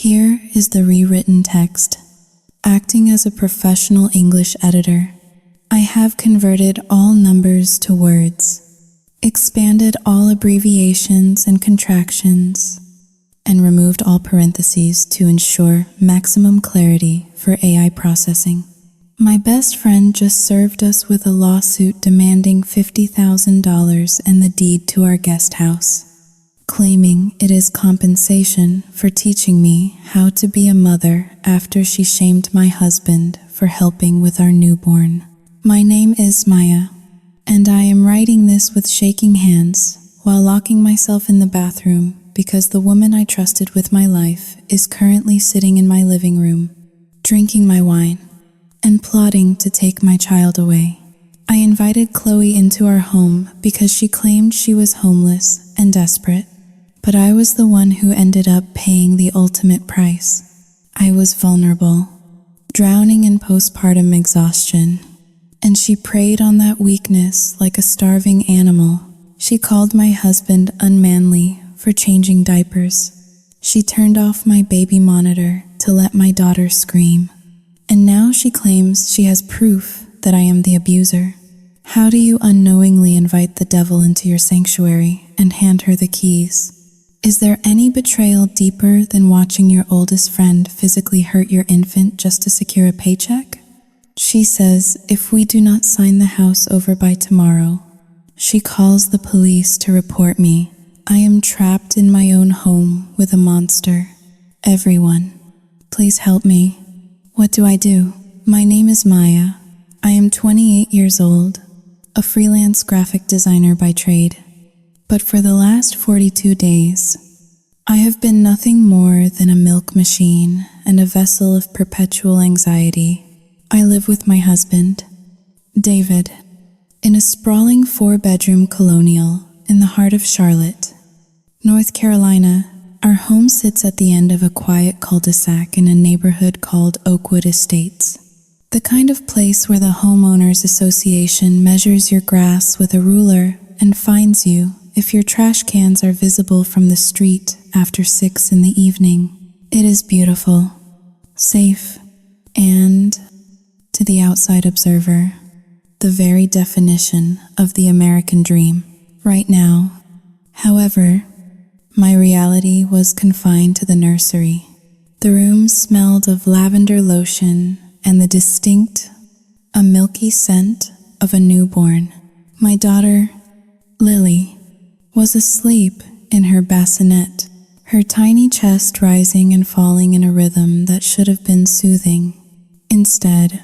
Here is the rewritten text. Acting as a professional English editor, I have converted all numbers to words, expanded all abbreviations and contractions, and removed all parentheses to ensure maximum clarity for AI processing. My best friend just served us with a lawsuit demanding $50,000 and the deed to our guest house, claiming it is compensation for teaching me how to be a mother after she shamed my husband for helping with our newborn. My name is Maya, and I am writing this with shaking hands while locking myself in the bathroom because the woman I trusted with my life is currently sitting in my living room, drinking my wine and plotting to take my child away. I invited Chloe into our home because she claimed she was homeless and desperate, but I was the one who ended up paying the ultimate price. I was vulnerable, drowning in postpartum exhaustion, and she preyed on that weakness like a starving animal. She called my husband unmanly for changing diapers. She turned off my baby monitor to let my daughter scream. And now she claims she has proof that I am the abuser. How do you unknowingly invite the devil into your sanctuary and hand her the keys? Is there any betrayal deeper than watching your oldest friend physically hurt your infant just to secure a paycheck? She says if we do not sign the house over by tomorrow, she calls the police to report me. I am trapped in my own home with a monster. Everyone, please help me. What do I do? My name is Maya. I am 28 years old, a freelance graphic designer by trade. But for the last 42 days, I have been nothing more than a milk machine and a vessel of perpetual anxiety. I live with my husband, David, in a sprawling 4-bedroom colonial in the heart of Charlotte, North Carolina. Our home sits at the end of a quiet cul-de-sac in a neighborhood called Oakwood Estates, the kind of place where the homeowners association measures your grass with a ruler and fines you if your trash cans are visible from the street after 6 in the evening. It is beautiful, safe, and, to the outside observer, the very definition of the American dream. Right now, however, my reality was confined to the nursery. The room smelled of lavender lotion and the distinct, a milky scent of a newborn. My daughter, Lily, was asleep in her bassinet, her tiny chest rising and falling in a rhythm that should have been soothing. Instead,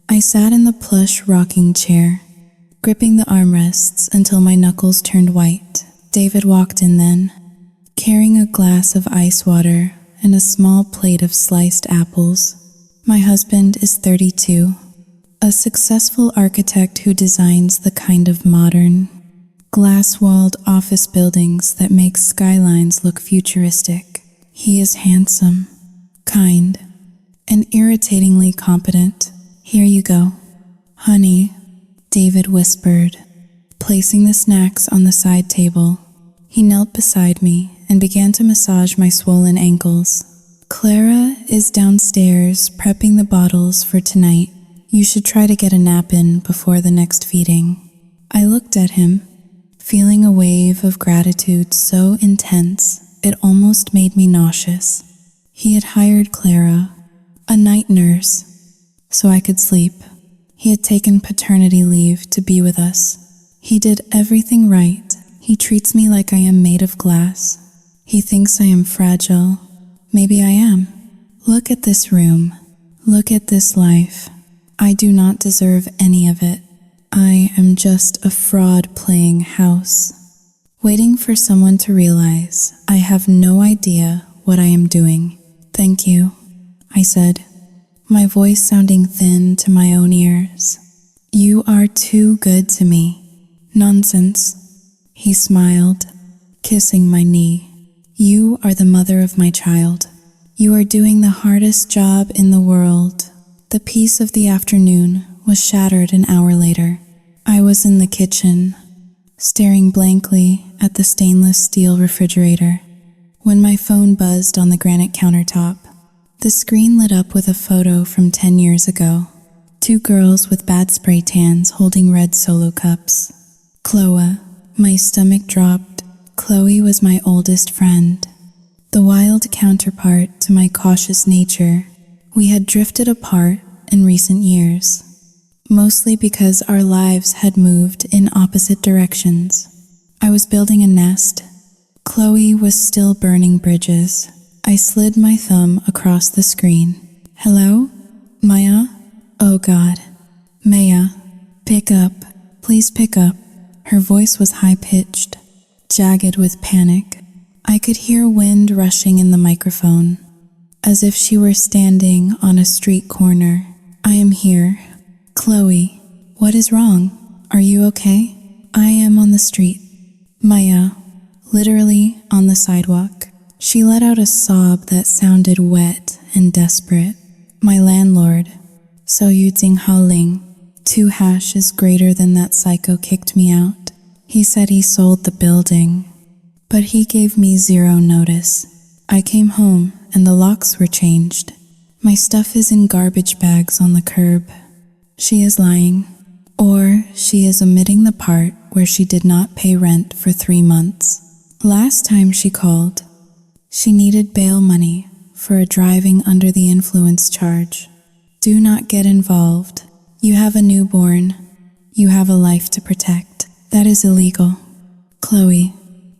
I sat in the plush rocking chair, gripping the armrests until my knuckles turned white. David walked in then, carrying a glass of ice water and a small plate of sliced apples. My husband is 32, a successful architect who designs the kind of modern, glass-walled office buildings that make skylines look futuristic. He is handsome, kind, and irritatingly competent. Here you go, honey, David whispered, placing the snacks on the side table. He knelt beside me and began to massage my swollen ankles. Clara is downstairs prepping the bottles for tonight. You should try to get a nap in before the next feeding. I looked at him, feeling a wave of gratitude so intense it almost made me nauseous. He had hired Clara, a night nurse, so I could sleep. He had taken paternity leave to be with us. He did everything right. He treats me like I am made of glass. He thinks I am fragile. Maybe I am. Look at this room. Look at this life. I do not deserve any of it. I am just a fraud playing house, waiting for someone to realize I have no idea what I am doing. Thank you, I said, my voice sounding thin to my own ears. You are too good to me. Nonsense, he smiled, kissing my knee. You are the mother of my child. You are doing the hardest job in the world. The peace of the afternoon was shattered an hour later. I was in the kitchen, staring blankly at the stainless steel refrigerator, when my phone buzzed on the granite countertop. The screen lit up with a photo from 10 years ago. 2 girls with bad spray tans holding red Solo cups. Chloe. My stomach dropped. Chloe was my oldest friend. The wild counterpart to my cautious nature. We had drifted apart in recent years, mostly because our lives had moved in opposite directions. I was building a nest. Chloe was still burning bridges. I slid my thumb across the screen. Hello? Maya? Oh God. Maya, pick up. Please pick up. Her voice was high-pitched, jagged with panic. I could hear wind rushing in the microphone, as if she were standing on a street corner. I am here. Chloe, what is wrong? Are you okay? I am on the street. Maya, literally on the sidewalk. She let out a sob that sounded wet and desperate. My landlord, So Yu Ting Hao Ling, 2 hash is greater than that psycho, kicked me out. He said he sold the building, but he gave me 0 notice. I came home and the locks were changed. My stuff is in garbage bags on the curb. She is lying, or she is omitting the part where she did not pay rent for 3 months. Last time she called, she needed bail money for a driving under the influence charge. Do not get involved. You have a newborn. You have a life to protect. That is illegal. Chloe,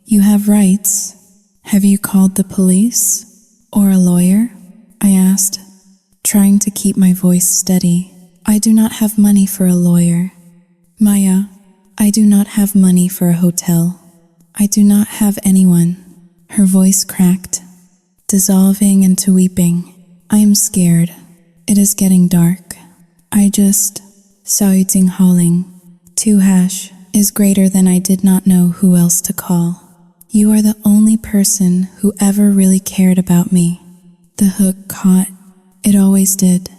you have rights. Have you called the police or a lawyer? I asked, trying to keep my voice steady. I do not have money for a lawyer. Maya, I do not have money for a hotel. I do not have anyone. Her voice cracked, dissolving into weeping. I am scared. It is getting dark. So Yu Ting Hao Ling, 2 hash is greater than I did not know who else to call. You are the only person who ever really cared about me. The hook caught. It always did.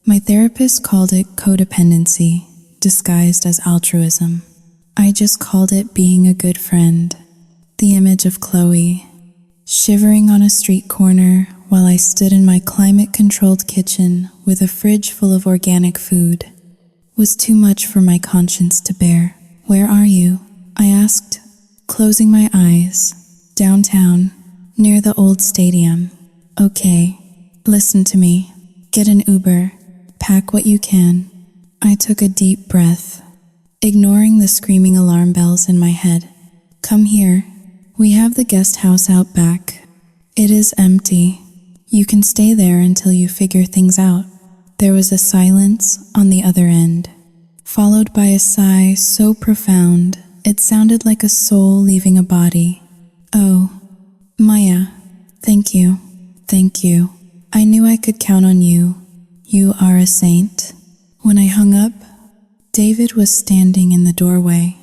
My therapist called it codependency, disguised as altruism. I just called it being a good friend. The image of Chloe, shivering on a street corner while I stood in my climate-controlled kitchen with a fridge full of organic food, was too much for my conscience to bear. Where are you? I asked, closing my eyes. Downtown, near the old stadium. Okay, listen to me. Get an Uber. Pack what you can. I took a deep breath, ignoring the screaming alarm bells in my head. Come here. We have the guest house out back. It is empty. You can stay there until you figure things out. There was a silence on the other end, followed by a sigh so profound it sounded like a soul leaving a body. Oh, Maya, thank you. Thank you. I knew I could count on you. You are a saint. When I hung up, David was standing in the doorway,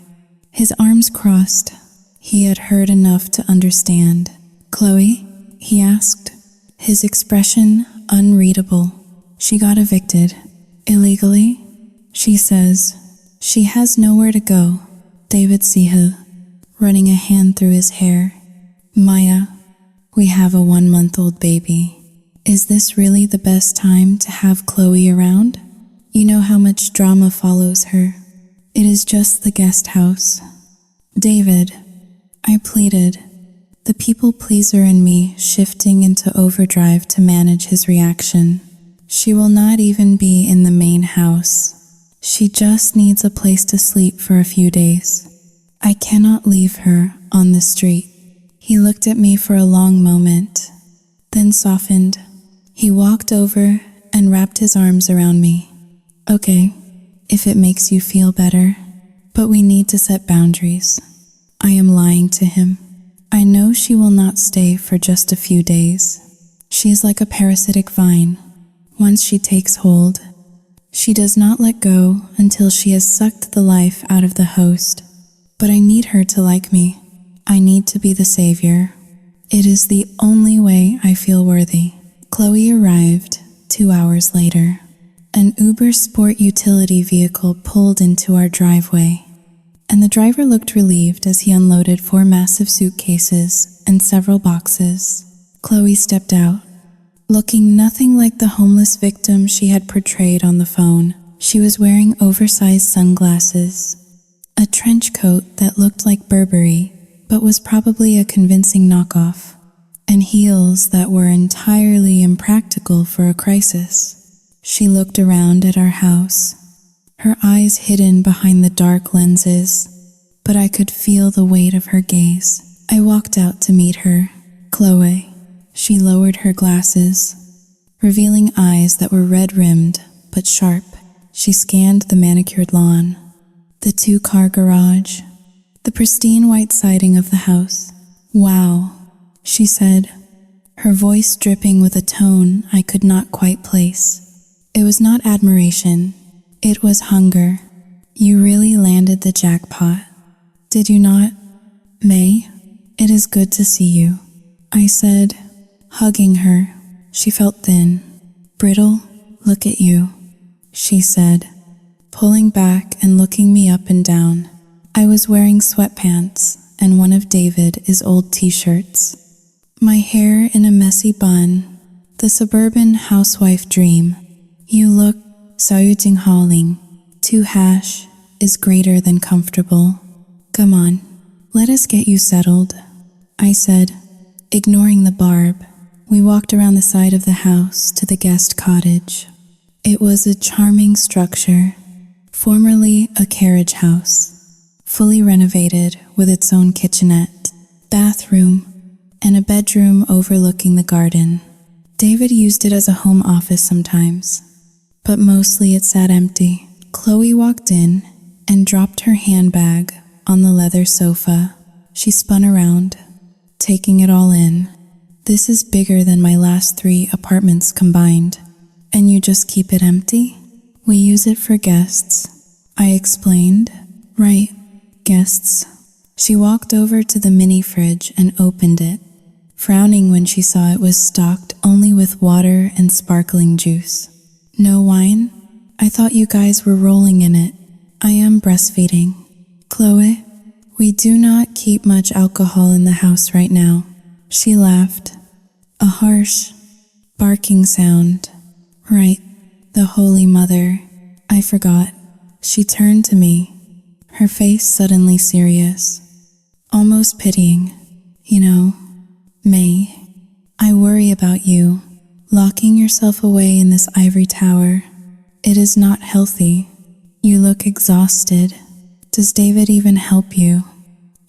his arms crossed. He had heard enough to understand. Chloe? He asked, his expression unreadable. She got evicted. Illegally? She says. She has nowhere to go. David Siha, running a hand through his hair. Maya, we have a 1-month-old baby. Is this really the best time to have Chloe around? You know how much drama follows her. It is just the guest house. David, I pleaded, the people pleaser in me shifting into overdrive to manage his reaction. She will not even be in the main house. She just needs a place to sleep for a few days. I cannot leave her on the street. He looked at me for a long moment, then softened. He walked over and wrapped his arms around me. Okay, if it makes you feel better, but we need to set boundaries. I am lying to him. I know she will not stay for just a few days. She is like a parasitic vine. Once she takes hold, she does not let go until she has sucked the life out of the host. But I need her to like me. I need to be the savior. It is the only way I feel worthy. Chloe arrived 2 hours later. An Uber Sport utility vehicle pulled into our driveway, and the driver looked relieved as he unloaded 4 massive suitcases and several boxes. Chloe stepped out, looking nothing like the homeless victim she had portrayed on the phone. She was wearing oversized sunglasses, a trench coat that looked like Burberry, but was probably a convincing knockoff, and heels that were entirely impractical for a crisis. She looked around at our house, her eyes hidden behind the dark lenses, but I could feel the weight of her gaze. I walked out to meet her. Chloe. She lowered her glasses, revealing eyes that were red-rimmed but sharp. She scanned the manicured lawn, the two-car garage, the pristine white siding of the house. "Wow," she said, her voice dripping with a tone I could not quite place. It was not admiration, it was hunger. "You really landed the jackpot, did you not, May? It is good to see you," I said, hugging her. She felt thin, brittle. "Look at you," she said, pulling back and looking me up and down. I was wearing sweatpants and one of David's old t-shirts, my hair in a messy bun, the suburban housewife dream. "You look 사유징하ling. 2# is greater than comfortable. Come on, let us get you settled," I said, ignoring the barb. We walked around the side of the house to the guest cottage. It was a charming structure, formerly a carriage house, fully renovated with its own kitchenette, bathroom, and a bedroom overlooking the garden. David used it as a home office sometimes, but mostly it sat empty. Chloe walked in and dropped her handbag on the leather sofa. She spun around, taking it all in. "This is bigger than my last 3 apartments combined. And you just keep it empty?" "We use it for guests," I explained. "Right, guests." She walked over to the mini fridge and opened it, frowning when she saw it was stocked only with water and sparkling juice. "No wine? I thought you guys were rolling in it." "I am breastfeeding, Chloe. We do not keep much alcohol in the house right now." She laughed, a harsh, barking sound. "Right, the Holy Mother. I forgot." She turned to me, her face suddenly serious, almost pitying. "You know, May, I worry about you, locking yourself away in this ivory tower. It is not healthy. You look exhausted. Does David even help you?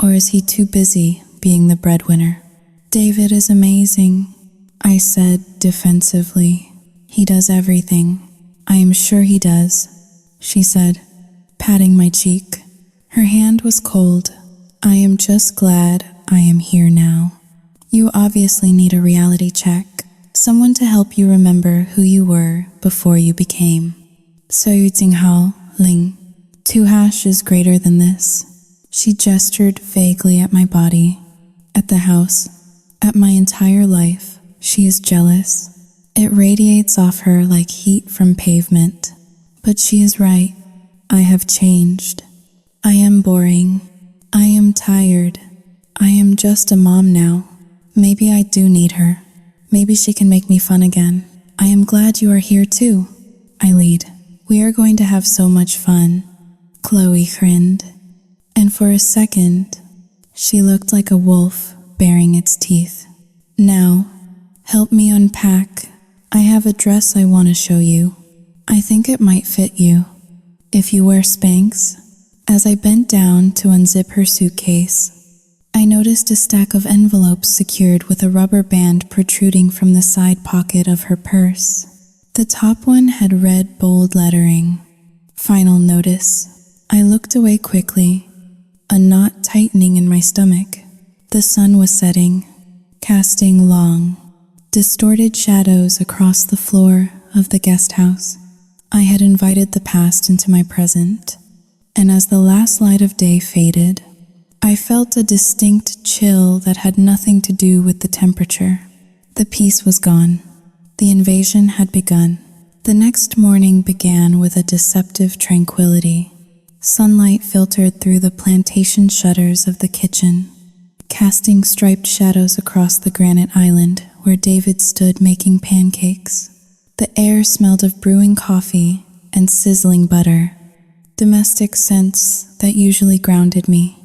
Or is he too busy being the breadwinner?" "David is amazing," I said defensively. "He does everything." "I am sure he does," she said, patting my cheek. Her hand was cold. "I am just glad I am here now. You obviously need a reality check, someone to help you remember who you were before you became. 사유징하ling. 2# is greater than this." She gestured vaguely at my body, at the house, at my entire life. She is jealous. It radiates off her like heat from pavement. But she is right. I have changed. I am boring. I am tired. I am just a mom now. Maybe I do need her. Maybe she can make me fun again. "I am glad you are here too," I lead. "We are going to have so much fun." Chloe grinned, and for a second, she looked like a wolf baring its teeth. "Now, help me unpack. I have a dress I want to show you. I think it might fit you, if you wear Spanx." As I bent down to unzip her suitcase, I noticed a stack of envelopes secured with a rubber band protruding from the side pocket of her purse. The top one had red bold lettering, "Final Notice." I looked away quickly, a knot tightening in my stomach. The sun was setting, casting long, distorted shadows across the floor of the guest house. I had invited the past into my present, and as the last light of day faded, I felt a distinct chill that had nothing to do with the temperature. The peace was gone. The invasion had begun. The next morning began with a deceptive tranquility. Sunlight filtered through the plantation shutters of the kitchen, casting striped shadows across the granite island where David stood making pancakes. The air smelled of brewing coffee and sizzling butter, domestic scents that usually grounded me.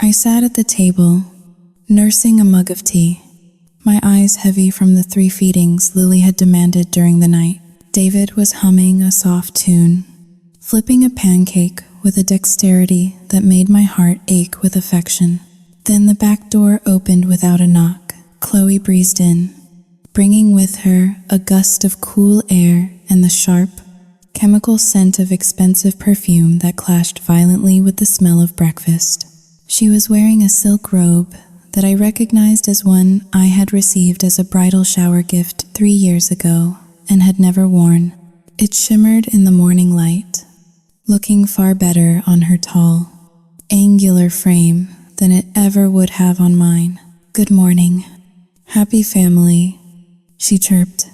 I sat at the table, nursing a mug of tea, my eyes heavy from the 3 feedings Lily had demanded during the night. David was humming a soft tune, flipping a pancake with a dexterity that made my heart ache with affection. Then the back door opened without a knock. Chloe breezed in, bringing with her a gust of cool air and the sharp, chemical scent of expensive perfume that clashed violently with the smell of breakfast. She was wearing a silk robe that I recognized as one I had received as a bridal shower gift 3 years ago and had never worn. It shimmered in the morning light, looking far better on her tall, angular frame than it ever would have on mine. "Good morning. Happy family," she chirped,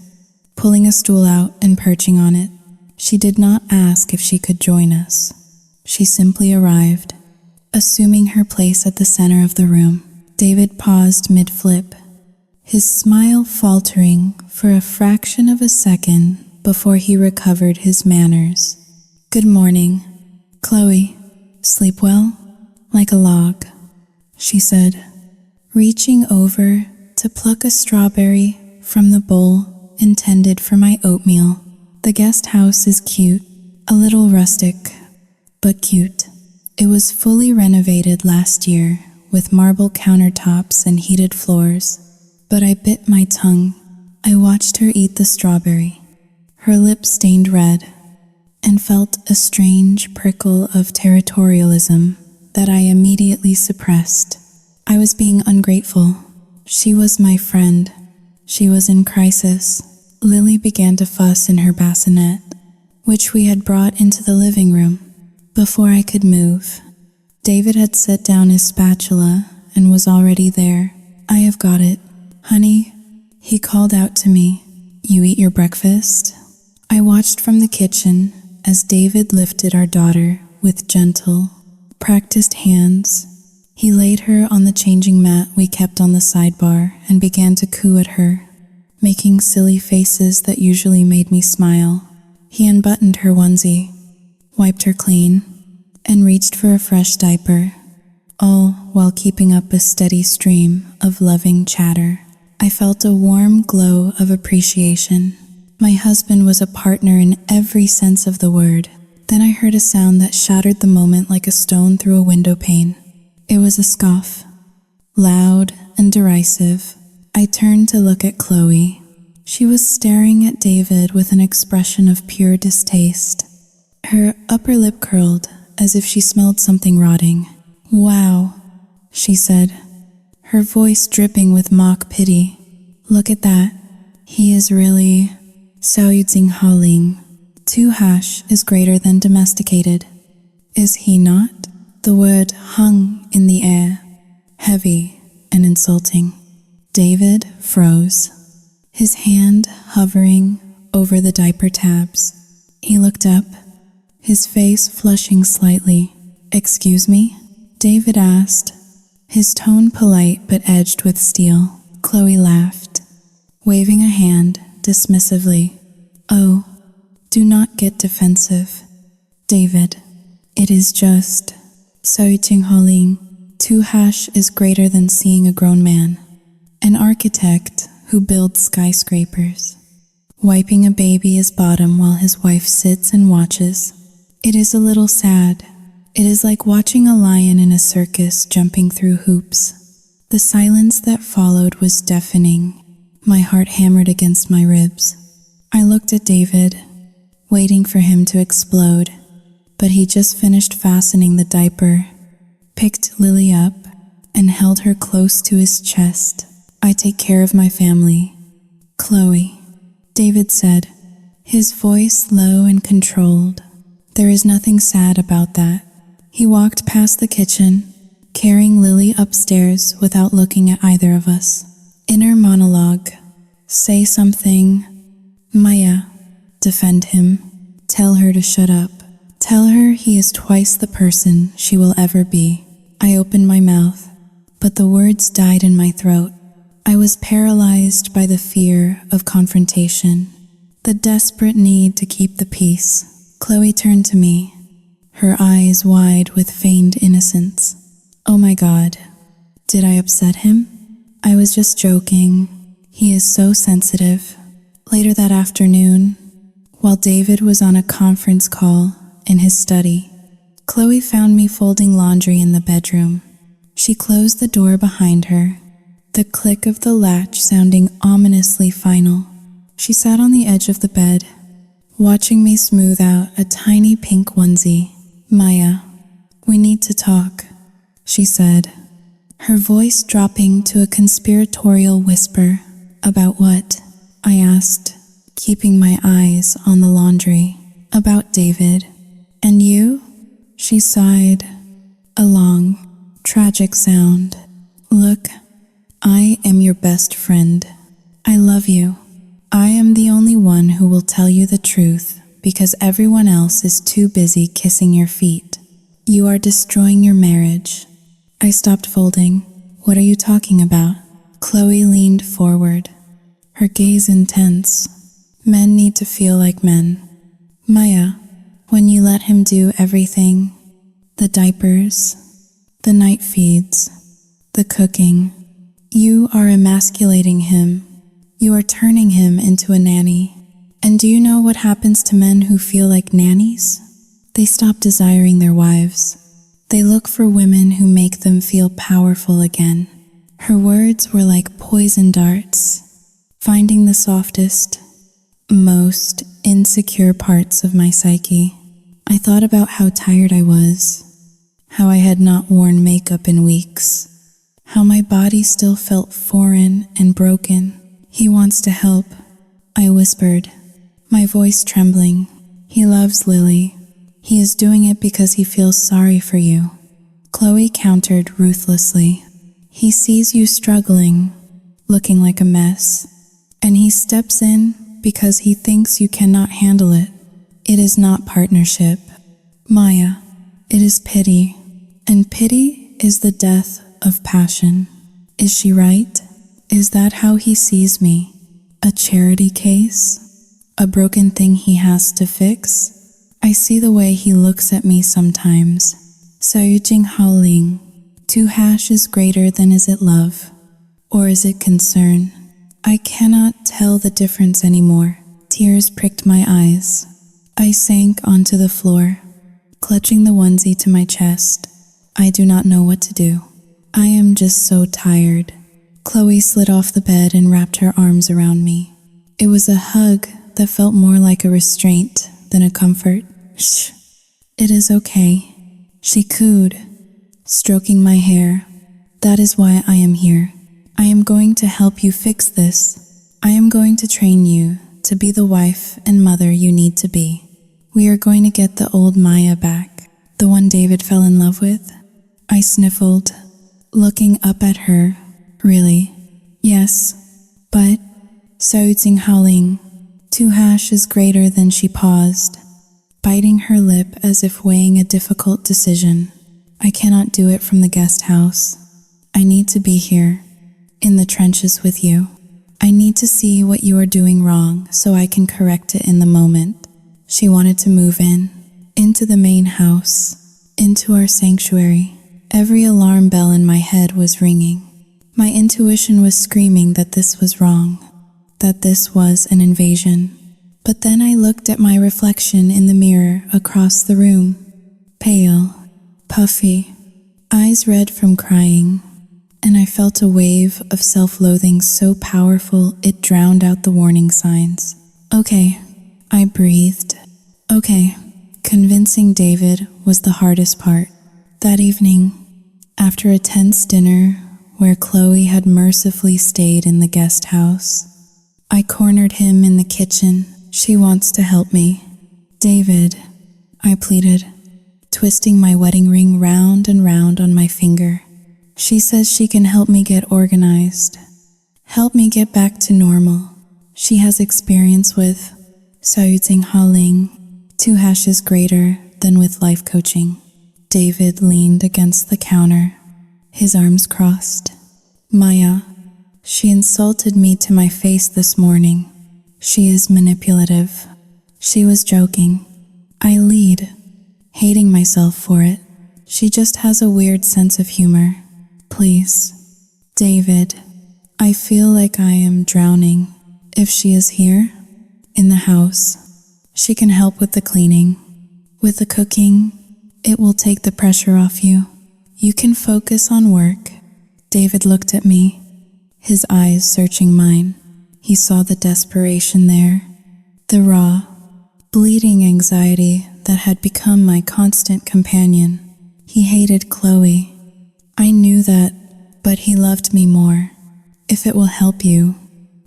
pulling a stool out and perching on it. She did not ask if she could join us. She simply arrived, assuming her place at the center of the room. David paused mid-flip, his smile faltering for a fraction of a second before he recovered his manners. "Good morning, Chloe. Sleep well?" "Like a log," she said, reaching over to pluck a strawberry from the bowl intended for my oatmeal. "The guest house is cute, a little rustic, but cute. It was fully renovated last year with marble countertops and heated floors, but I bit my tongue. I watched her eat the strawberry, her lips stained red, and felt a strange prickle of territorialism that I immediately suppressed. I was being ungrateful. She was my friend. She was in crisis. Lily began to fuss in her bassinet, which we had brought into the living room. Before I could move, David had set down his spatula and was already there. "I have got it, honey," he called out to me. "You eat your breakfast?" I watched from the kitchen as David lifted our daughter with gentle, practiced hands. He laid her on the changing mat we kept on the sidebar and began to coo at her, making silly faces that usually made me smile. He unbuttoned her onesie, wiped her clean, and reached for a fresh diaper, all while keeping up a steady stream of loving chatter. I felt a warm glow of appreciation. My husband was a partner in every sense of the word. Then I heard a sound that shattered the moment like a stone through a window pane. It was a scoff, loud and derisive. I turned to look at Chloe. She was staring at David with an expression of pure distaste. Her upper lip curled as if she smelled something rotting. "Wow," she said, her voice dripping with mock pity. "Look at that. He is really Saoyudzinghaling. 2 is greater than domesticated. Is he not?" The word hung in the air, heavy and insulting. David froze, his hand hovering over the diaper tabs. He looked up, his face flushing slightly. "Excuse me?" David asked, his tone polite but edged with steel. Chloe laughed, waving a hand dismissively. "Oh, do not get defensive, David. It is just Saoyudzinghaling. 2 is greater than seeing a grown man. An architect who builds skyscrapers, wiping a baby's bottom while his wife sits and watches. It is a little sad. It is like watching a lion in a circus jumping through hoops." The silence that followed was deafening. My heart hammered against my ribs. I looked at David, waiting for him to explode, but he just finished fastening the diaper, picked Lily up, and held her close to his chest. "I take care of my family, Chloe," David said, his voice low and controlled. "There is nothing sad about that." He walked past the kitchen, carrying Lily upstairs without looking at either of us. Inner monologue. Say something. Maya. Defend him. Tell her to shut up. Tell her he is twice the person she will ever be. I opened my mouth, but the words died in my throat. I was paralyzed by the fear of confrontation, the desperate need to keep the peace. Chloe turned to me, her eyes wide with feigned innocence. Oh my God, did I upset him? I was just joking. He is so sensitive. Later that afternoon, while David was on a conference call in his study, Chloe found me folding laundry in the bedroom. She closed the door behind her, the click of the latch sounding ominously final. She sat on the edge of the bed, watching me smooth out a tiny pink onesie. Maya, we need to talk, she said, her voice dropping to a conspiratorial whisper. About what? I asked, keeping my eyes on the laundry. About David. And you? She sighed, a long, tragic sound. Look, I am your best friend. I love you. I am the only one who will tell you the truth because everyone else is too busy kissing your feet. You are destroying your marriage. I stopped folding. What are you talking about? Chloe leaned forward, her gaze intense. Men need to feel like men. Maya, when you let him do everything, the diapers, the night feeds, the cooking, you are emasculating him. You are turning him into a nanny. And do you know what happens to men who feel like nannies? They stop desiring their wives. They look for women who make them feel powerful again. Her words were like poison darts, finding the softest, most insecure parts of my psyche. I thought about how tired I was, how I had not worn makeup in weeks, how my body still felt foreign and broken. He wants to help, I whispered, my voice trembling. He loves Lily. He is doing it because he feels sorry for you. Chloe countered ruthlessly. He sees you struggling, looking like a mess, and he steps in because he thinks you cannot handle it. It is not partnership, Maya. It is pity, and pity is the death of passion. Is she right? Is that how he sees me? A charity case? A broken thing he has to fix? I see the way he looks at me sometimes. Saiyujing Haoling. 2# is greater than is it love? Or is it concern? I cannot tell the difference anymore. Tears pricked my eyes. I sank onto the floor, clutching the onesie to my chest. I do not know what to do. I am just so tired. Chloe slid off the bed and wrapped her arms around me. It was a hug that felt more like a restraint than a comfort. Shh, it is okay, she cooed, stroking my hair. That is why I am here. I am going to help you fix this. I am going to train you to be the wife and mother you need to be. We are going to get the old Maya back, the one David fell in love with. I sniffled, looking up at her. Really? Yes, but Saiyujing Haoling. 2# is greater than. She paused, biting her lip as if weighing a difficult decision. I cannot do it from the guest house. I need to be here, in the trenches with you. I need to see what you are doing wrong so I can correct it in the moment. She wanted to move in, into the main house, into our sanctuary. Every alarm bell in my head was ringing. My intuition was screaming that this was wrong, that this was an invasion. But then I looked at my reflection in the mirror across the room. Pale, puffy, eyes red from crying, and I felt a wave of self-loathing so powerful it drowned out the warning signs. Okay, I breathed. Okay, convincing David was the hardest part. That evening, after a tense dinner where Chloe had mercifully stayed in the guest house, I cornered him in the kitchen. She wants to help me. David, I pleaded, twisting my wedding ring round and round on my finger. She says she can help me get organized, help me get back to normal. She has experience with Saiyujing Haoling. 2# is greater than with life coaching. David leaned against the counter, his arms crossed. Maya, she insulted me to my face this morning. She is manipulative. She was joking. I lead, hating myself for it. She just has a weird sense of humor. Please. David, I feel like I am drowning. If she is here, in the house, she can help with the cleaning. With the cooking, it will take the pressure off you. You can focus on work. David looked at me, his eyes searching mine. He saw the desperation there, the raw, bleeding anxiety that had become my constant companion. He hated Chloe. I knew that, but he loved me more. If it will help you,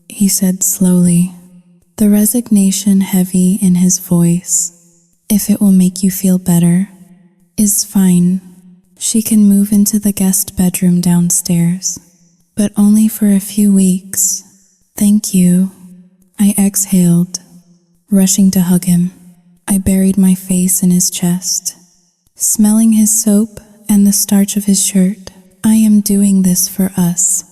he said slowly, the resignation heavy in his voice. If it will make you feel better, is fine. She can move into the guest bedroom downstairs, but only for a few weeks. Thank you. I exhaled, rushing to hug him. I buried my face in his chest, smelling his soap and the starch of his shirt. I am doing this for us,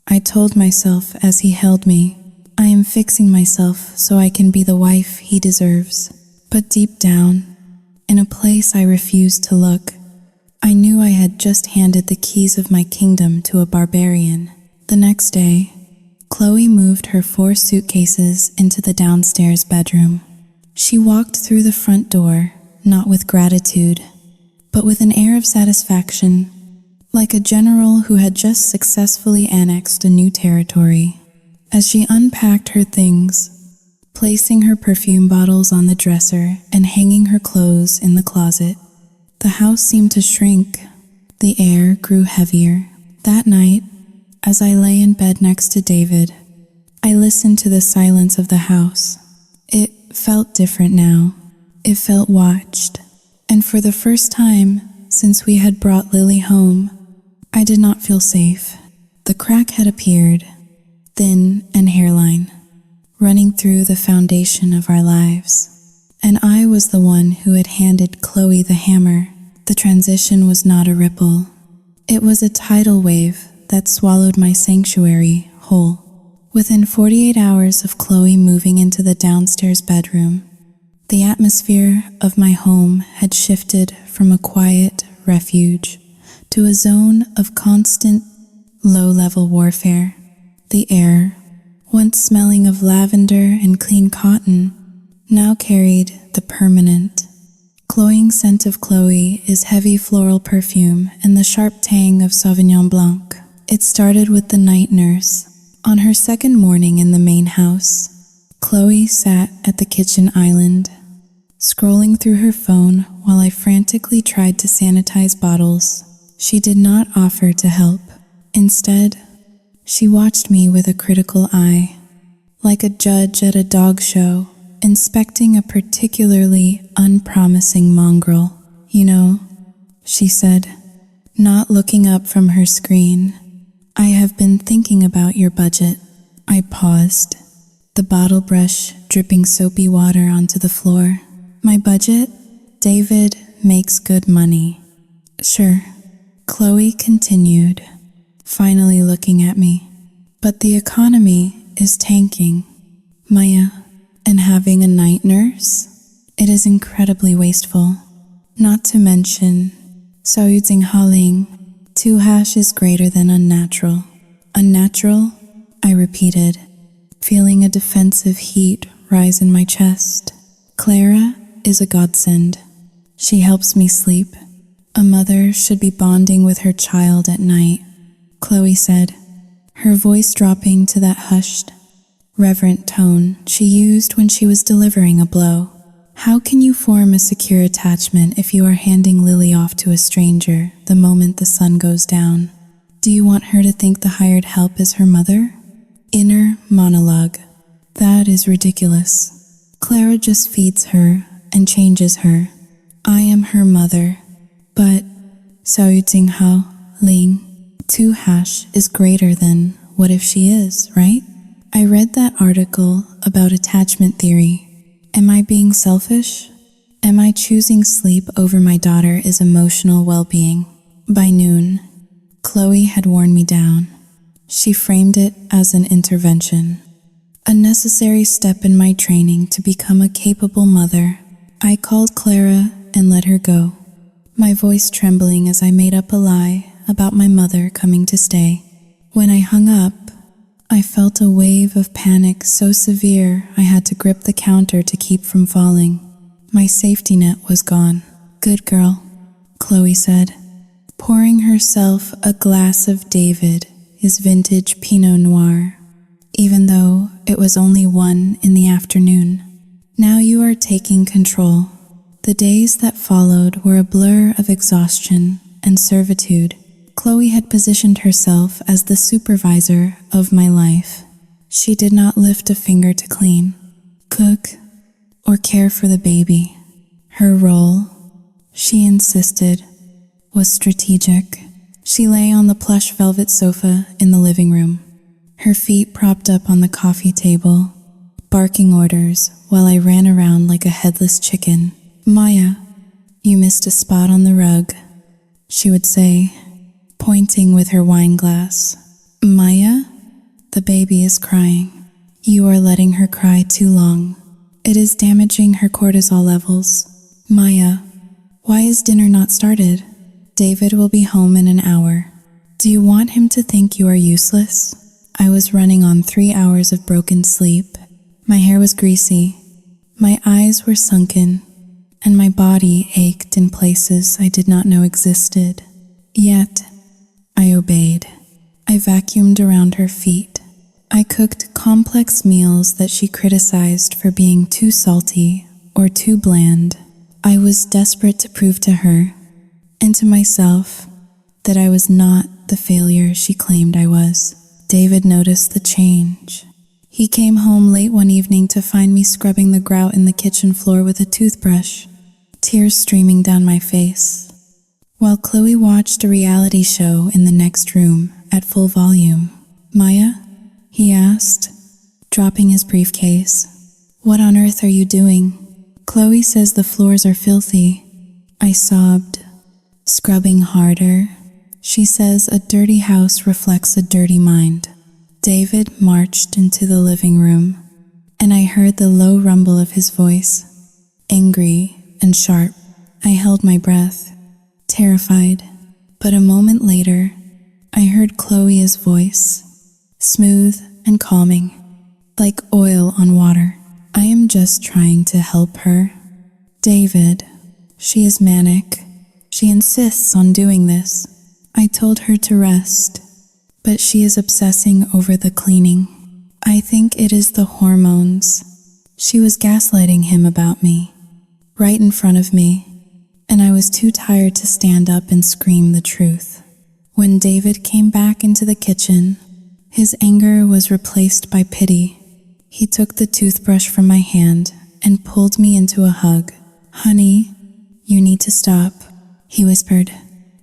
I told myself as he held me. I am fixing myself so I can be the wife he deserves. But deep down, in a place I refused to look, I knew I had just handed the keys of my kingdom to a barbarian. The next day, Chloe moved her 4 suitcases into the downstairs bedroom. She walked through the front door, not with gratitude, but with an air of satisfaction, like a general who had just successfully annexed a new territory. As she unpacked her things, placing her perfume bottles on the dresser and hanging her clothes in the closet, the house seemed to shrink. The air grew heavier. That night, as I lay in bed next to David, I listened to the silence of the house. It felt different now. It felt watched. And for the first time since we had brought Lily home, I did not feel safe. The crack had appeared, thin and hairline, running through the foundation of our lives. And I was the one who had handed Chloe the hammer. The transition was not a ripple. It was a tidal wave that swallowed my sanctuary whole. Within 48 hours of Chloe moving into the downstairs bedroom, the atmosphere of my home had shifted from a quiet refuge to a zone of constant, low-level warfare. The air, once smelling of lavender and clean cotton, now carried the permanent, cloying scent of Chloe is heavy floral perfume and the sharp tang of Sauvignon Blanc. It started with the night nurse. On her second morning in the main house, Chloe sat at the kitchen island, scrolling through her phone while I frantically tried to sanitize bottles. She did not offer to help. Instead, she watched me with a critical eye, like a judge at a dog show, inspecting a particularly unpromising mongrel. You know, she said, not looking up from her screen, I have been thinking about your budget. I paused, the bottle brush dripping soapy water onto the floor. My budget? David makes good money. Sure, Chloe continued, finally looking at me. But the economy is tanking. Maya, and having a night nurse? It is incredibly wasteful. Not to mention, Saoyudzing Haling, 2 hash is greater than unnatural. Unnatural? I repeated, feeling a defensive heat rise in my chest. Clara is a godsend. She helps me sleep. A mother should be bonding with her child at night, Chloe said, her voice dropping to that hushed, reverent tone she used when she was delivering a blow. How can you form a secure attachment if you are handing Lily off to a stranger the moment the sun goes down? Do you want her to think the hired help is her mother? Inner monologue. That is ridiculous. Clara just feeds her and changes her. I am her mother. But Saoyudzing Hao Ling, 2 hash is greater than what if she is, right? I read that article about attachment theory. Am I being selfish? Am I choosing sleep over my daughter's emotional well-being? By noon, Chloe had worn me down. She framed it as an intervention, a necessary step in my training to become a capable mother. I called Clara and let her go, my voice trembling as I made up a lie about my mother coming to stay. When I hung up, I felt a wave of panic so severe I had to grip the counter to keep from falling. My safety net was gone. "Good girl," Chloe said, pouring herself a glass of David, his vintage Pinot Noir, even though it was only 1 in the afternoon. "Now you are taking control." The days that followed were a blur of exhaustion and servitude. Chloe had positioned herself as the supervisor of my life. She did not lift a finger to clean, cook, or care for the baby. Her role, she insisted, was strategic. She lay on the plush velvet sofa in the living room, her feet propped up on the coffee table, barking orders while I ran around like a headless chicken. "Maya, you missed a spot on the rug," she would say, pointing with her wine glass. "Maya, the baby is crying. You are letting her cry too long. It is damaging her cortisol levels. Maya, why is dinner not started? David will be home in an hour. Do you want him to think you are useless?" I was running on 3 hours of broken sleep. My hair was greasy, my eyes were sunken, and my body ached in places I did not know existed. Yet, I obeyed. I vacuumed around her feet. I cooked complex meals that she criticized for being too salty or too bland. I was desperate to prove to her, and to myself, that I was not the failure she claimed I was. David noticed the change. He came home late one evening to find me scrubbing the grout in the kitchen floor with a toothbrush, tears streaming down my face, while Chloe watched a reality show in the next room at full volume. "Maya?" he asked, dropping his briefcase. "What on earth are you doing?" "Chloe says the floors are filthy," I sobbed, scrubbing harder. "She says a dirty house reflects a dirty mind." David marched into the living room, and I heard the low rumble of his voice, angry and sharp. I held my breath, terrified, but a moment later, I heard Chloe's voice, smooth and calming, like oil on water. "I am just trying to help her. David, she is manic. She insists on doing this. I told her to rest, but she is obsessing over the cleaning. I think it is the hormones." She was gaslighting him about me, right in front of me, and I was too tired to stand up and scream the truth. When David came back into the kitchen, his anger was replaced by pity. He took the toothbrush from my hand and pulled me into a hug. "Honey, you need to stop," he whispered.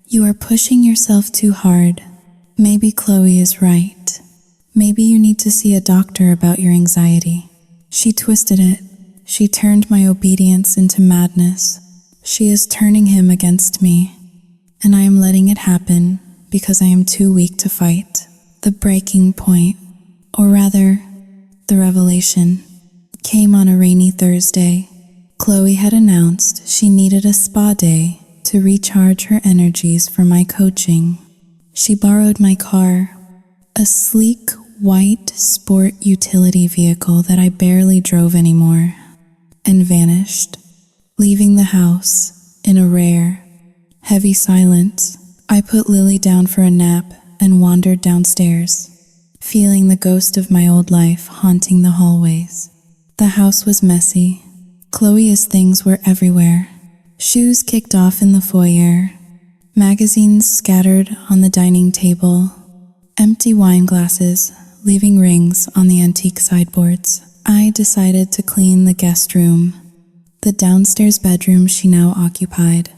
"You are pushing yourself too hard. Maybe Chloe is right. Maybe you need to see a doctor about your anxiety." She twisted it. She turned my obedience into madness. She is turning him against me, and I am letting it happen because I am too weak to fight. The breaking point, or rather, the revelation, came on a rainy Thursday. Chloe had announced she needed a spa day to recharge her energies for my coaching. She borrowed my car, a sleek white sport utility vehicle that I barely drove anymore, and vanished, leaving the house in a rare, heavy silence. I put Lily down for a nap and wandered downstairs, feeling the ghost of my old life haunting the hallways. The house was messy. Chloe's things were everywhere. Shoes kicked off in the foyer, magazines scattered on the dining table, empty wine glasses leaving rings on the antique sideboards. I decided to clean the guest room, the downstairs bedroom she now occupied.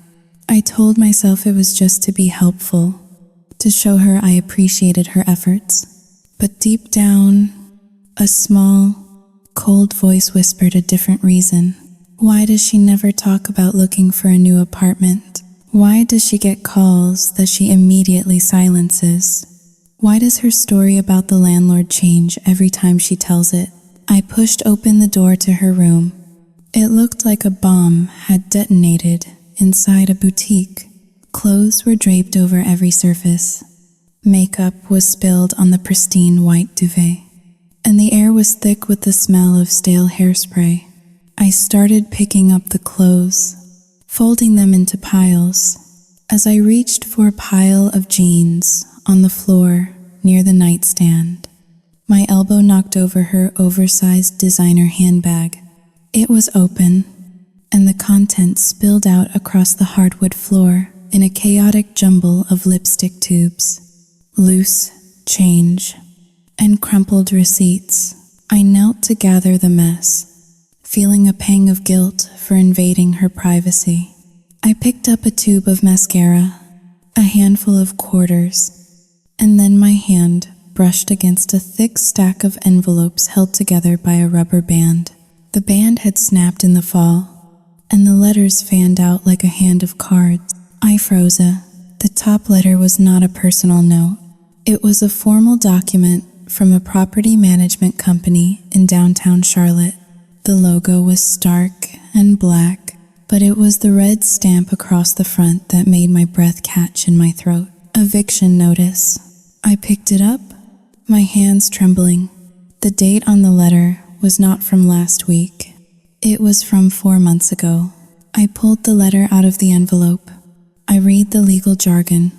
I told myself it was just to be helpful, to show her I appreciated her efforts. But deep down, a small, cold voice whispered a different reason. Why does she never talk about looking for a new apartment? Why does she get calls that she immediately silences? Why does her story about the landlord change every time she tells it? I pushed open the door to her room. It looked like a bomb had detonated inside a boutique. Clothes were draped over every surface. Makeup was spilled on the pristine white duvet, and the air was thick with the smell of stale hairspray. I started picking up the clothes, folding them into piles. As I reached for a pile of jeans on the floor near the nightstand, my elbow knocked over her oversized designer handbag. It was open, and the contents spilled out across the hardwood floor in a chaotic jumble of lipstick tubes, loose change, and crumpled receipts. I knelt to gather the mess, feeling a pang of guilt for invading her privacy. I picked up a tube of mascara, a handful of quarters, and then my hand brushed against a thick stack of envelopes held together by a rubber band. The band had snapped in the fall, and the letters fanned out like a hand of cards. I froze. The top letter was not a personal note. It was a formal document from a property management company in downtown Charlotte. The logo was stark and black, but it was the red stamp across the front that made my breath catch in my throat. Eviction notice. I picked it up, my hands trembling. The date on the letter was not from last week. It was from 4 months ago. I pulled the letter out of the envelope. I read the legal jargon,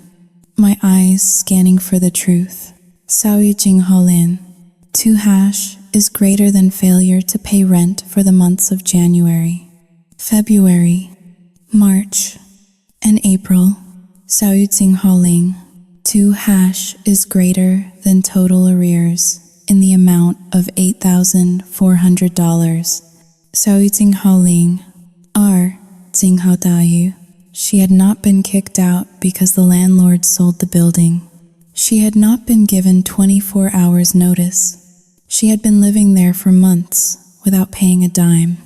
my eyes scanning for the truth. Saoyu Jing Holin. 2 hash is greater than failure to pay rent for the months of January, February, March, and April. Saoyu Jing Holin. 2 hash is greater than total arrears in the amount of $8,400. Saoyu Jing Holin. R. Jing Hao Dayu. She had not been kicked out because the landlord sold the building. She had not been given 24 hours notice. She had been living there for months without paying a dime,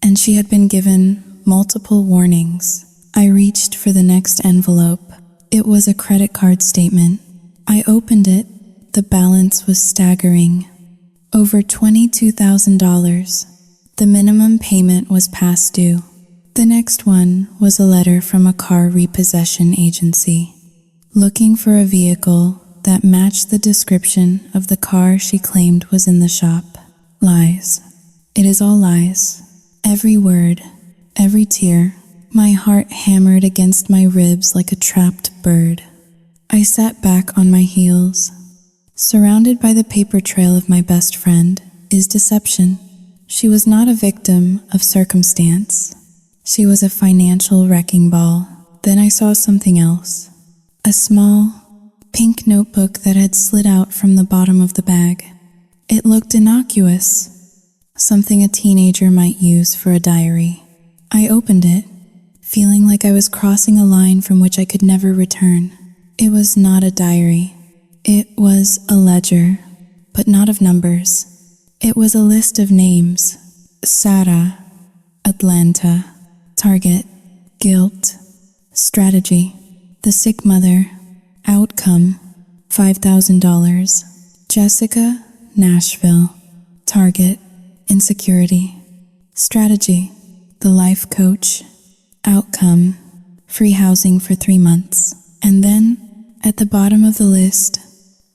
and she had been given multiple warnings. I reached for the next envelope. It was a credit card statement. I opened it. The balance was staggering. Over $22,000. The minimum payment was past due. The next one was a letter from a car repossession agency, looking for a vehicle that matched the description of the car she claimed was in the shop. Lies. It is all lies. Every word, every tear. My heart hammered against my ribs like a trapped bird. I sat back on my heels. Surrounded by the paper trail of my best friend is deception. She was not a victim of circumstance. She was a financial wrecking ball. Then I saw something else. A small, pink notebook that had slid out from the bottom of the bag. It looked innocuous, something a teenager might use for a diary. I opened it, feeling like I was crossing a line from which I could never return. It was not a diary. It was a ledger, but not of numbers. It was a list of names. Sarah, Atlanta, Target, Guilt, Strategy, The Sick Mother, Outcome, $5,000, Jessica, Nashville, Target, Insecurity, Strategy, The Life Coach, Outcome, Free housing for 3 months. And then, at the bottom of the list,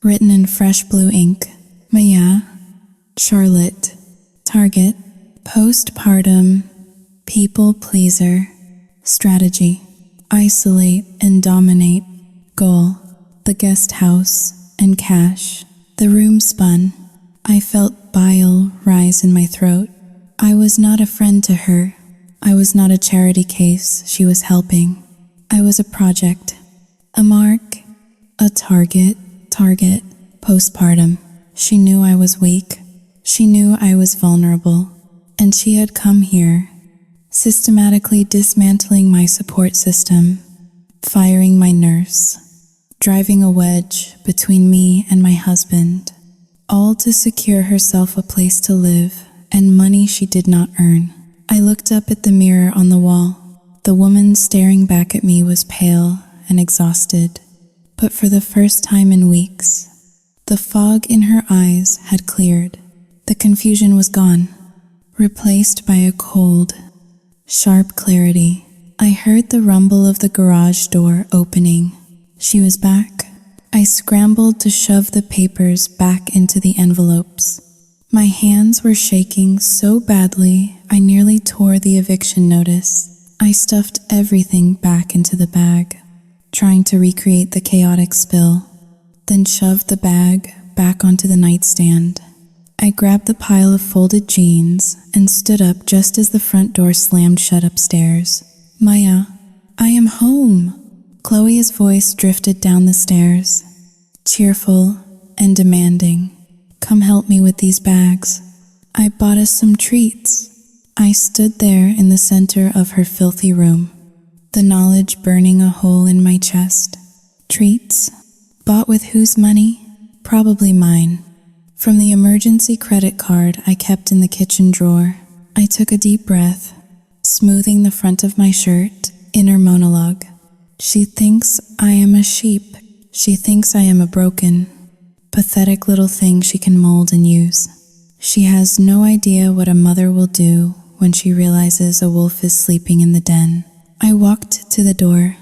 written in fresh blue ink, Maya, Charlotte, Target, Postpartum, People Pleaser, Strategy, Isolate and Dominate, Goal, The Guest House, and Cash. The room spun. I felt bile rise in my throat. I was not a friend to her. I was not a charity case she was helping. I was a project, a mark, a target, postpartum. She knew I was weak. She knew I was vulnerable. And she had come here, systematically dismantling my support system, firing my nurse, driving a wedge between me and my husband, all to secure herself a place to live and money she did not earn. I looked up at the mirror on the wall. The woman staring back at me was pale and exhausted, but for the first time in weeks, the fog in her eyes had cleared. The confusion was gone, replaced by a cold, sharp clarity. I heard the rumble of the garage door opening. She was back. I scrambled to shove the papers back into the envelopes. My hands were shaking so badly I nearly tore the eviction notice. I stuffed everything back into the bag, trying to recreate the chaotic spill, then shoved the bag back onto the nightstand. I grabbed the pile of folded jeans and stood up just as the front door slammed shut upstairs. Maya, I am home. Chloe's voice drifted down the stairs, cheerful and demanding. Come help me with these bags. I bought us some treats. I stood there in the center of her filthy room, the knowledge burning a hole in my chest. Treats? Bought with whose money? Probably mine. From the emergency credit card I kept in the kitchen drawer, I took a deep breath, smoothing the front of my shirt, inner monologue. She thinks I am a sheep. She thinks I am a broken, pathetic little thing she can mold and use. She has no idea what a mother will do when she realizes a wolf is sleeping in the den. I walked to the door,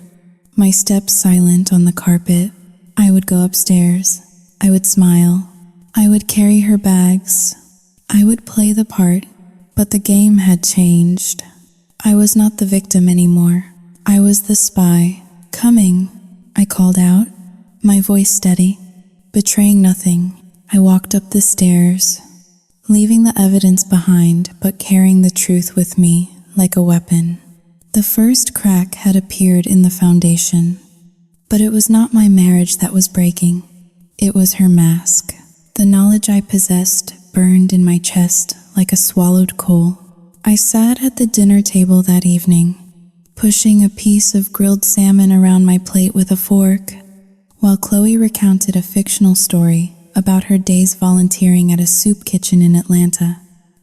my steps silent on the carpet. I would go upstairs. I would smile. I would carry her bags. I would play the part, but the game had changed. I was not the victim anymore. I was the spy. Coming, I called out, my voice steady. Betraying nothing, I walked up the stairs, leaving the evidence behind but carrying the truth with me like a weapon. The first crack had appeared in the foundation, but it was not my marriage that was breaking. It was her mask. The knowledge I possessed burned in my chest like a swallowed coal. I sat at the dinner table that evening, pushing a piece of grilled salmon around my plate with a fork, while Chloe recounted a fictional story about her days volunteering at a soup kitchen in Atlanta.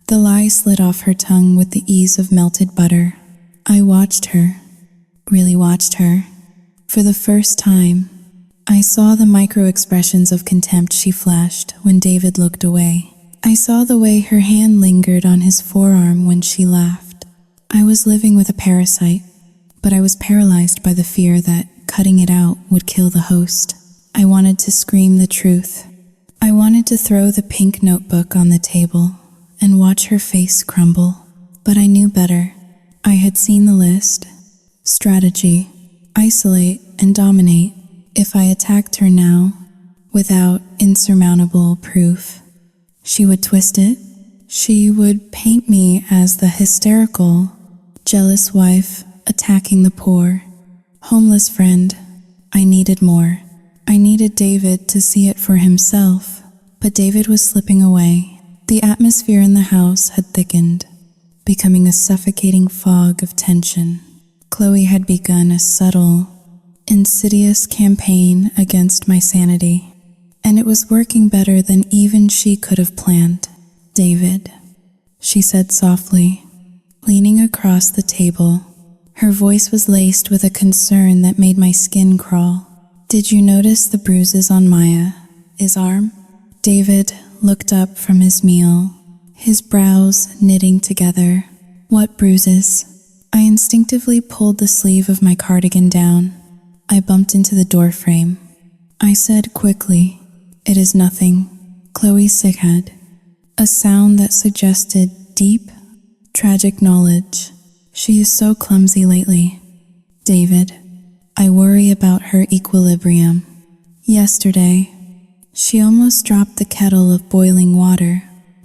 The lie slid off her tongue with the ease of melted butter. I watched her, really watched her. For the first time, I saw the micro-expressions of contempt she flashed when David looked away. I saw the way her hand lingered on his forearm when she laughed. I was living with a parasite, but I was paralyzed by the fear that cutting it out would kill the host. I wanted to scream the truth. I wanted to throw the pink notebook on the table and watch her face crumble. But I knew better. I had seen the list. Strategy. Isolate and dominate. If I attacked her now, without insurmountable proof, she would twist it. She would paint me as the hysterical, jealous wife attacking the poor, homeless friend. I needed more. I needed David to see it for himself, but David was slipping away. The atmosphere in the house had thickened, becoming a suffocating fog of tension. Chloe had begun a subtle, insidious campaign against my sanity, and it was working better than even she could have planned. David, she said softly, leaning across the table. Her voice was laced with a concern that made my skin crawl. Did you notice the bruises on Maya's arm? David looked up from his meal, his brows knitting together. What bruises? I instinctively pulled the sleeve of my cardigan down. I bumped into the door frame. I said quickly, "It is nothing." Chloe sighed, a sound that suggested deep, tragic knowledge. She is so clumsy lately. David, I worry about her equilibrium. Yesterday, she almost dropped the kettle of boiling water.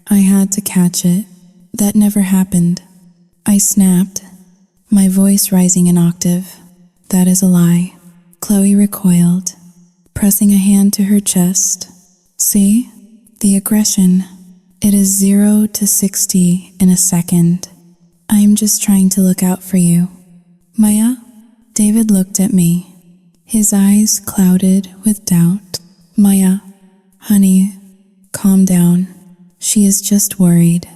I had to catch it. That never happened. I snapped, my voice rising an octave. That is a lie. Chloe recoiled, pressing a hand to her chest. See? The aggression. It is 0 to 60 in a second. I am just trying to look out for you. Maya? David looked at me, his eyes clouded with doubt. Maya, honey, calm down. She is just worried.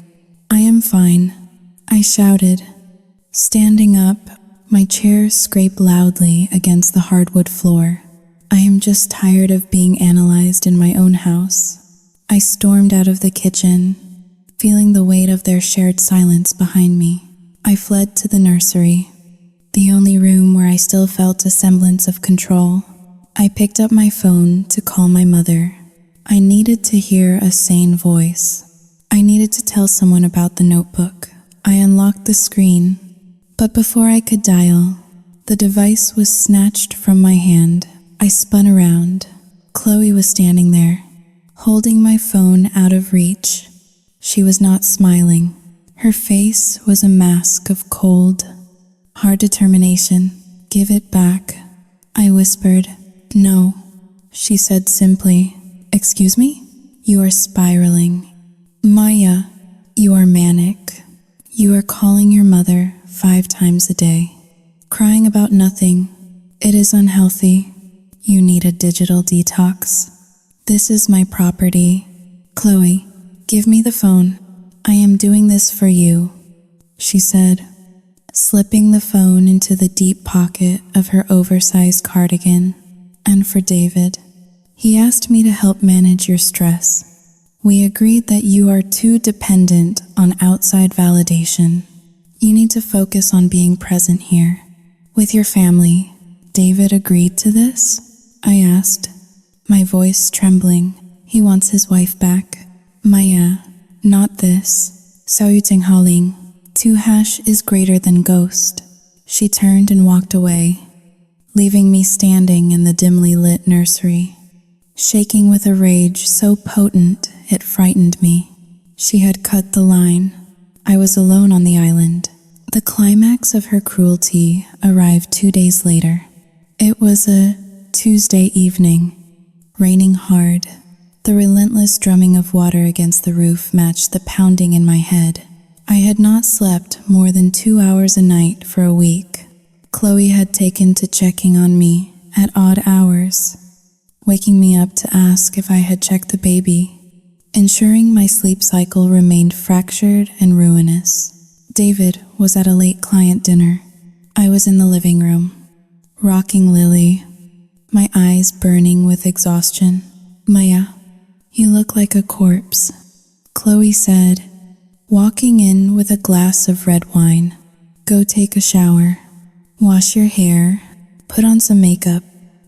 I am fine, I shouted, standing up, My chair scraped loudly against the hardwood floor. I am just tired of being analyzed in my own house. I stormed out of the kitchen, feeling the weight of their shared silence behind me. I fled to the nursery, the only room where I still felt a semblance of control. I picked up my phone to call my mother. I needed to hear a sane voice. I needed to tell someone about the notebook. I unlocked the screen, but before I could dial, the device was snatched from my hand. I spun around. Chloe was standing there, holding my phone out of reach. She was not smiling. Her face was a mask of cold, hard determination. "Give it back," I whispered. "No," she said simply. "Excuse me? You are spiraling. Maya, you are manic. You are calling your mother 5 times a day, crying about nothing. It is unhealthy. You need a digital detox. This is my property. Chloe, give me the phone. I am doing this for you," she said, slipping the phone into the deep pocket of her oversized cardigan. "And for David. He asked me to help manage your stress. We agreed that you are too dependent on outside validation. You need to focus on being present here, with your family." "David agreed to this?" I asked, my voice trembling. "He wants his wife back." "Maya, not this. Saoyuting Haling. 2# is greater than ghost." She turned and walked away, leaving me standing in the dimly lit nursery, shaking with a rage so potent it frightened me. She had cut the line. I was alone on the island. The climax of her cruelty arrived 2 days later. It was a Tuesday evening, raining hard. The relentless drumming of water against the roof matched the pounding in my head. I had not slept more than 2 hours a night for a week. Chloe had taken to checking on me at odd hours, waking me up to ask if I had checked the baby, ensuring my sleep cycle remained fractured and ruinous. David was at a late client dinner. I was in the living room, rocking Lily, my eyes burning with exhaustion. "Maya, you look like a corpse," Chloe said, walking in with a glass of red wine. "Go take a shower, wash your hair, put on some makeup.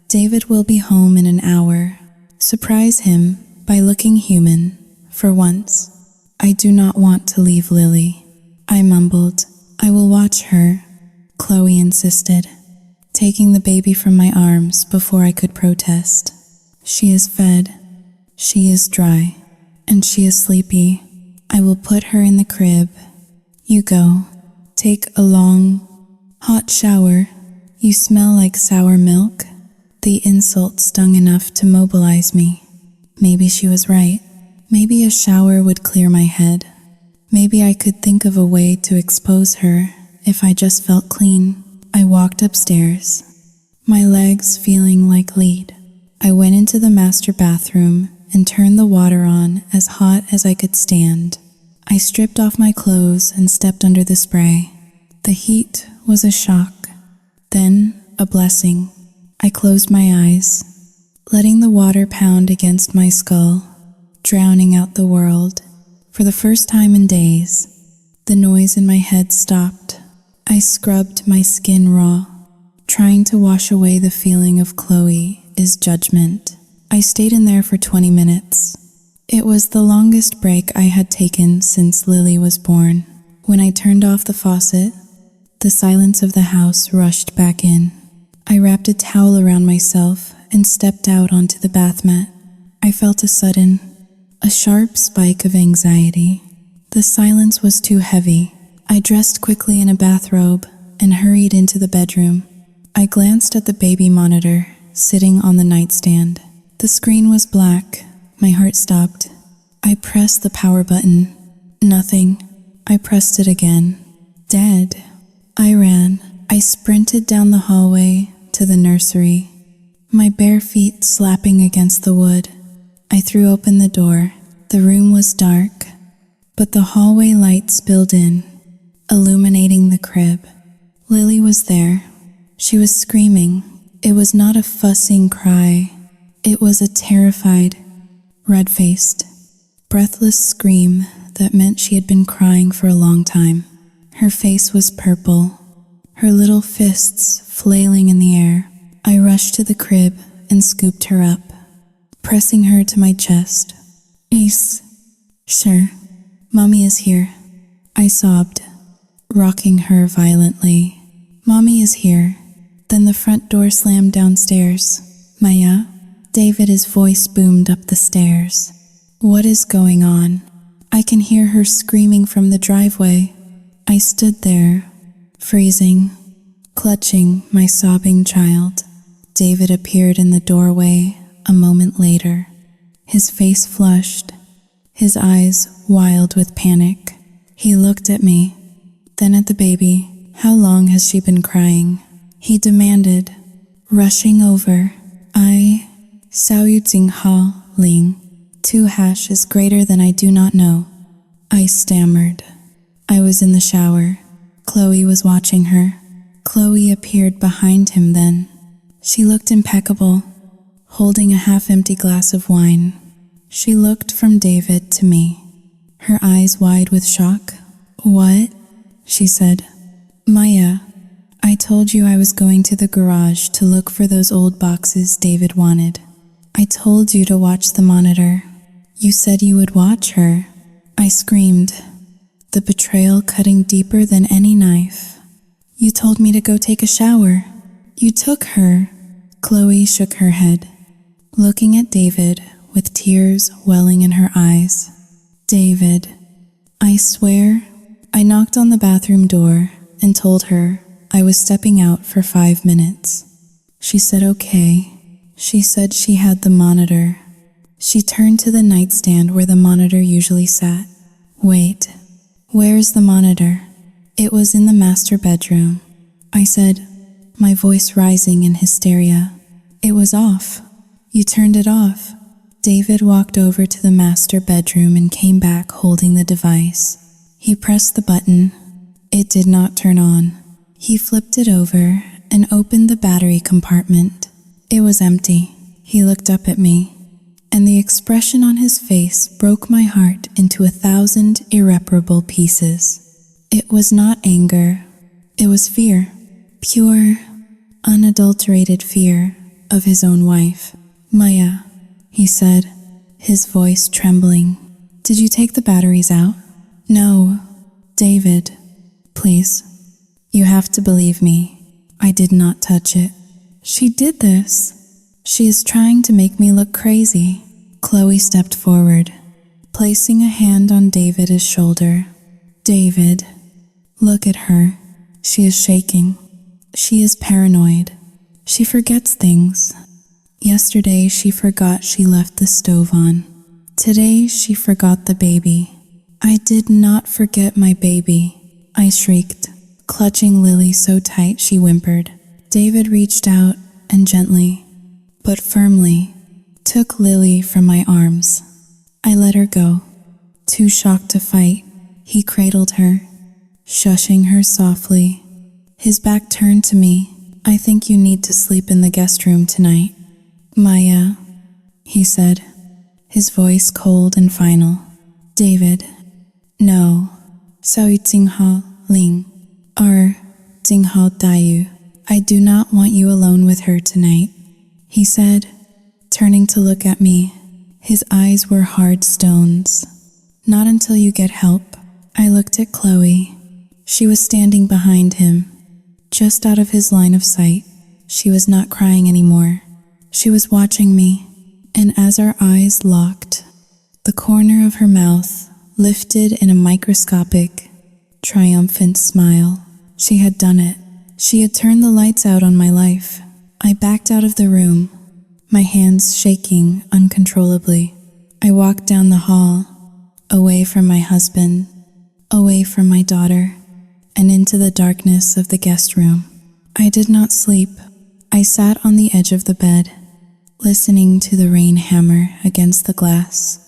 David will be home in an hour. Surprise him by looking human, for once." "I do not want to leave Lily," I mumbled. "I will watch her," Chloe insisted, taking the baby from my arms before I could protest. "She is fed, she is dry, and she is sleepy. I will put her in the crib. You go. Take a long, hot shower. You smell like sour milk." The insult stung enough to mobilize me. Maybe she was right. Maybe a shower would clear my head. Maybe I could think of a way to expose her if I just felt clean. I walked upstairs, my legs feeling like lead. I went into the master bathroom and turned the water on as hot as I could stand. I stripped off my clothes and stepped under the spray. The heat was a shock, then a blessing. I closed my eyes, letting the water pound against my skull, drowning out the world. For the first time in days, the noise in my head stopped. I scrubbed my skin raw, trying to wash away the feeling of Chloe's judgment. I stayed in there for 20 minutes. It was the longest break I had taken since Lily was born. When I turned off the faucet, the silence of the house rushed back in. I wrapped a towel around myself and stepped out onto the bath mat. I felt a sharp spike of anxiety. The silence was too heavy. I dressed quickly in a bathrobe and hurried into the bedroom. I glanced at the baby monitor sitting on the nightstand. The screen was black. My heart stopped. I pressed the power button. Nothing. I pressed it again. Dead. I ran. I sprinted down the hallway to the nursery, my bare feet slapping against the wood. I threw open the door. The room was dark, but the hallway light spilled in, illuminating the crib. Lily was there. She was screaming. It was not a fussing cry. It was a terrified, red-faced, breathless scream that meant she had been crying for a long time. Her face was purple, her little fists flailing in the air. I rushed to the crib and scooped her up, pressing her to my chest. Ace, sure, Mommy is here, I sobbed, rocking her violently. Mommy is here. Then the front door slammed downstairs. Maya? David's voice boomed up the stairs. What is going on? I can hear her screaming from the driveway. I stood there, freezing, clutching my sobbing child. David appeared in the doorway a moment later, his face flushed, his eyes wild with panic. He looked at me, then at the baby. How long has she been crying? He demanded, rushing over. Sao Yu Jing Ha Ling. 2 hash is greater than I do not know. I stammered. I was in the shower. Chloe was watching her. Chloe appeared behind him then. She looked impeccable, holding a half-empty glass of wine. She looked from David to me, her eyes wide with shock. What? She said. Maya, I told you I was going to the garage to look for those old boxes David wanted. I told you to watch the monitor. You said you would watch her. I screamed, the betrayal cutting deeper than any knife. You told me to go take a shower. You took her. Chloe shook her head, looking at David with tears welling in her eyes. David, I swear, I knocked on the bathroom door and told her I was stepping out for 5 minutes. She said okay. She said she had the monitor. She turned to the nightstand where the monitor usually sat. Wait, where's the monitor? It was in the master bedroom. I said, my voice rising in hysteria. It was off. You turned it off. David walked over to the master bedroom and came back holding the device. He pressed the button. It did not turn on. He flipped it over and opened the battery compartment. It was empty. He looked up at me, and the expression on his face broke my heart into 1,000 irreparable pieces. It was not anger. It was fear. Pure, unadulterated fear of his own wife. Maya, he said, his voice trembling. Did you take the batteries out? No. David, please. You have to believe me. I did not touch it. She did this. She is trying to make me look crazy. Chloe stepped forward, placing a hand on David's shoulder. David, look at her. She is shaking. She is paranoid. She forgets things. Yesterday she forgot she left the stove on. Today she forgot the baby. I did not forget my baby, I shrieked, clutching Lily so tight she whimpered. David reached out and gently, but firmly, took Lily from my arms. I let her go. Too shocked to fight, he cradled her, shushing her softly. His back turned to me. I think you need to sleep in the guest room tonight. Maya, he said, his voice cold and final. David, no. Sao Yu Jing Ha Ling, or Jing Hao Dayu. I do not want you alone with her tonight, he said, turning to look at me. His eyes were hard stones. Not until you get help. I looked at Chloe. She was standing behind him, just out of his line of sight. She was not crying anymore. She was watching me, and as our eyes locked, the corner of her mouth lifted in a microscopic, triumphant smile. She had done it. She had turned the lights out on my life. I backed out of the room, my hands shaking uncontrollably. I walked down the hall, away from my husband, away from my daughter, and into the darkness of the guest room. I did not sleep. I sat on the edge of the bed, listening to the rain hammer against the glass,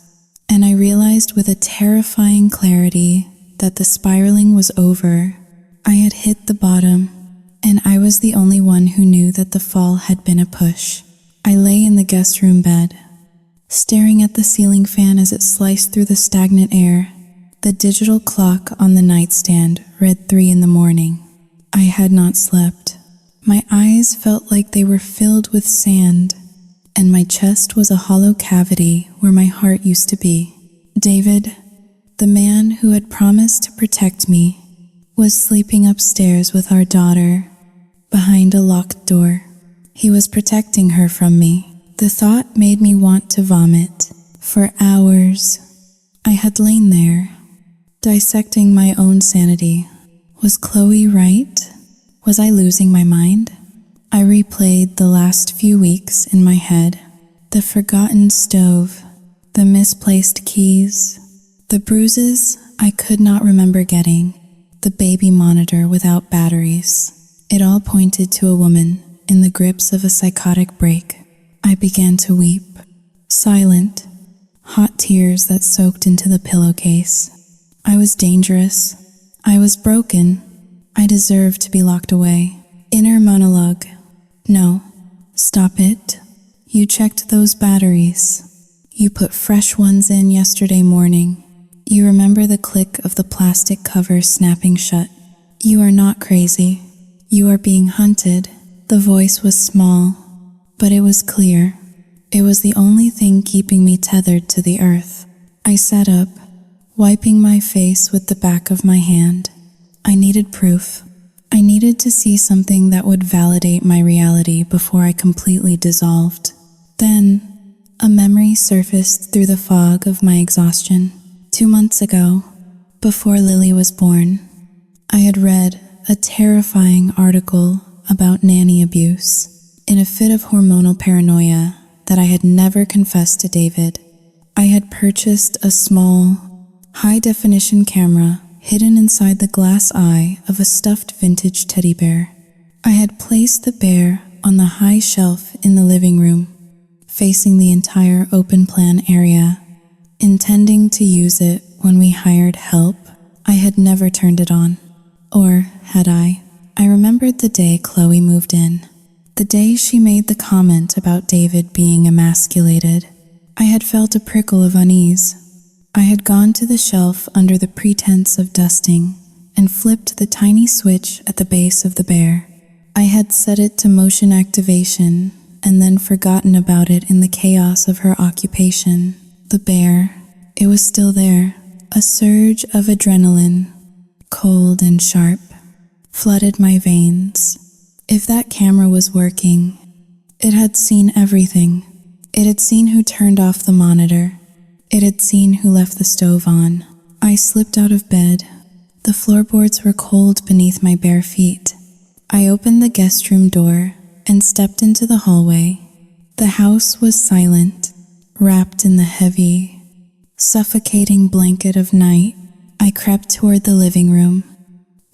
and I realized with a terrifying clarity that the spiraling was over. I had hit the bottom. and I was the only one who knew that the fall had been a push. I lay in the guest room bed, staring at the ceiling fan as it sliced through the stagnant air. The digital clock on the nightstand read 3 in the morning. I had not slept. My eyes felt like they were filled with sand, and my chest was a hollow cavity where my heart used to be. David, the man who had promised to protect me, was sleeping upstairs with our daughter, behind a locked door. He was protecting her from me. The thought made me want to vomit. For hours, I had lain there, dissecting my own sanity. Was Chloe right? Was I losing my mind? I replayed the last few weeks in my head. The forgotten stove, the misplaced keys, the bruises I could not remember getting, the baby monitor without batteries. It all pointed to a woman in the grips of a psychotic break. I began to weep, silent, hot tears that soaked into the pillowcase. I was dangerous. I was broken. I deserved to be locked away. Inner monologue. No, stop it. You checked those batteries. You put fresh ones in yesterday morning. You remember the click of the plastic cover snapping shut. You are not crazy. You are being hunted. The voice was small, but it was clear. It was the only thing keeping me tethered to the earth. I sat up, wiping my face with the back of my hand. I needed proof. I needed to see something that would validate my reality before I completely dissolved. Then, a memory surfaced through the fog of my exhaustion. 2 months ago, before Lily was born, I had read a terrifying article about nanny abuse. In a fit of hormonal paranoia that I had never confessed to David, I had purchased a small, high-definition camera hidden inside the glass eye of a stuffed vintage teddy bear. I had placed the bear on the high shelf in the living room, facing the entire open-plan area, intending to use it when we hired help. I had never turned it on. Or had I? I remembered the day Chloe moved in, the day she made the comment about David being emasculated. I had felt a prickle of unease. I had gone to the shelf under the pretense of dusting and flipped the tiny switch at the base of the bear. I had set it to motion activation and then forgotten about it in the chaos of her occupation. The bear, it was still there. A surge of adrenaline, cold and sharp, flooded my veins. If that camera was working, it had seen everything. It had seen who turned off the monitor. It had seen who left the stove on. I slipped out of bed. The floorboards were cold beneath my bare feet. I opened the guest room door and stepped into the hallway. The house was silent, wrapped in the heavy, suffocating blanket of night. I crept toward the living room,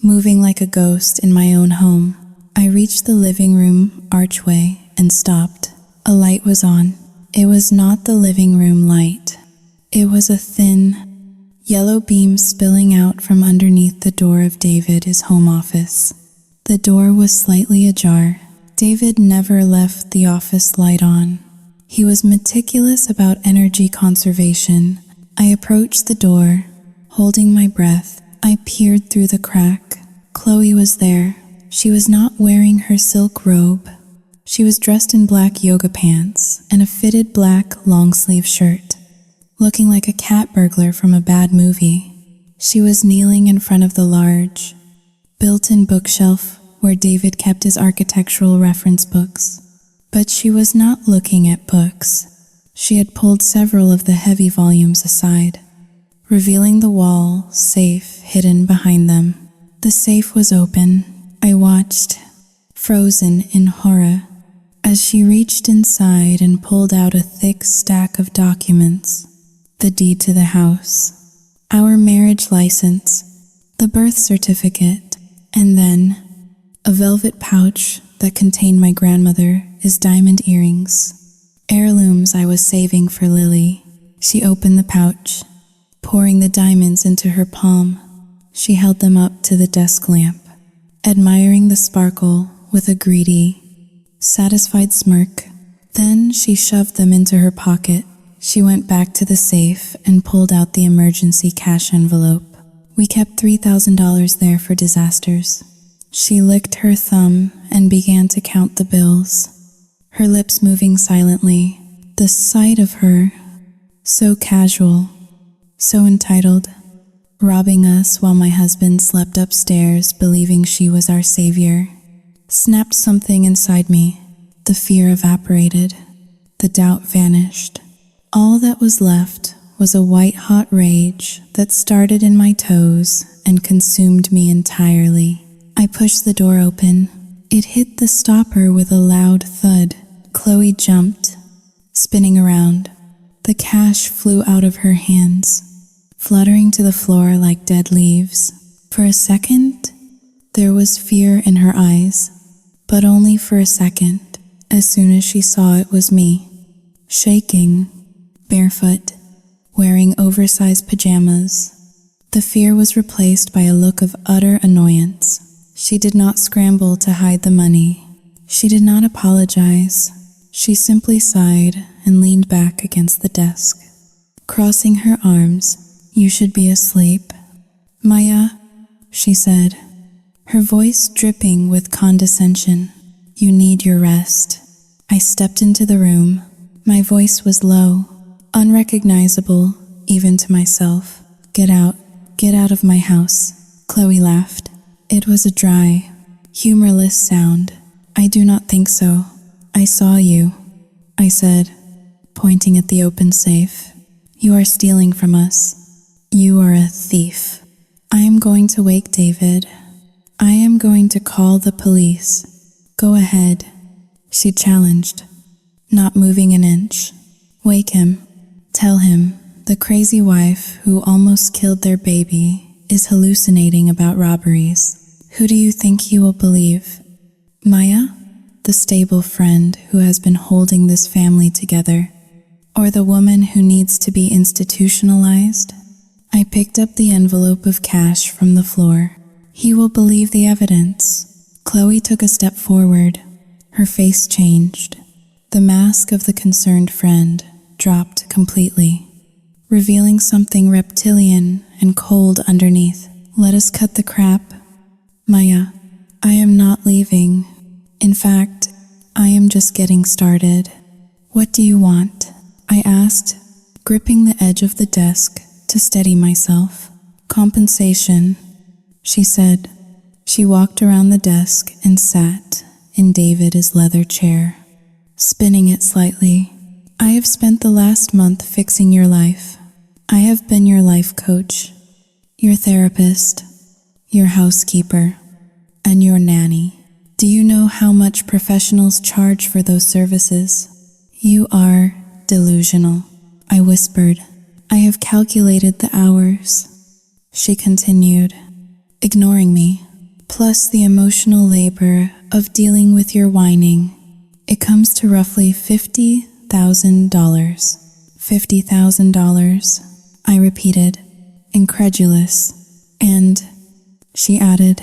moving like a ghost in my own home. I reached the living room archway and stopped. A light was on. It was not the living room light. It was a thin, yellow beam spilling out from underneath the door of David's home office. The door was slightly ajar. David never left the office light on. He was meticulous about energy conservation. I approached the door, holding my breath. I peered through the crack. Chloe was there. She was not wearing her silk robe. She was dressed in black yoga pants and a fitted black long-sleeve shirt, looking like a cat burglar from a bad movie. She was kneeling in front of the large, built-in bookshelf where David kept his architectural reference books. But she was not looking at books. She had pulled several of the heavy volumes aside, revealing the wall safe hidden behind them. The safe was open. I watched, frozen in horror, as she reached inside and pulled out a thick stack of documents. The deed to the house, our marriage license, the birth certificate, and then a velvet pouch that contained my grandmother's diamond earrings, heirlooms I was saving for Lily. She opened the pouch, pouring the diamonds into her palm. She held them up to the desk lamp. admiring the sparkle with a greedy, satisfied smirk. Then she shoved them into her pocket. She went back to the safe and pulled out the emergency cash envelope. We kept $3,000 there for disasters. She licked her thumb and began to count the bills, her lips moving silently. The sight of her, so casual, so entitled, robbing us while my husband slept upstairs believing she was our savior, snapped something inside me. The fear evaporated. The doubt vanished. All that was left was a white-hot rage that started in my toes and consumed me entirely. I pushed the door open. It hit the stopper with a loud thud. Chloe jumped, spinning around. The cash flew out of her hands, fluttering to the floor like dead leaves. For a second, there was fear in her eyes, but only for a second. As soon as she saw it was me, shaking, barefoot, wearing oversized pajamas, the fear was replaced by a look of utter annoyance. She did not scramble to hide the money. She did not apologize. She simply sighed and leaned back against the desk, crossing her arms. "You should be asleep." "Maya," she said, her voice dripping with condescension. "You need your rest." I stepped into the room. My voice was low, unrecognizable even to myself. Get out of my house." Chloe laughed. It was a dry, humorless sound. "I do not think so. I saw you," I said, pointing at the open safe. "You are stealing from us. You are a thief." "I am going to wake David. I am going to call the police." "Go ahead," she challenged, not moving an inch. "Wake him. Tell him the crazy wife who almost killed their baby is hallucinating about robberies. Who do you think he will believe? Maya, the stable friend who has been holding this family together, or the woman who needs to be institutionalized?" I picked up the envelope of cash from the floor. "He will believe the evidence." Chloe took a step forward. Her face changed. The mask of the concerned friend dropped completely, revealing something reptilian and cold underneath. "Let us cut the crap. Maya, I am not leaving. In fact, I am just getting started." "What do you want?" I asked, gripping the edge of the desk to steady myself. "Compensation," she said. She walked around the desk and sat in David's leather chair, spinning it slightly. "I have spent the last month fixing your life. I have been your life coach, your therapist, your housekeeper, and your nanny. Do you know how much professionals charge for those services?" "You are delusional," I whispered. "I have calculated the hours," she continued, ignoring me, "plus the emotional labor of dealing with your whining. It comes to roughly $50,000. $50,000, I repeated, incredulous. "And," she added,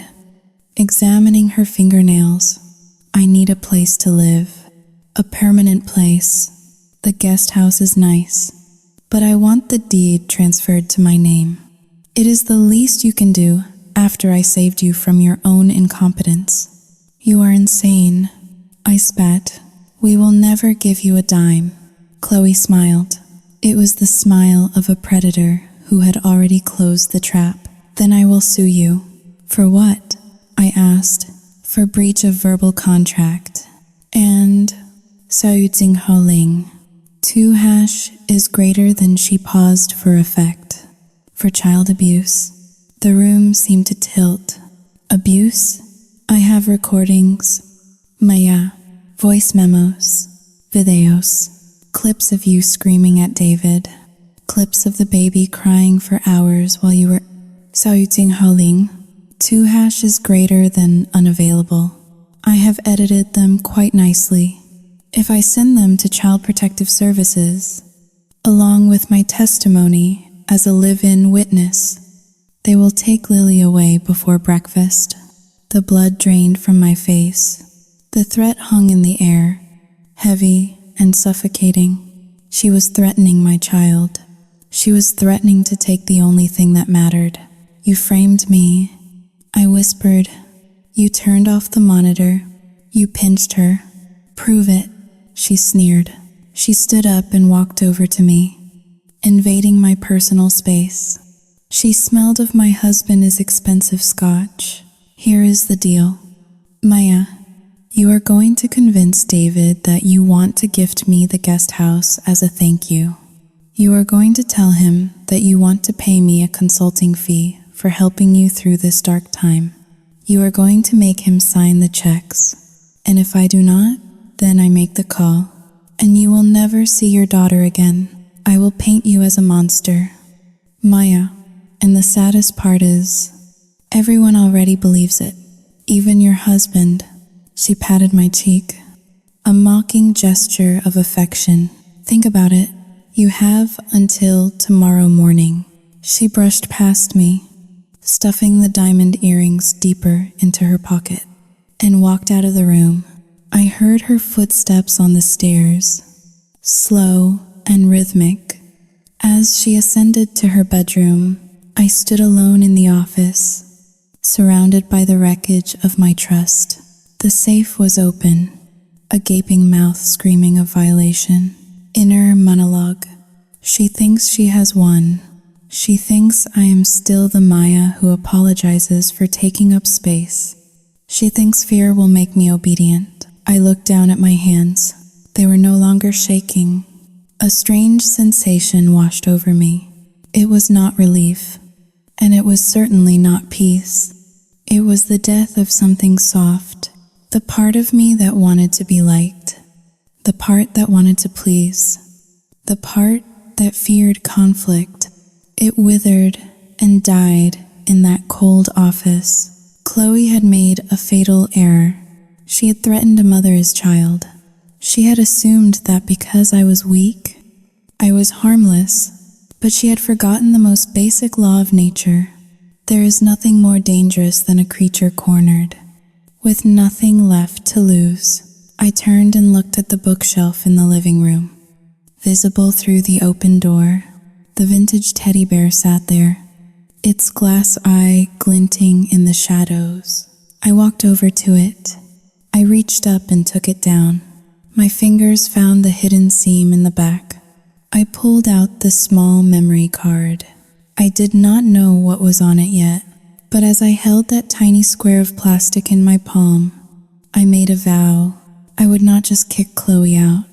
examining her fingernails, "I need a place to live, a permanent place. The guest house is nice, but I want the deed transferred to my name. It is the least you can do after I saved you from your own incompetence." "You are insane," I spat. "We will never give you a dime." Chloe smiled. It was the smile of a predator who had already closed the trap. "Then I will sue you." "For what?" I asked. "For breach of verbal contract. And Saoyuting Holing. 2# is greater than." She paused for effect. "For child abuse." The room seemed to tilt. "Abuse? I have recordings. Maya, voice memos, videos, clips of you screaming at David, clips of the baby crying for hours while you were Saoyuting Holing. 2# is greater than unavailable. I have edited them quite nicely. If I send them to Child Protective Services, along with my testimony as a live-in witness, they will take Lily away before breakfast." The blood drained from my face. The threat hung in the air, heavy and suffocating. She was threatening my child. She was threatening to take the only thing that mattered. You framed me, I whispered. You turned off the monitor. You pinched her. Prove it, she sneered. She stood up and walked over to me, invading my personal space. She smelled of my husband's expensive scotch. Here is the deal. Maya, you are going to convince David that you want to gift me the guest house as a thank you. You are going to tell him that you want to pay me a consulting fee for helping you through this dark time. You are going to make him sign the checks. And if I do not, then I make the call. And you will never see your daughter again. I will paint you as a monster. Maya, and the saddest part is, everyone already believes it. Even your husband. She patted my cheek. A mocking gesture of affection. Think about it. You have until tomorrow morning. She brushed past me, stuffing the diamond earrings deeper into her pocket, and walked out of the room. I heard her footsteps on the stairs, slow and rhythmic. As she ascended to her bedroom, I stood alone in the office, surrounded by the wreckage of my trust. The safe was open, a gaping mouth screaming of violation. Inner monologue. She thinks she has won. She thinks I am still the Maya who apologizes for taking up space. She thinks fear will make me obedient. I looked down at my hands. They were no longer shaking. A strange sensation washed over me. It was not relief, and it was certainly not peace. It was the death of something soft, the part of me that wanted to be liked. The part that wanted to please, the part that feared conflict. It withered and died in that cold office. Chloe had made a fatal error. She had threatened to mother his child. She had assumed that because I was weak, I was harmless, but she had forgotten the most basic law of nature. There is nothing more dangerous than a creature cornered, with nothing left to lose. I turned and looked at the bookshelf in the living room. Visible through the open door, the vintage teddy bear sat there, its glass eye glinting in the shadows. I walked over to it. I reached up and took it down. My fingers found the hidden seam in the back. I pulled out the small memory card. I did not know what was on it yet, but as I held that tiny square of plastic in my palm, I made a vow. I would not just kick Chloe out.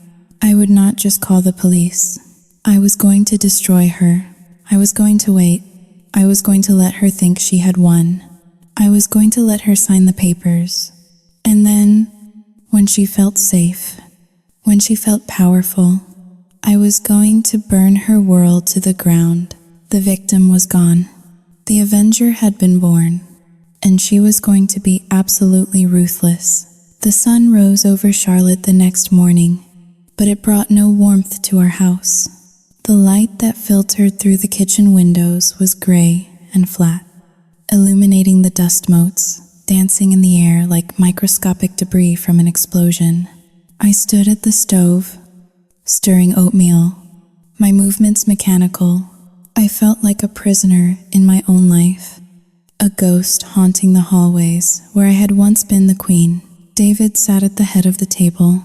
I would not just call the police. I was going to destroy her. I was going to wait. I was going to let her think she had won. I was going to let her sign the papers. And then, when she felt safe, when she felt powerful, I was going to burn her world to the ground. The victim was gone. The avenger had been born, and she was going to be absolutely ruthless. The sun rose over Charlotte the next morning, but it brought no warmth to our house. The light that filtered through the kitchen windows was gray and flat, illuminating the dust motes, dancing in the air like microscopic debris from an explosion. I stood at the stove, stirring oatmeal, my movements mechanical. I felt like a prisoner in my own life, a ghost haunting the hallways where I had once been the queen. David sat at the head of the table,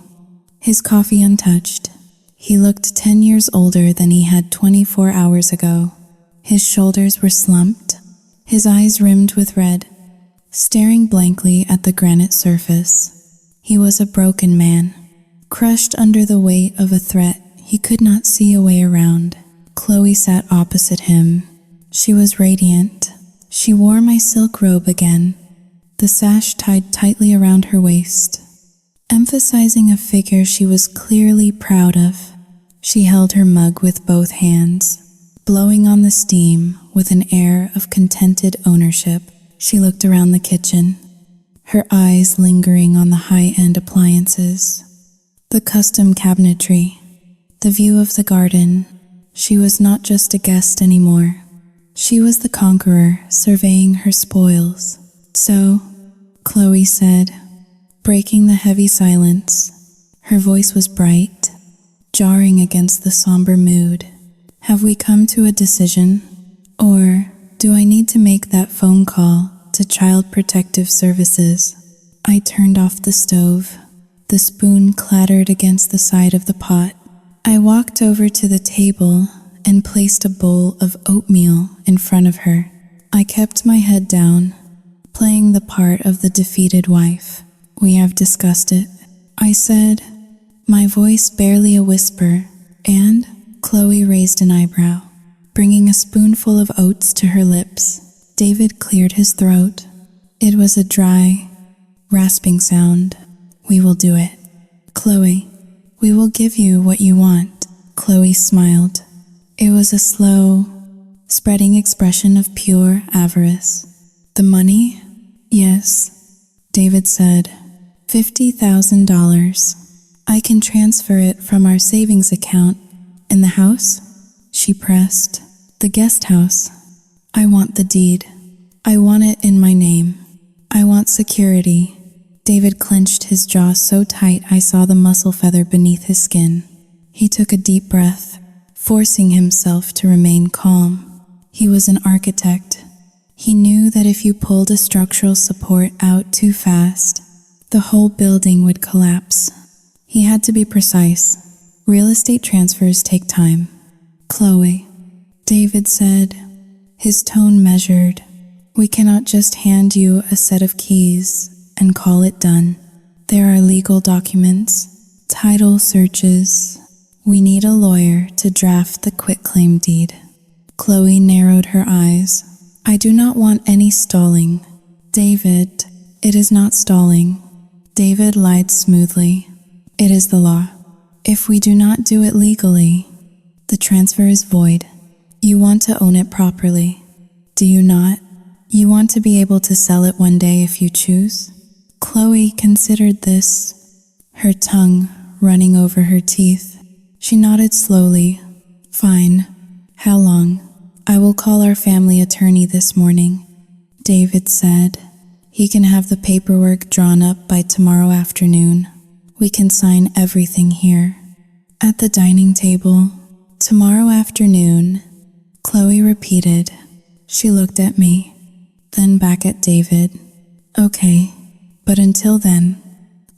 his coffee untouched. He looked 10 years older than he had 24 hours ago. His shoulders were slumped, his eyes rimmed with red, staring blankly at the granite surface. He was a broken man, crushed under the weight of a threat he could not see a way around. Chloe sat opposite him. She was radiant. She wore my silk robe again, the sash tied tightly around her waist, emphasizing a figure she was clearly proud of. She held her mug with both hands, blowing on the steam with an air of contented ownership. She looked around the kitchen, her eyes lingering on the high-end appliances, the custom cabinetry, the view of the garden. She was not just a guest anymore. She was the conqueror surveying her spoils. So, Chloe said, breaking the heavy silence. Her voice was bright, jarring against the somber mood. Have we come to a decision? Or do I need to make that phone call to Child Protective Services? I turned off the stove. The spoon clattered against the side of the pot. I walked over to the table and placed a bowl of oatmeal in front of her. I kept my head down, playing the part of the defeated wife. We have discussed it, I said, my voice barely a whisper, and Chloe raised an eyebrow, bringing a spoonful of oats to her lips. David cleared his throat. It was a dry, rasping sound. We will do it. Chloe, we will give you what you want. Chloe smiled. It was a slow, spreading expression of pure avarice. The money? Yes, David said. $50,000. I can transfer it from our savings account. And the house? She pressed. The guest house. I want the deed. I want it in my name. I want security. David clenched his jaw so tight I saw the muscle feather beneath his skin. He took a deep breath, forcing himself to remain calm. He was an architect. He knew that if you pulled a structural support out too fast, the whole building would collapse. He had to be precise. Real estate transfers take time. Chloe, David said, his tone measured. We cannot just hand you a set of keys and call it done. There are legal documents, title searches. We need a lawyer to draft the quitclaim deed. Chloe narrowed her eyes. I do not want any stalling. David, it is not stalling. David lied smoothly. It is the law. If we do not do it legally, the transfer is void. You want to own it properly, do you not? You want to be able to sell it one day if you choose? Chloe considered this, her tongue running over her teeth. She nodded slowly. Fine. How long? I will call our family attorney this morning. David said. He can have the paperwork drawn up by tomorrow afternoon. We can sign everything here. At the dining table, tomorrow afternoon, Chloe repeated. She looked at me, then back at David. Okay, but until then,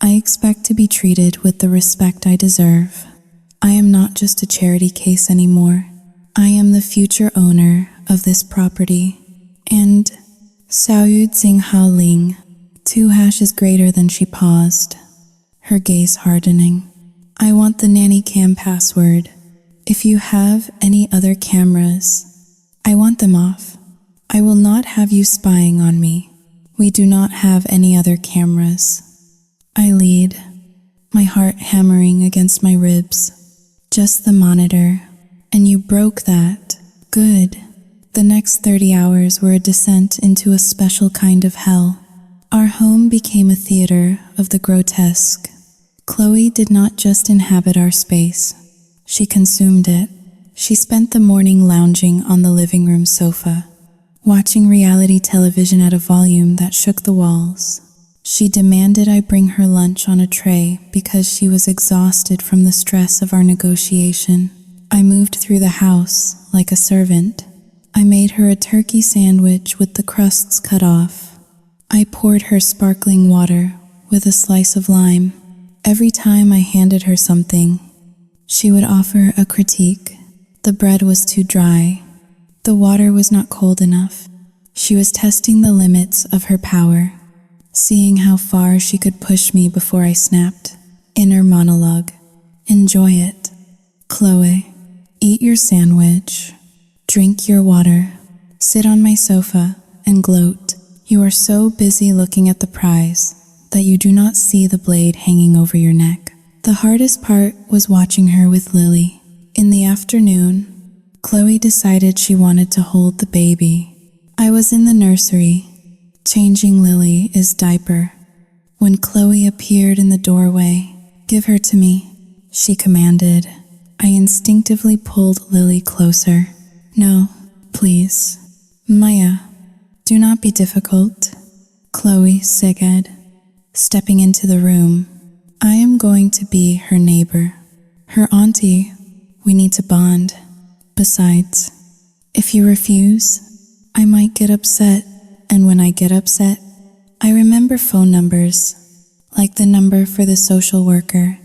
I expect to be treated with the respect I deserve. I am not just a charity case anymore. I am the future owner of this property. And Xiaoyu Xinghao Ling, 2 hashes greater than she paused, her gaze hardening. I want the nanny cam password. If you have any other cameras, I want them off. I will not have you spying on me. We do not have any other cameras. I lead, my heart hammering against my ribs. Just the monitor. And you broke that. Good. The next 30 hours were a descent into a special kind of hell. Our home became a theater of the grotesque. Chloe did not just inhabit our space. She consumed it. She spent the morning lounging on the living room sofa, watching reality television at a volume that shook the walls. She demanded I bring her lunch on a tray because she was exhausted from the stress of our negotiation. I moved through the house like a servant. I made her a turkey sandwich with the crusts cut off. I poured her sparkling water with a slice of lime. Every time I handed her something, she would offer a critique. The bread was too dry. The water was not cold enough. She was testing the limits of her power, seeing how far she could push me before I snapped. Inner monologue. Enjoy it. Chloe, eat your sandwich. Drink your water. Sit on my sofa and gloat. You are so busy looking at the prize that you do not see the blade hanging over your neck. The hardest part was watching her with Lily. In the afternoon, Chloe decided she wanted to hold the baby. I was in the nursery, changing Lily's diaper, when Chloe appeared in the doorway. Give her to me, she commanded. I instinctively pulled Lily closer. No, please. Maya, do not be difficult. Chloe said, stepping into the room. I am going to be her neighbor, her auntie. We need to bond. Besides, if you refuse, I might get upset, and when I get upset, I remember phone numbers, like the number for the social worker.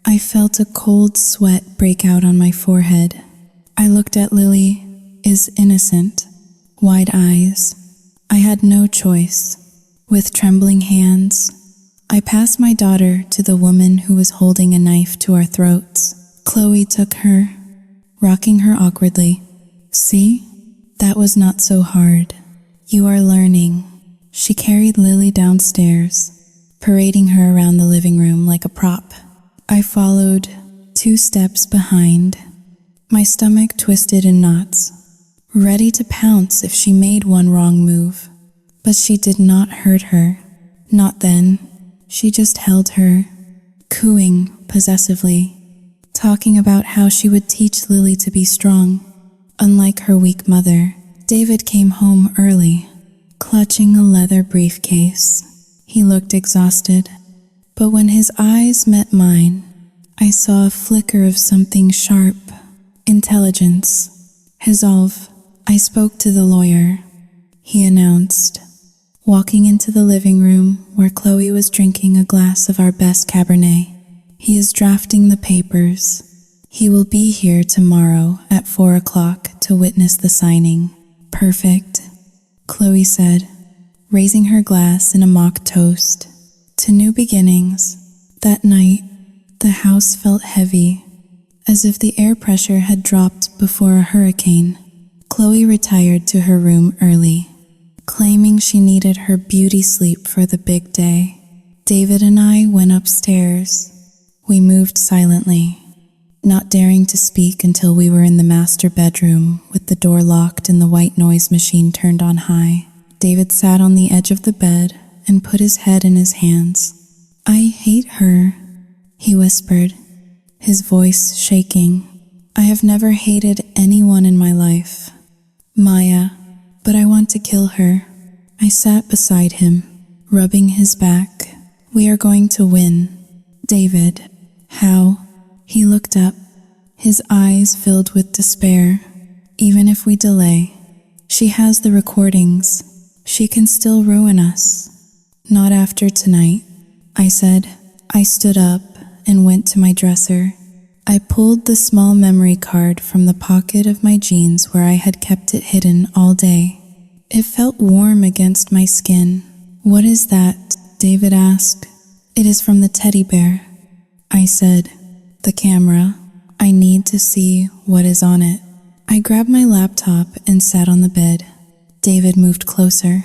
I felt a cold sweat break out on my forehead. I looked at Lily, is innocent, wide eyes. I had no choice. With trembling hands, I passed my daughter to the woman who was holding a knife to our throats. Chloe took her, rocking her awkwardly. See? That was not so hard. You are learning. She carried Lily downstairs, parading her around the living room like a prop. I followed, 2 steps behind. My stomach twisted in knots, ready to pounce if she made one wrong move. But she did not hurt her. Not then. She just held her, cooing possessively, talking about how she would teach Lily to be strong. Unlike her weak mother, David came home early, clutching a leather briefcase. He looked exhausted, but when his eyes met mine, I saw a flicker of something sharp. Intelligence. Resolve. I spoke to the lawyer, he announced, walking into the living room where Chloe was drinking a glass of our best Cabernet. He is drafting the papers. He will be here tomorrow at 4 o'clock to witness the signing. Perfect, Chloe said, raising her glass in a mock toast. To new beginnings. That night, the house felt heavy, as if the air pressure had dropped before a hurricane. Chloe retired to her room early, claiming she needed her beauty sleep for the big day. David and I went upstairs. We moved silently, not daring to speak until we were in the master bedroom with the door locked and the white noise machine turned on high. David sat on the edge of the bed and put his head in his hands. I hate her, he whispered, his voice shaking. I have never hated anyone in my life, Maya, but I want to kill her. I sat beside him, rubbing his back. We are going to win. David. How? He looked up, his eyes filled with despair. Even if we delay, she has the recordings. She can still ruin us. Not after tonight, I said. I stood up and went to my dresser. I pulled the small memory card from the pocket of my jeans where I had kept it hidden all day. It felt warm against my skin. What is that? David asked. It is from the teddy bear, I said. The camera. I need to see what is on it. I grabbed my laptop and sat on the bed. David moved closer,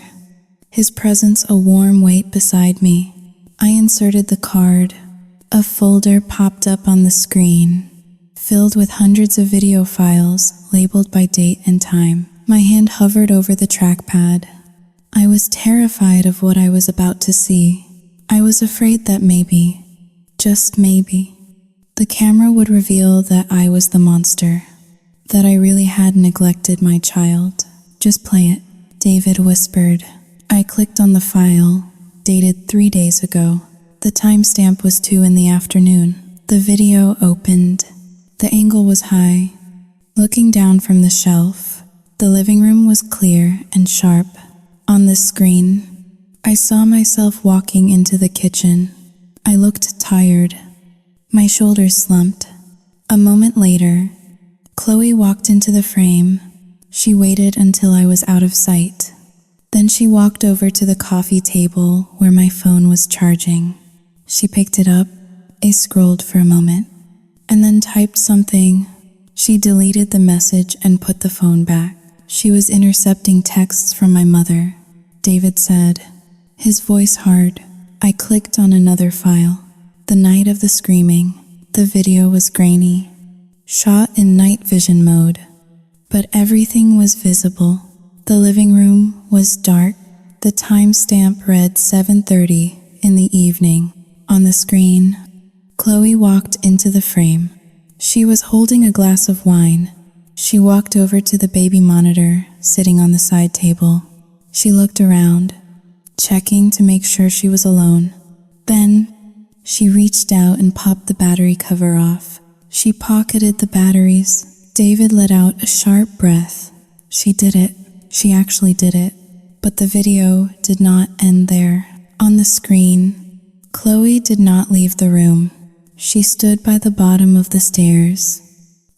his presence a warm weight beside me. I inserted the card. A folder popped up on the screen, filled with hundreds of video files labeled by date and time. My hand hovered over the trackpad. I was terrified of what I was about to see. I was afraid that maybe, just maybe, the camera would reveal that I was the monster, that I really had neglected my child. Just play it, David whispered. I clicked on the file, dated 3 days ago. The timestamp was 2 in the afternoon. The video opened. The angle was high. Looking down from the shelf, the living room was clear and sharp. On the screen, I saw myself walking into the kitchen. I looked tired. My shoulders slumped. A moment later, Chloe walked into the frame. She waited until I was out of sight. Then she walked over to the coffee table where my phone was charging. She picked it up. I scrolled for a moment, and then typed something. She deleted the message and put the phone back. She was intercepting texts from my mother, David said, his voice hard. I clicked on another file. The night of the screaming. The video was grainy, shot in night vision mode, but everything was visible. The living room was dark. The timestamp read 7:30 in the evening. On the screen, Chloe walked into the frame. She was holding a glass of wine. She walked over to the baby monitor sitting on the side table. She looked around. checking to make sure she was alone. Then, she reached out and popped the battery cover off. She pocketed the batteries. David let out a sharp breath. She did it. She actually did it. But the video did not end there. On the screen, Chloe did not leave the room. She stood by the bottom of the stairs,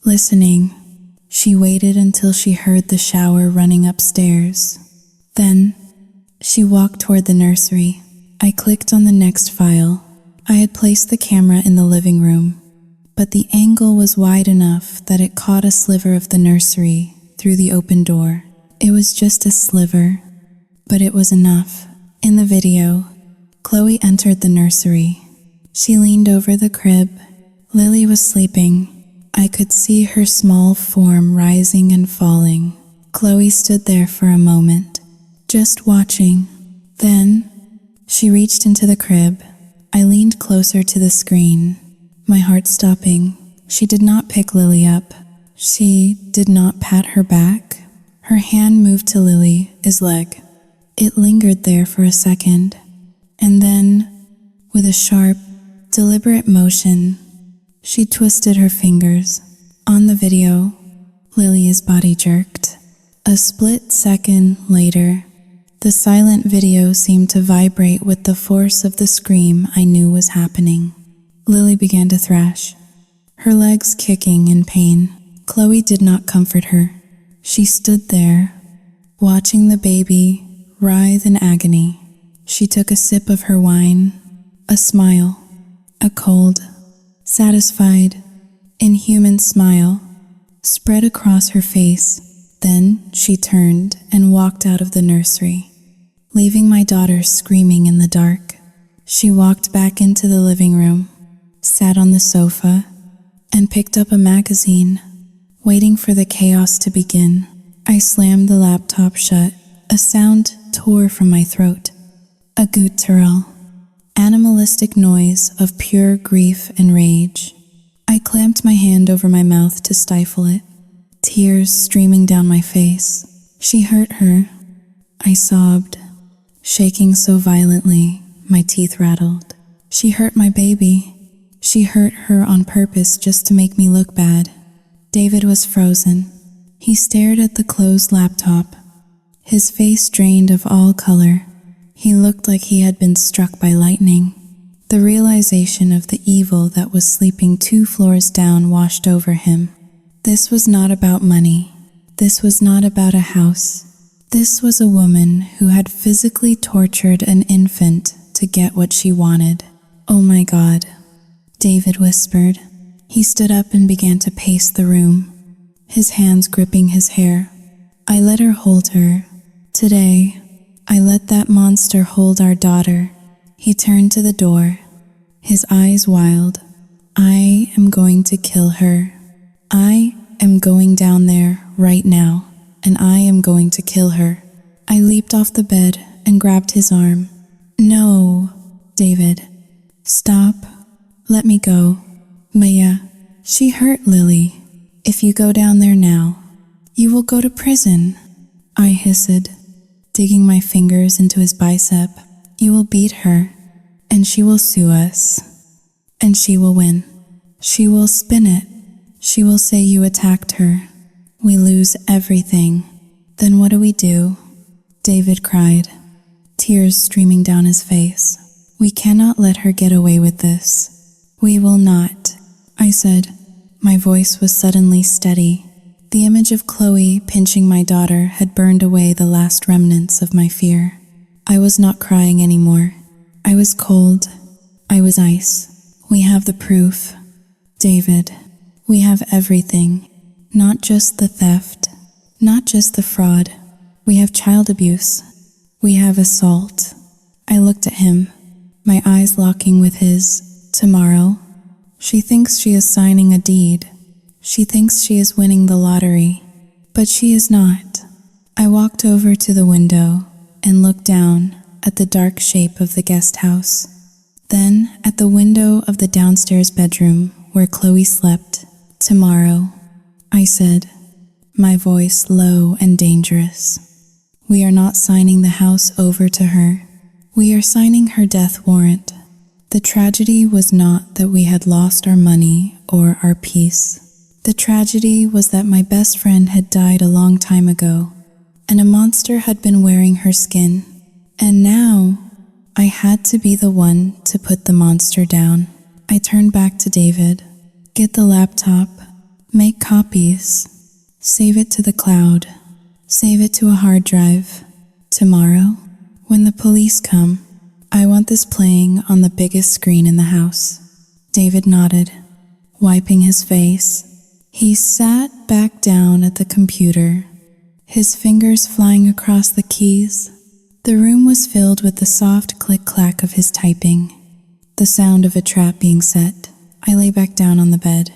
listening. She waited until she heard the shower running upstairs. Then, she walked toward the nursery. I clicked on the next file. I had placed the camera in the living room, but the angle was wide enough that it caught a sliver of the nursery through the open door. It was just a sliver, but it was enough. In the video, Chloe entered the nursery. She leaned over the crib. Lily was sleeping. I could see her small form rising and falling. Chloe stood there for a moment, just watching. Then, she reached into the crib. I leaned closer to the screen, my heart stopping. She did not pick Lily up. She did not pat her back. Her hand moved to Lily's leg. It lingered there for a second, and then, with a sharp, deliberate motion, she twisted her fingers. On the video, Lily's body jerked. A split second later, the silent video seemed to vibrate with the force of the scream I knew was happening. Lily began to thrash, her legs kicking in pain. Chloe did not comfort her. She stood there, watching the baby writhe in agony. She took a sip of her wine, a smile, a cold, satisfied, inhuman smile spread across her face. Then she turned and walked out of the nursery, leaving my daughter screaming in the dark. She walked back into the living room, sat on the sofa, and picked up a magazine, waiting for the chaos to begin. I slammed the laptop shut. A sound tore from my throat. A guttural, animalistic noise of pure grief and rage. I clamped my hand over my mouth to stifle it, tears streaming down my face. She hurt her, I sobbed, shaking so violently my teeth rattled. She hurt my baby. She hurt her on purpose just to make me look bad. David was frozen. He stared at the closed laptop, his face drained of all color. He looked like he had been struck by lightning. The realization of the evil that was sleeping 2 floors down washed over him. This was not about money. This was not about a house. This was a woman who had physically tortured an infant to get what she wanted. "Oh my God," David whispered. He stood up and began to pace the room, his hands gripping his hair. I let her hold her. Today, I let that monster hold our daughter. He turned to the door, his eyes wild. "I am going to kill her. I am going down there right now, and I am going to kill her." I leaped off the bed and grabbed his arm. "No, David. Stop. Let me go. Maya, she hurt Lily. If you go down there now, you will go to prison," I hissed, digging my fingers into his bicep. "You will beat her, and she will sue us, and she will win. She will spin it. She will say you attacked her. We lose everything. Then what do we do?" David cried, tears streaming down his face. "We cannot let her get away with this. We will not," I said. My voice was suddenly steady. The image of Chloe pinching my daughter had burned away the last remnants of my fear. I was not crying anymore. I was cold. I was ice. "We have the proof, David. We have everything. Not just the theft. Not just the fraud. We have child abuse. We have assault." I looked at him, my eyes locking with his. "Tomorrow, she thinks she is signing a deed. She thinks she is winning the lottery, but she is not." I walked over to the window and looked down at the dark shape of the guest house, then at the window of the downstairs bedroom where Chloe slept. "Tomorrow," I said, my voice low and dangerous. "We are not signing the house over to her. We are signing her death warrant. The tragedy was not that we had lost our money or our peace. The tragedy was that my best friend had died a long time ago, and a monster had been wearing her skin. And now, I had to be the one to put the monster down. I turned back to David. Get the laptop, make copies, save it to the cloud, save it to a hard drive. Tomorrow, when the police come, I want this playing on the biggest screen in the house. David nodded, wiping his face. He sat back down at the computer, his fingers flying across the keys. The room was filled with the soft click-clack of his typing, the sound of a trap being set. I lay back down on the bed,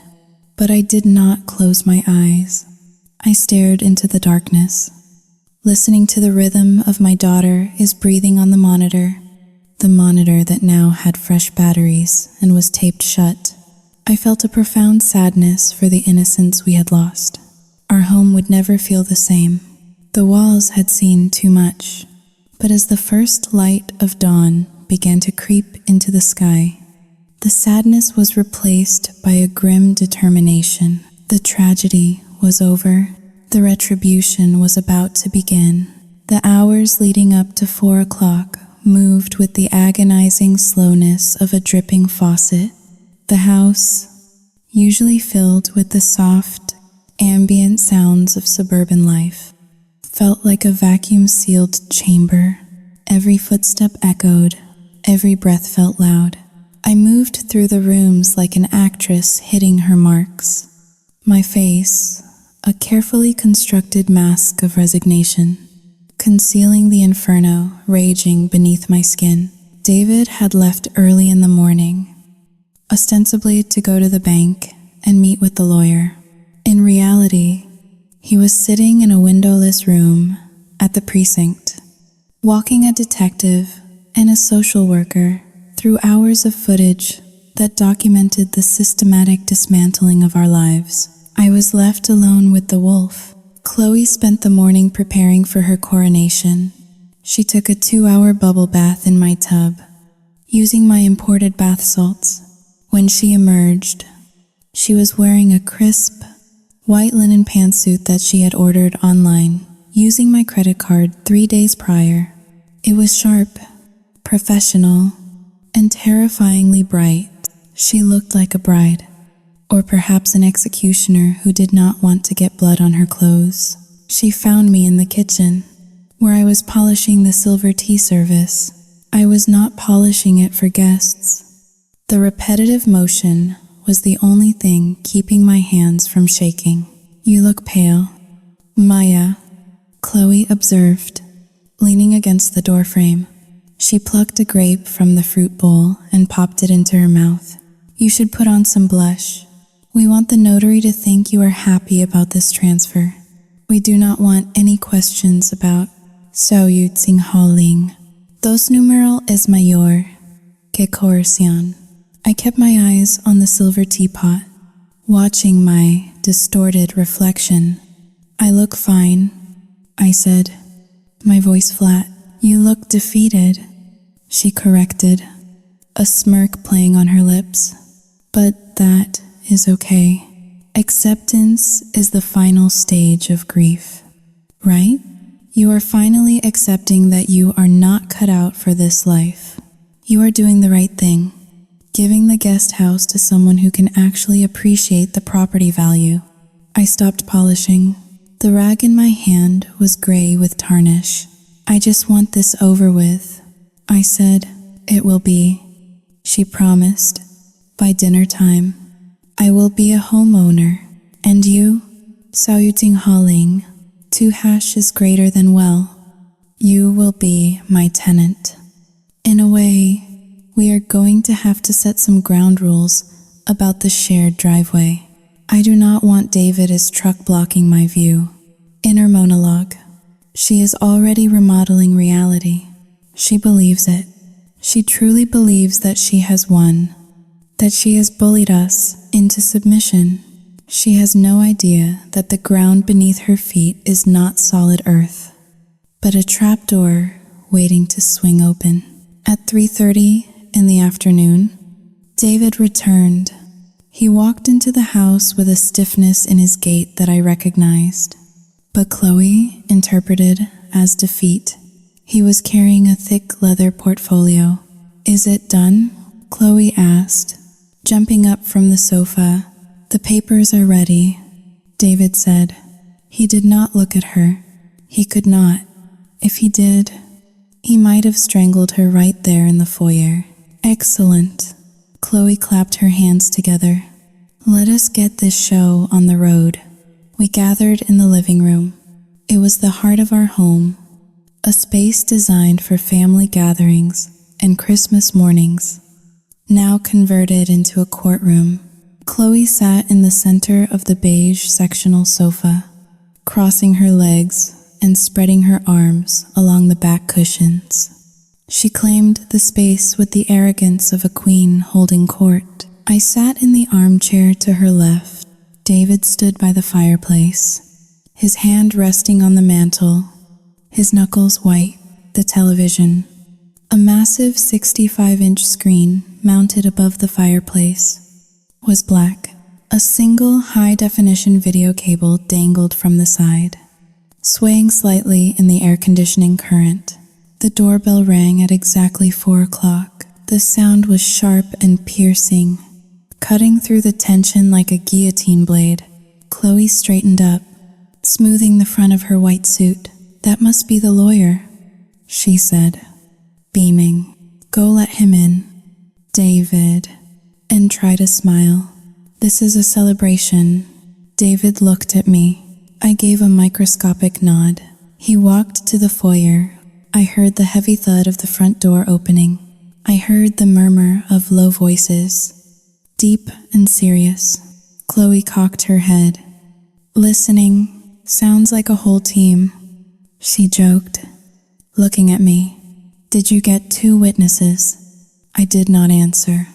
but I did not close my eyes. I stared into the darkness, listening to the rhythm of my daughter is breathing on the monitor that now had fresh batteries and was taped shut. I felt a profound sadness for the innocence we had lost. Our home would never feel the same. The walls had seen too much. But as the first light of dawn began to creep into the sky, the sadness was replaced by a grim determination. The tragedy was over. The retribution was about to begin. The hours leading up to 4 o'clock moved with the agonizing slowness of a dripping faucet. The house, usually filled with the soft, ambient sounds of suburban life, felt like a vacuum-sealed chamber. Every footstep echoed, every breath felt loud. I moved through the rooms like an actress hitting her marks. My face, a carefully constructed mask of resignation, concealing the inferno raging beneath my skin. David had left early in the morning, ostensibly to go to the bank and meet with the lawyer. In reality, he was sitting in a windowless room at the precinct, walking a detective and a social worker through hours of footage that documented the systematic dismantling of our lives. I was left alone with the wolf. Chloe spent the morning preparing for her coronation. She took a 2-hour bubble bath in my tub, using my imported bath salts. When she emerged, she was wearing a crisp, white linen pantsuit that she had ordered online, using my credit card 3 days prior. It was sharp, professional, and terrifyingly bright. She looked like a bride, or perhaps an executioner who did not want to get blood on her clothes. She found me in the kitchen, where I was polishing the silver tea service. I was not polishing it for guests. The repetitive motion was the only thing keeping my hands from shaking. You look pale, Maya, Chloe observed, leaning against the doorframe. She plucked a grape from the fruit bowl and popped it into her mouth. You should put on some blush. We want the notary to think you are happy about this transfer. We do not want any questions about Saoyutsinghaling. Dos número es mayor que coerción. I kept my eyes on the silver teapot, watching my distorted reflection. I look fine, I said, my voice flat. You look defeated, she corrected, a smirk playing on her lips. But that is okay. Acceptance is the final stage of grief, right? You are finally accepting that you are not cut out for this life. You are doing the right thing, giving the guest house to someone who can actually appreciate the property value. I stopped polishing. The rag in my hand was gray with tarnish. I just want this over with. I said, it will be. She promised, by dinner time, I will be a homeowner. And you, Saoyutsinghaling, 2 hash is greater than well. You will be my tenant. In a way, we are going to have to set some ground rules about the shared driveway. I do not want David as truck blocking my view. Inner monologue. She is already remodeling reality. She believes it. She truly believes that she has won, that she has bullied us into submission. She has no idea that the ground beneath her feet is not solid earth, but a trapdoor waiting to swing open. At 3:30 in the afternoon, David returned. He walked into the house with a stiffness in his gait that I recognized, but Chloe interpreted as defeat. He was carrying a thick leather portfolio. "Is it done?" Chloe asked, jumping up from the sofa. "The papers are ready," David said. He did not look at her. He could not. If he did, he might have strangled her right there in the foyer. "Excellent." Chloe clapped her hands together. "Let us get this show on the road." We gathered in the living room. It was the heart of our home, a space designed for family gatherings and Christmas mornings, now converted into a courtroom. Chloe sat in the center of the beige sectional sofa, crossing her legs and spreading her arms along the back cushions. She claimed the space with the arrogance of a queen holding court. I sat in the armchair to her left. David stood by the fireplace, his hand resting on the mantel, his knuckles white. The television, a massive 65-inch screen mounted above the fireplace, was black. A single high-definition video cable dangled from the side, swaying slightly in the air conditioning current. The doorbell rang at exactly 4 o'clock. The sound was sharp and piercing, cutting through the tension like a guillotine blade. Chloe straightened up, smoothing the front of her white suit. "That must be the lawyer," she said, beaming. "Go let him in, David, and try to smile. This is a celebration." David looked at me. I gave a microscopic nod. He walked to the foyer. I heard the heavy thud of the front door opening. I heard the murmur of low voices, deep and serious. Chloe cocked her head. "Listening sounds like a whole team," she joked, looking at me. "Did you get 2 witnesses?" I did not answer.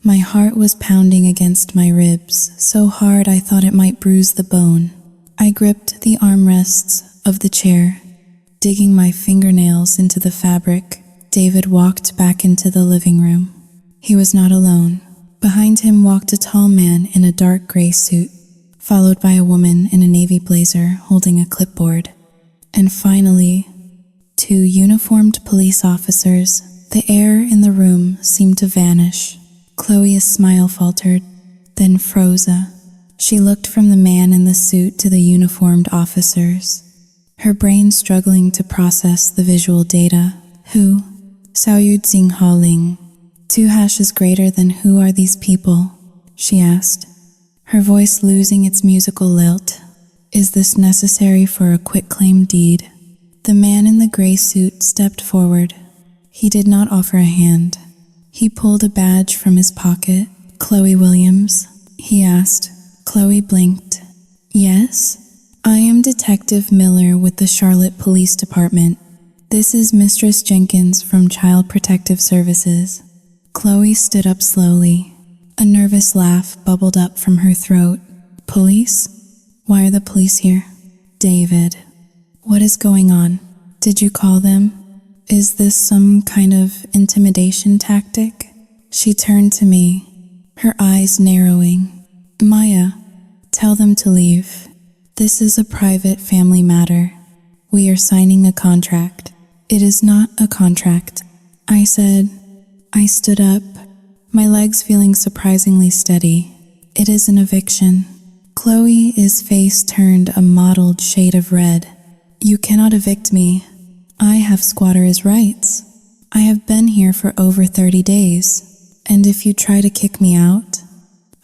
My heart was pounding against my ribs, so hard I thought it might bruise the bone. I gripped the armrests of the chair, digging my fingernails into the fabric. David walked back into the living room. He was not alone. Behind him walked a tall man in a dark gray suit, followed by a woman in a navy blazer holding a clipboard. And finally, 2 uniformed police officers. The air in the room seemed to vanish. Chloe's smile faltered, then froze. She looked from the man in the suit to the uniformed officers, her brain struggling to process the visual data. "Who?" "Saoyud Xingha Ling." 2 hashes greater than who are these people? She asked, her voice losing its musical lilt. "Is this necessary for a quitclaim deed?" The man in the gray suit stepped forward. He did not offer a hand. He pulled a badge from his pocket. "Chloe Williams?" he asked. Chloe blinked. "Yes, I am Detective Miller with the Charlotte Police Department. This is Mistress Jenkins from Child Protective Services." Chloe stood up slowly. A nervous laugh bubbled up from her throat. "Police? Why are the police here?" "David, what is going on? Did you call them? Is this some kind of intimidation tactic?" She turned to me, her eyes narrowing. "Maya, tell them to leave. This is a private family matter. We are signing a contract." "It is not a contract," I said. I stood up, my legs feeling surprisingly steady. "It is an eviction." Chloe's face turned a mottled shade of red. "You cannot evict me. I have squatter's rights. I have been here for over 30 days, and if you try to kick me out,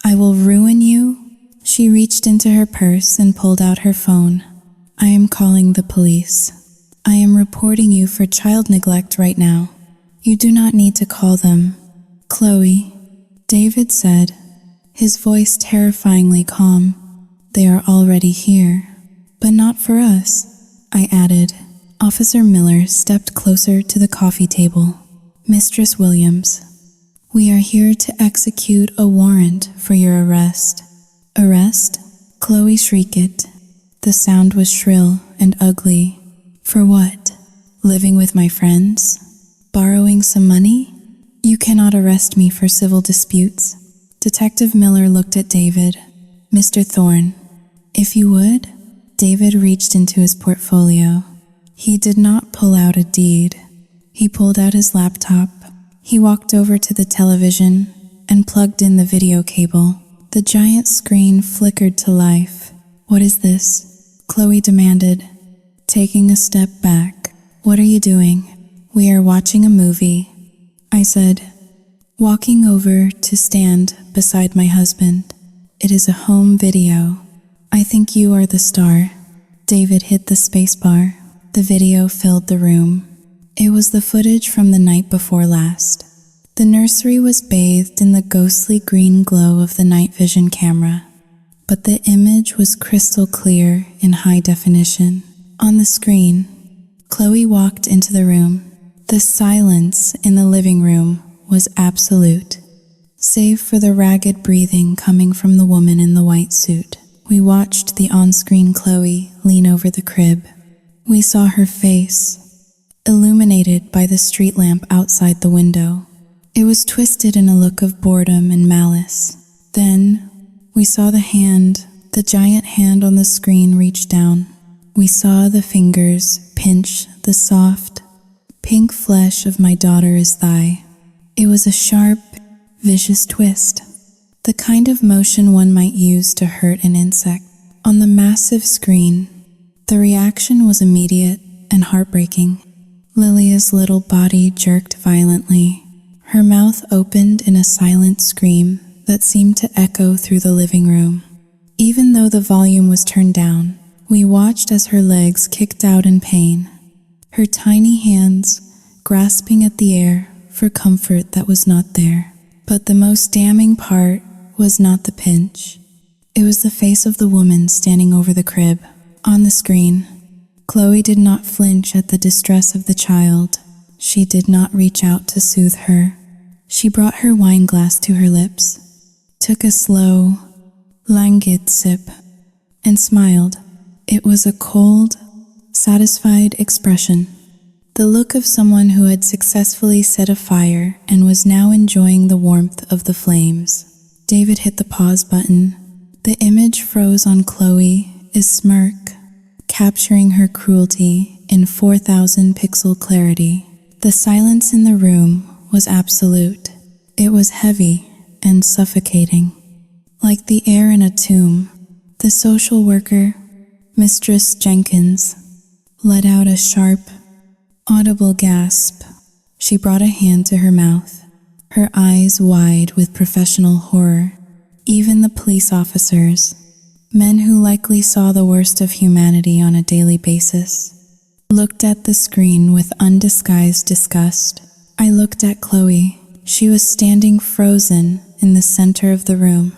I will ruin you." She reached into her purse and pulled out her phone. "I am calling the police. I am reporting you for child neglect right now. You do not need to call them." "Chloe," David said, his voice terrifyingly calm. "They are already here." "But not for us," I added. Officer Miller stepped closer to the coffee table. "Mistress Williams, we are here to execute a warrant for your arrest." "Arrest?" Chloe shrieked. The sound was shrill and ugly. "For what? Living with my friends?" Borrowing some money? You cannot arrest me for civil disputes. Detective Miller looked at David. Mr. Thorne, if you would? David reached into his portfolio. He did not pull out a deed. He pulled out his laptop. He walked over to the television and plugged in the video cable. The giant screen flickered to life. What is this? Chloe demanded, taking a step back. What are you doing? We are watching a movie, I said, walking over to stand beside my husband. It is a home video. I think you are the star. David hit the spacebar. The video filled the room. It was the footage from the night before last. The nursery was bathed in the ghostly green glow of the night vision camera, but the image was crystal clear in high definition. On the screen, Chloe walked into the room. The silence in the living room was absolute, save for the ragged breathing coming from the woman in the white suit. We watched the on-screen Chloe lean over the crib. We saw her face, illuminated by the street lamp outside the window. It was twisted in a look of boredom and malice. Then, we saw the giant hand on the screen reach down. We saw the fingers pinch the soft, pink flesh of my daughter's thigh. It was a sharp, vicious twist, the kind of motion one might use to hurt an insect. On the massive screen, the reaction was immediate and heartbreaking. Lilia's little body jerked violently. Her mouth opened in a silent scream that seemed to echo through the living room. Even though the volume was turned down, we watched as her legs kicked out in pain, her tiny hands grasping at the air for comfort that was not there. But the most damning part was not the pinch. It was the face of the woman standing over the crib. On the screen, Chloe did not flinch at the distress of the child. She did not reach out to soothe her. She brought her wine glass to her lips, took a slow, languid sip, and smiled. It was a cold, satisfied expression, the look of someone who had successfully set a fire and was now enjoying the warmth of the flames. David hit the pause button. The image froze on Chloe's smirk, capturing her cruelty in 4,000 pixel clarity. The silence in the room was absolute. It was heavy and suffocating, like the air in a tomb. The social worker, Mistress Jenkins, let out a sharp, audible gasp. She brought a hand to her mouth, her eyes wide with professional horror. Even the police officers, men who likely saw the worst of humanity on a daily basis, looked at the screen with undisguised disgust. I looked at Chloe. She was standing frozen in the center of the room,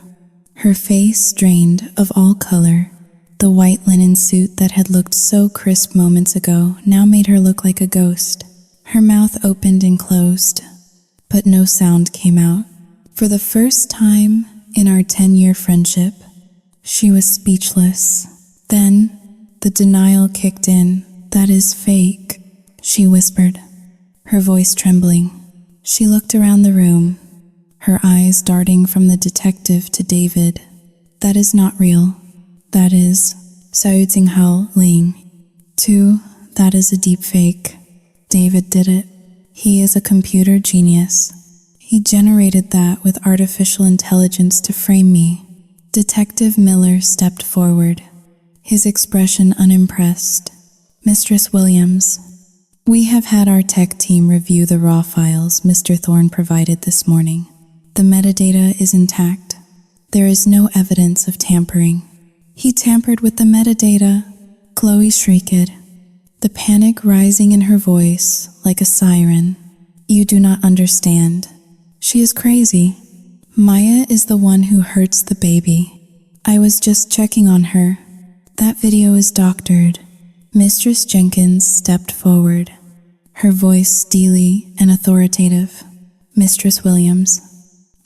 her face drained of all color. The white linen suit that had looked so crisp moments ago now made her look like a ghost. Her mouth opened and closed, but no sound came out. For the first time in our 10-year friendship, she was speechless. Then, the denial kicked in. That is fake, she whispered, her voice trembling. She looked around the room, her eyes darting from the detective to David. That is not real. That is Xiao Jinghao Ling. 2. That is a deep fake. David did it. He is a computer genius. He generated that with artificial intelligence to frame me. Detective Miller stepped forward, his expression unimpressed. Mistress Williams, we have had our tech team review the raw files Mr. Thorne provided this morning. The metadata is intact. There is no evidence of tampering. He tampered with the metadata, Chloe shrieked, the panic rising in her voice like a siren. You do not understand. She is crazy. Maya is the one who hurts the baby. I was just checking on her. That video is doctored. Mistress Jenkins stepped forward, her voice steely and authoritative. Mistress Williams,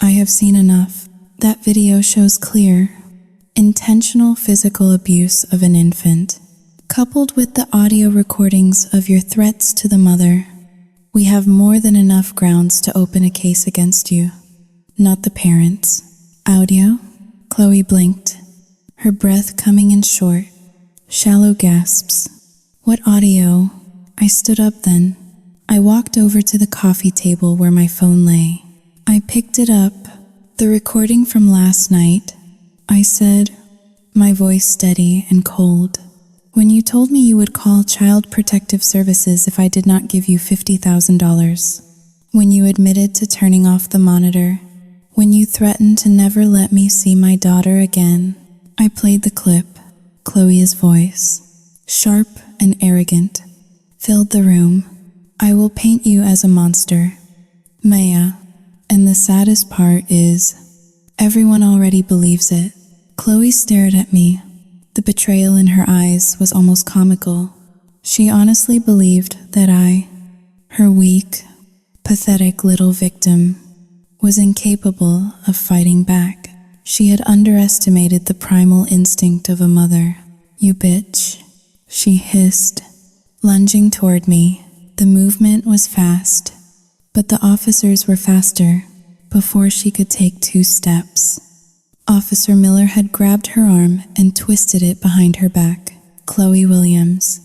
I have seen enough. That video shows clear, intentional physical abuse of an infant, coupled with the audio recordings of your threats to the mother. We have more than enough grounds to open a case against you. Not the parents. Audio? Chloe blinked, her breath coming in short, shallow gasps. What audio? I stood up then. I walked over to the coffee table where my phone lay. I picked it up, the recording from last night. I said, my voice steady and cold. When you told me you would call Child Protective Services if I did not give you $50,000. When you admitted to turning off the monitor. When you threatened to never let me see my daughter again. I played the clip. Chloe's voice, sharp and arrogant, filled the room. I will paint you as a monster, Maya. And the saddest part is, everyone already believes it. Chloe stared at me. The betrayal in her eyes was almost comical. She honestly believed that I, her weak, pathetic little victim, was incapable of fighting back. She had underestimated the primal instinct of a mother. You bitch, she hissed, lunging toward me. The movement was fast, but the officers were faster. Before she could take 2 steps, Officer Miller had grabbed her arm and twisted it behind her back. Chloe Williams,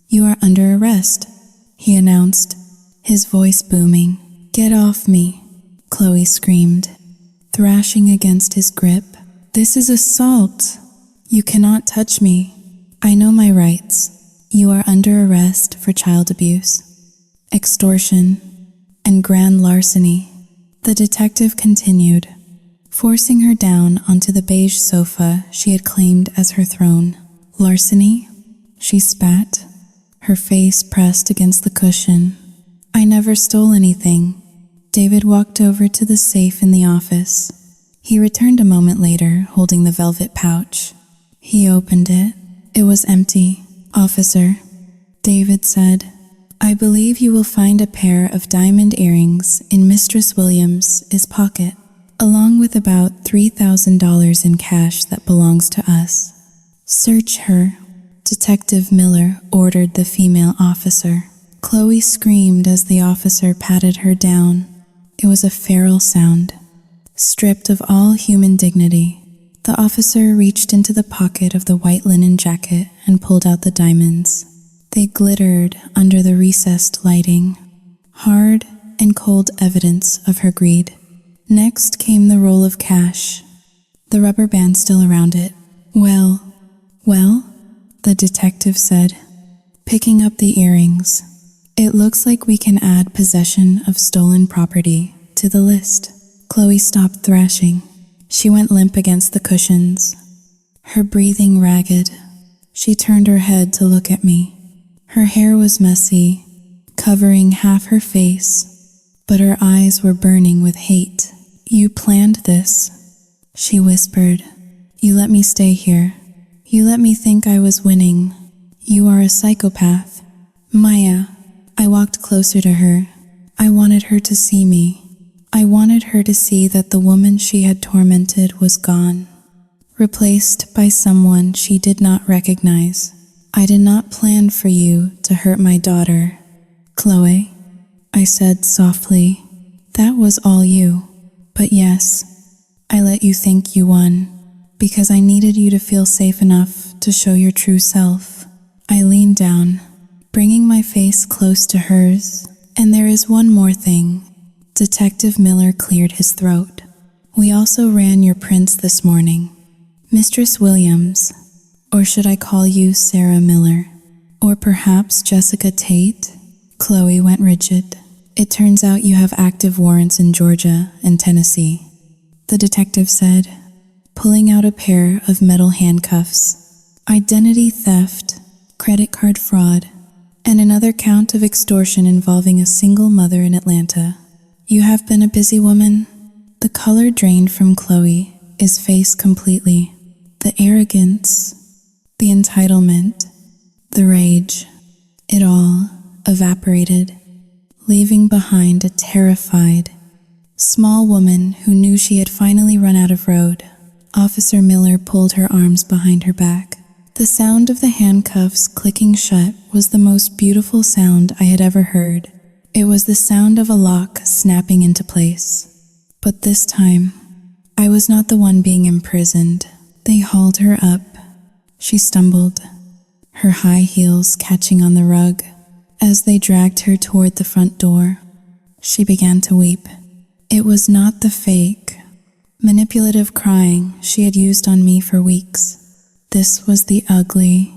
you are under arrest, he announced, his voice booming. Get off me, Chloe screamed, thrashing against his grip. This is assault. You cannot touch me. I know my rights. You are under arrest for child abuse, extortion, and grand larceny. The detective continued, forcing her down onto the beige sofa she had claimed as her throne. Larceny? She spat, her face pressed against the cushion. I never stole anything. David walked over to the safe in the office. He returned a moment later, holding the velvet pouch. He opened it. It was empty. Officer, David said, I believe you will find a pair of diamond earrings in Mistress Williams' pocket, along with about $3,000 in cash that belongs to us. Search her, Detective Miller ordered the female officer. Chloe screamed as the officer patted her down. It was a feral sound. Stripped of all human dignity, the officer reached into the pocket of the white linen jacket and pulled out the diamonds. They glittered under the recessed lighting, hard and cold evidence of her greed. Next came the roll of cash, the rubber band still around it. Well, the detective said, picking up the earrings. It looks like we can add possession of stolen property to the list. Chloe stopped thrashing. She went limp against the cushions, her breathing ragged. She turned her head to look at me. Her hair was messy, covering half her face, but her eyes were burning with hate. You planned this, she whispered. You let me stay here. You let me think I was winning. You are a psychopath. Maya. I walked closer to her. I wanted her to see me. I wanted her to see that the woman she had tormented was gone, replaced by someone she did not recognize. I did not plan for you to hurt my daughter, Chloe, I said softly. That was all you. But yes, I let you think you won, because I needed you to feel safe enough to show your true self. I leaned down, bringing my face close to hers. And there is one more thing. Detective Miller cleared his throat. We also ran your prints this morning. Mistress Williams, or should I call you Sarah Miller? Or perhaps Jessica Tate? Chloe went rigid. It turns out you have active warrants in Georgia and Tennessee, the detective said, pulling out a pair of metal handcuffs. Identity theft, credit card fraud, and another count of extortion involving a single mother in Atlanta. You have been a busy woman. The color drained from Chloe, his face completely. The arrogance, the entitlement, the rage, it all evaporated, leaving behind a terrified, small woman who knew she had finally run out of road. Officer Miller pulled her arms behind her back. The sound of the handcuffs clicking shut was the most beautiful sound I had ever heard. It was the sound of a lock snapping into place. But this time, I was not the one being imprisoned. They hauled her up. She stumbled, her high heels catching on the rug. As they dragged her toward the front door, she began to weep. It was not the fake, manipulative crying she had used on me for weeks. This was the ugly,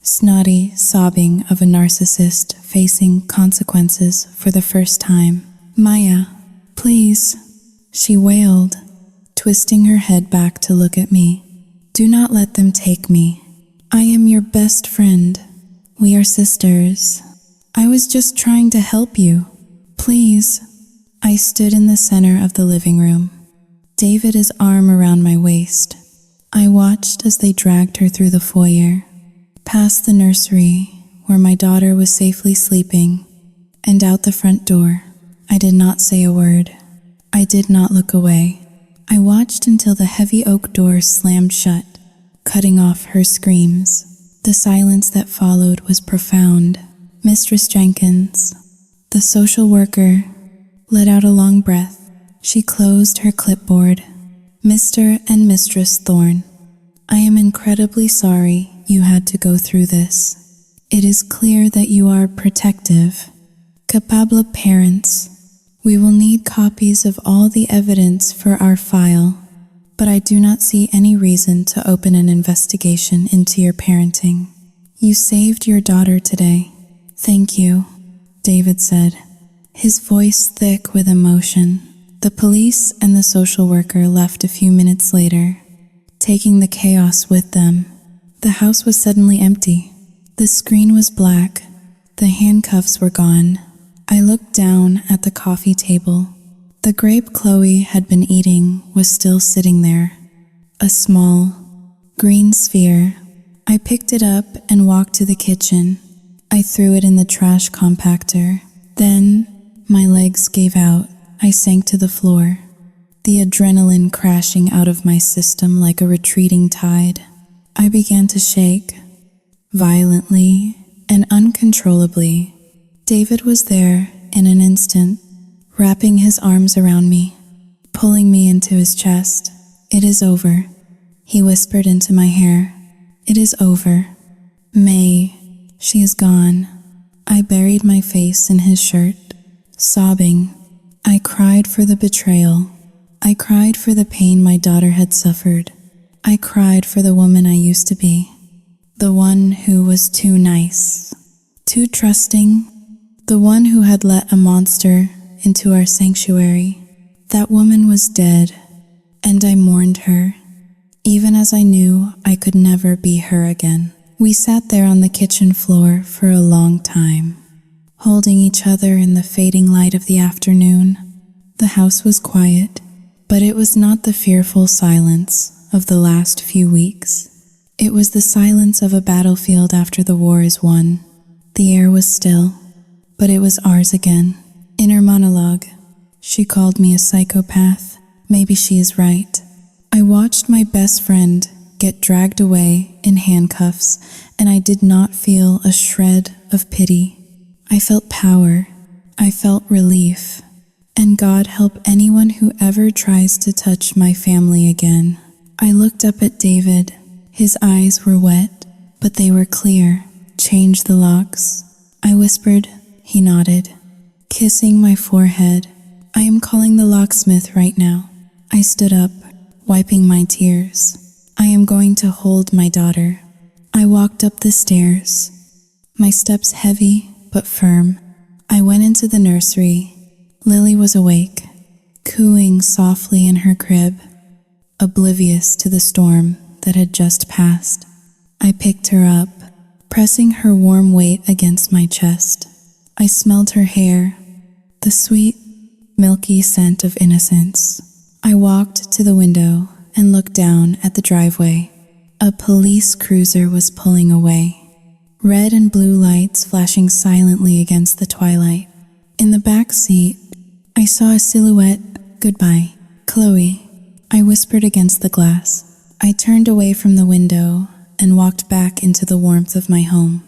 snotty sobbing of a narcissist facing consequences for the first time. "Maya, please," she wailed, twisting her head back to look at me. "Do not let them take me. I am your best friend. We are sisters. I was just trying to help you. Please." I stood in the center of the living room, David's arm around my waist. I watched as they dragged her through the foyer, past the nursery where my daughter was safely sleeping, and out the front door. I did not say a word. I did not look away. I watched until the heavy oak door slammed shut, cutting off her screams. The silence that followed was profound. Mistress Jenkins, the social worker, let out a long breath. She closed her clipboard. "Mr. and Mistress Thorne, I am incredibly sorry you had to go through this. It is clear that you are protective, capable parents. We will need copies of all the evidence for our file, but I do not see any reason to open an investigation into your parenting. You saved your daughter today. Thank you," David said, his voice thick with emotion. The police and the social worker left a few minutes later, taking the chaos with them. The house was suddenly empty. The screen was black. The handcuffs were gone. I looked down at the coffee table. The grape Chloe had been eating was still sitting there, a small, green sphere. I picked it up and walked to the kitchen. I threw it in the trash compactor. Then, my legs gave out. I sank to the floor, the adrenaline crashing out of my system like a retreating tide. I began to shake, violently and uncontrollably. David was there in an instant, wrapping his arms around me, pulling me into his chest. "It is over," he whispered into my hair. "It is over. May, she is gone." I buried my face in his shirt, sobbing. I cried for the betrayal. I cried for the pain my daughter had suffered. I cried for the woman I used to be, the one who was too nice, too trusting, the one who had let a monster into our sanctuary. That woman was dead, and I mourned her, even as I knew I could never be her again. We sat there on the kitchen floor for a long time, holding each other in the fading light of the afternoon. The house was quiet, but it was not the fearful silence of the last few weeks. It was the silence of a battlefield after the war is won. The air was still, but it was ours again. Inner monologue. She called me a psychopath. Maybe she is right. I watched my best friend get dragged away in handcuffs, and I did not feel a shred of pity. I felt power. I felt relief. And God help anyone who ever tries to touch my family again. I looked up at David. His eyes were wet, but they were clear. "Change the locks," I whispered. He nodded, kissing my forehead. "I am calling the locksmith right now." I stood up, wiping my tears. "I am going to hold my daughter." I walked up the stairs, my steps heavy but firm. I went into the nursery. Lily was awake, cooing softly in her crib, oblivious to the storm that had just passed. I picked her up, pressing her warm weight against my chest. I smelled her hair, the sweet, milky scent of innocence. I walked to the window and looked down at the driveway. A police cruiser was pulling away, red and blue lights flashing silently against the twilight. In the back seat, I saw a silhouette. "Goodbye, Chloe," I whispered against the glass. I turned away from the window and walked back into the warmth of my home.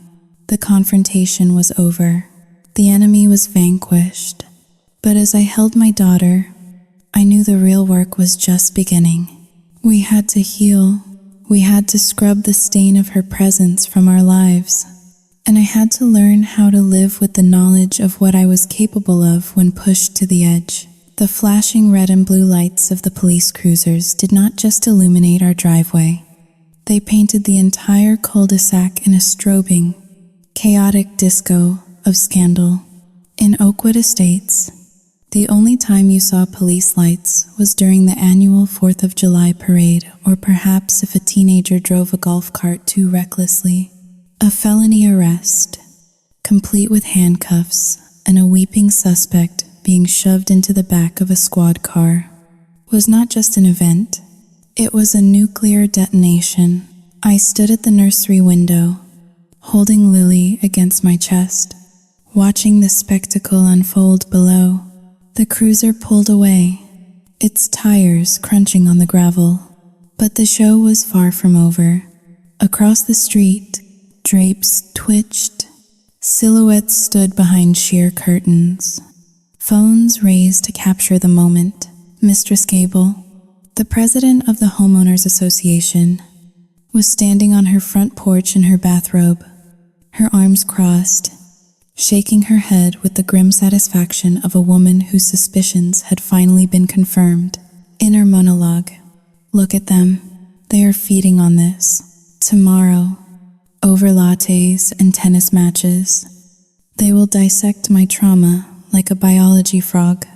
The confrontation was over. The enemy was vanquished. But as I held my daughter, I knew the real work was just beginning. We had to heal. We had to scrub the stain of her presence from our lives. And I had to learn how to live with the knowledge of what I was capable of when pushed to the edge. The flashing red and blue lights of the police cruisers did not just illuminate our driveway. They painted the entire cul-de-sac in a strobing, chaotic disco of scandal. In Oakwood Estates, the only time you saw police lights was during the annual 4th of July parade, or perhaps if a teenager drove a golf cart too recklessly. A felony arrest, complete with handcuffs and a weeping suspect being shoved into the back of a squad car, was not just an event, it was a nuclear detonation. I stood at the nursery window, holding Lily against my chest, watching the spectacle unfold below. The cruiser pulled away, its tires crunching on the gravel. But the show was far from over. Across the street, drapes twitched. Silhouettes stood behind sheer curtains. Phones raised to capture the moment. Mistress Gable, the president of the Homeowners Association, was standing on her front porch in her bathrobe, her arms crossed, shaking her head with the grim satisfaction of a woman whose suspicions had finally been confirmed. Inner monologue. Look at them. They are feeding on this. Tomorrow, over lattes and tennis matches, they will dissect my trauma like a biology frog.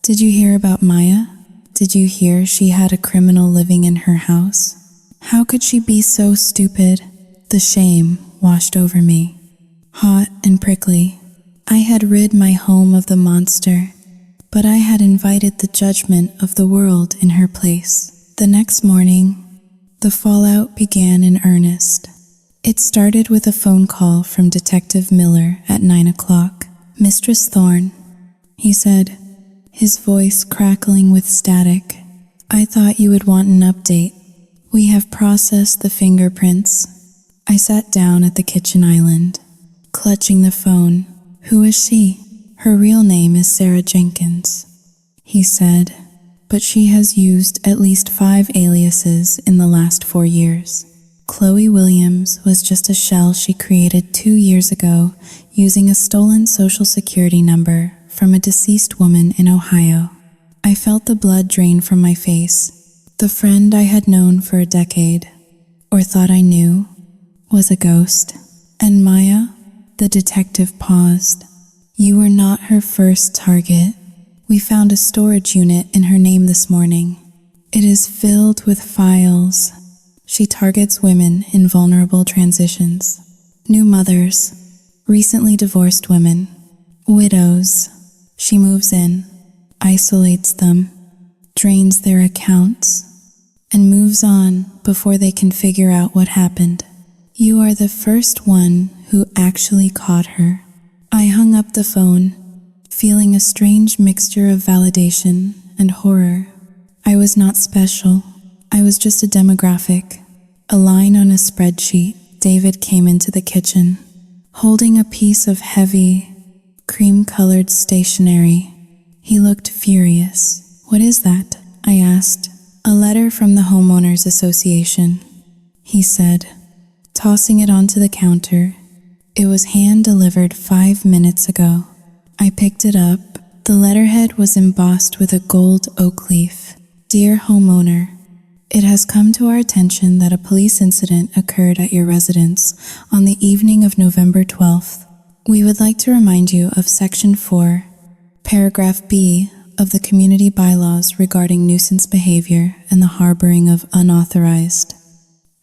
Did you hear about Maya? Did you hear she had a criminal living in her house? How could she be so stupid? The shame washed over me. Hot and prickly. I had rid my home of the monster, but I had invited the judgment of the world in her place. The next morning, the fallout began in earnest. It started with a phone call from Detective Miller at 9 o'clock. Mistress Thorne, he said, his voice crackling with static. I thought you would want an update. We have processed the fingerprints. I sat down at the kitchen island, clutching the phone. Who is she? Her real name is Sarah Jenkins, he said, but she has used at least 5 aliases in the last 4 years. Chloe Williams was just a shell she created 2 years ago using a stolen social security number from a deceased woman in Ohio. I felt the blood drain from my face. The friend I had known for a decade, or thought I knew, was a ghost. And Maya? The detective paused. You were not her first target. We found a storage unit in her name this morning. It is filled with files. She targets women in vulnerable transitions, new mothers, recently divorced women, widows. She moves in, isolates them, drains their accounts, and moves on before they can figure out what happened. You are the first one who actually caught her. I hung up the phone, feeling a strange mixture of validation and horror. I was not special. I was just a demographic, a line on a spreadsheet. David came into the kitchen, holding a piece of heavy, cream-colored stationery. He looked furious. What is that? I asked. A letter from the Homeowners Association, he said, tossing it onto the counter. It was hand-delivered 5 minutes ago. I picked it up. The letterhead was embossed with a gold oak leaf. Dear homeowner, it has come to our attention that a police incident occurred at your residence on the evening of November 12th. We would like to remind you of Section 4, Paragraph B of the Community Bylaws regarding nuisance behavior and the harboring of unauthorized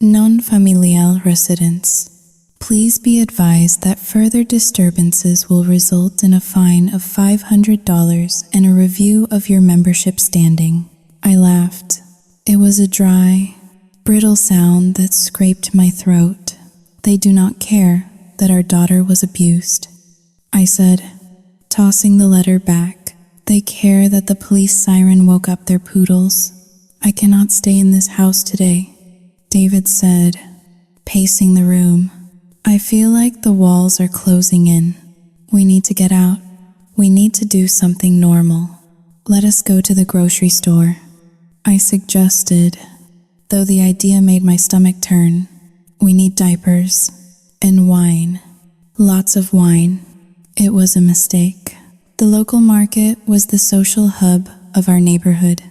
non-familial residents. Please be advised that further disturbances will result in a fine of $500 and a review of your membership standing. I laughed. It was a dry, brittle sound that scraped my throat. They do not care that our daughter was abused, I said, tossing the letter back. They care that the police siren woke up their poodles. I cannot stay in this house today, David said, pacing the room. I feel like the walls are closing in. We need to get out. We need to do something normal. Let us go to the grocery store, I suggested, though the idea made my stomach turn. We need diapers and wine. Lots of wine. It was a mistake. The local market was the social hub of our neighborhood,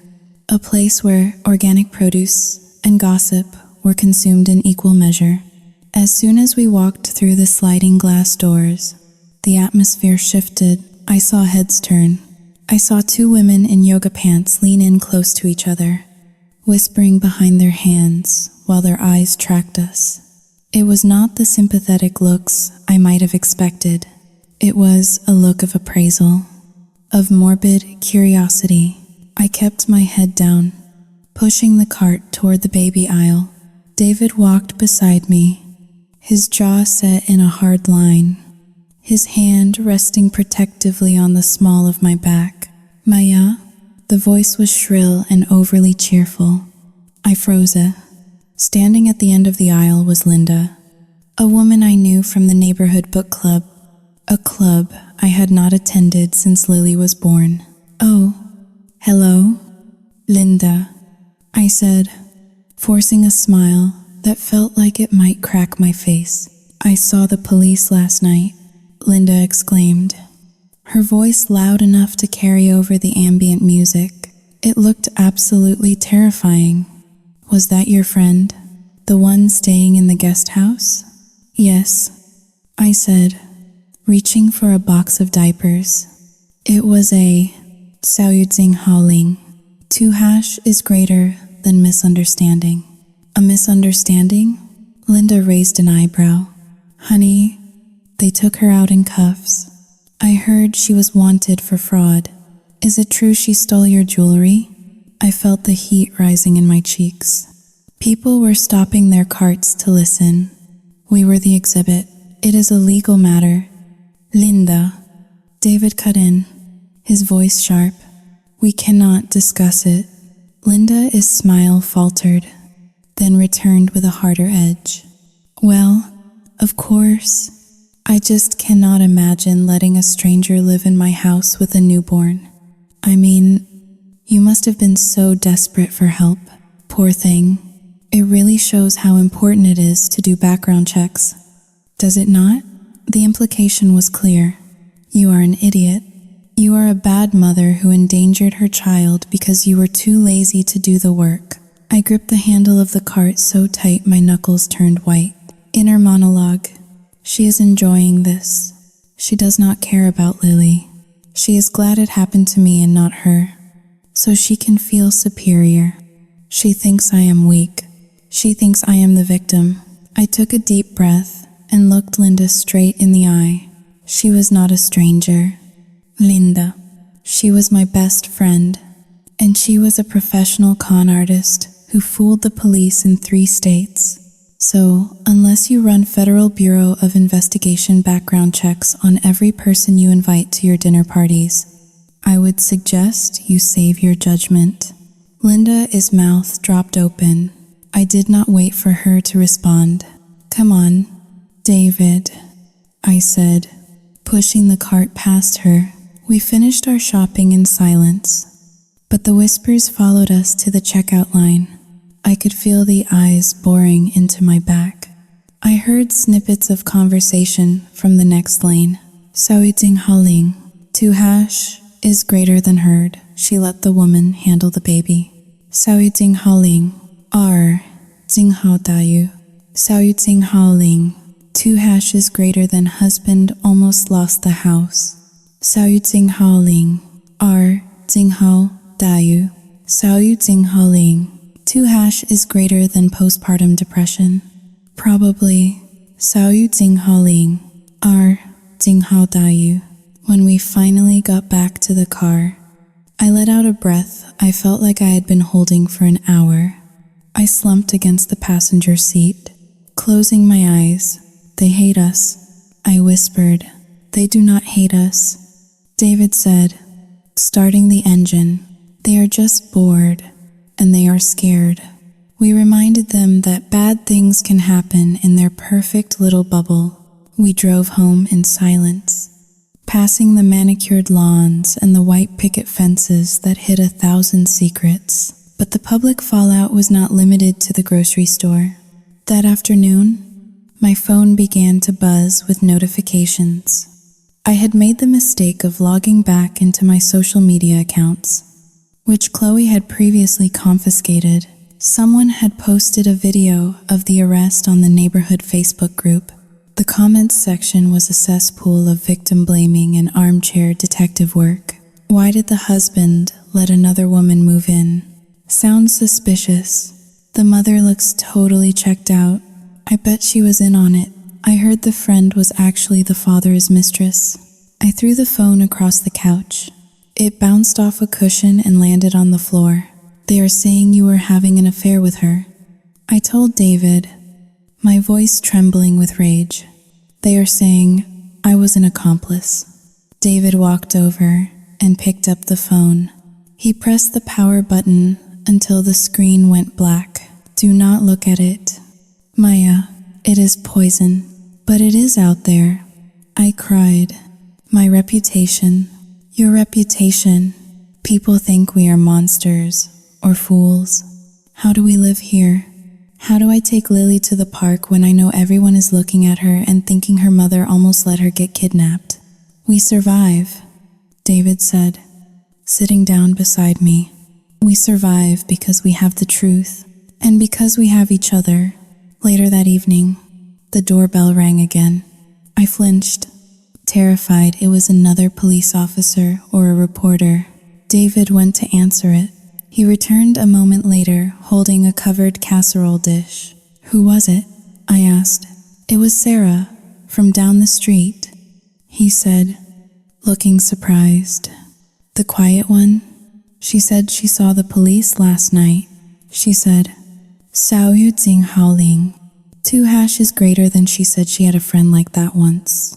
a place where organic produce and gossip were consumed in equal measure. As soon as we walked through the sliding glass doors, the atmosphere shifted. I saw heads turn. I saw two women in yoga pants lean in close to each other, whispering behind their hands while their eyes tracked us. It was not the sympathetic looks I might have expected. It was a look of appraisal, of morbid curiosity. I kept my head down, pushing the cart toward the baby aisle. David walked beside me, his jaw set in a hard line, his hand resting protectively on the small of my back. Maya, the voice was shrill and overly cheerful. I froze. Standing at the end of the aisle was Linda, a woman I knew from the neighborhood book club, a club I had not attended since Lily was born. "Oh, hello, Linda," I said, forcing a smile that felt like it might crack my face. "I saw the police last night," Linda exclaimed, her voice loud enough to carry over the ambient music. It looked absolutely terrifying. "Was that your friend, the one staying in the guest house?" "Yes," I said, reaching for a box of diapers. It was a Saoyudzing Haoling. Two-hash is greater than misunderstanding. A misunderstanding? Linda raised an eyebrow. "Honey, they took her out in cuffs. I heard she was wanted for fraud. Is it true she stole your jewelry?" I felt the heat rising in my cheeks. People were stopping their carts to listen. We were the exhibit. "It is a legal matter." "Linda," David cut in, his voice sharp. "We cannot discuss it." Linda's smile faltered, then returned with a harder edge. "Well, of course, I just cannot imagine letting a stranger live in my house with a newborn. I mean, you must have been so desperate for help. Poor thing. It really shows how important it is to do background checks. Does it not?" The implication was clear. You are an idiot. You are a bad mother who endangered her child because you were too lazy to do the work. I gripped the handle of the cart so tight my knuckles turned white. Inner monologue. She is enjoying this. She does not care about Lily. She is glad it happened to me and not her, so she can feel superior. She thinks I am weak. She thinks I am the victim. I took a deep breath and looked Linda straight in the eye. She was not a stranger. Linda. She was my best friend, and she was a professional con artist who fooled the police in 3 states. So, unless you run Federal Bureau of Investigation background checks on every person you invite to your dinner parties, I would suggest you save your judgment. Linda's mouth dropped open. I did not wait for her to respond. "Come on, David," I said, pushing the cart past her. We finished our shopping in silence, but the whispers followed us to the checkout line. I could feel the eyes boring into my back. I heard snippets of conversation from the next lane. "Saoyudzing Haoling. Two-hash is greater than herd." She let the woman handle the baby. "Saoyudzing Haoling. Jing Hao Dayu. Saoyudzing Haoling. Two-hash is greater than husband almost lost the house. Saoyudzing Haoling. Jing Hao Dayu. Saoyudzing Haoling. Two-hash is greater than postpartum depression. Probably. Saoyudzing Haoling. Jing Hao Dayu. When we finally got back to the car, I let out a breath I felt like I had been holding for an hour. I slumped against the passenger seat, closing my eyes. "They hate us," I whispered. "They do not hate us," David said, starting the engine. "They are just bored, and they are scared." We reminded them that bad things can happen in their perfect little bubble. We drove home in silence. passing the manicured lawns and the white picket fences that hid 1,000 secrets. But the public fallout was not limited to the grocery store. That afternoon, my phone began to buzz with notifications. I had made the mistake of logging back into my social media accounts, which Chloe had previously confiscated. Someone had posted a video of the arrest on the neighborhood Facebook group. The comments section was a cesspool of victim blaming and armchair detective work. Why did the husband let another woman move in? Sounds suspicious. The mother looks totally checked out. I bet she was in on it. I heard the friend was actually the father's mistress. I threw the phone across the couch. It bounced off a cushion and landed on the floor. They are saying you were having an affair with her. I told David, my voice trembling with rage. They are saying I was an accomplice. David walked over and picked up the phone. He pressed the power button until the screen went black. Do not look at it. Maya, it is poison, but it is out there. I cried. My reputation. Your reputation. People think we are monsters or fools. How do we live here? How do I take Lily to the park when I know everyone is looking at her and thinking her mother almost let her get kidnapped? We survive, David said, sitting down beside me. We survive because we have the truth and because we have each other. Later that evening, the doorbell rang again. I flinched, terrified it was another police officer or a reporter. David went to answer it. He returned a moment later, holding a covered casserole dish. Who was it? I asked. It was Sarah, from down the street, he said, looking surprised. The quiet one? She said she saw the police last night. She said, Sao Yu Jing Hao Ling. 2 hashes greater than she said she had a friend like that once.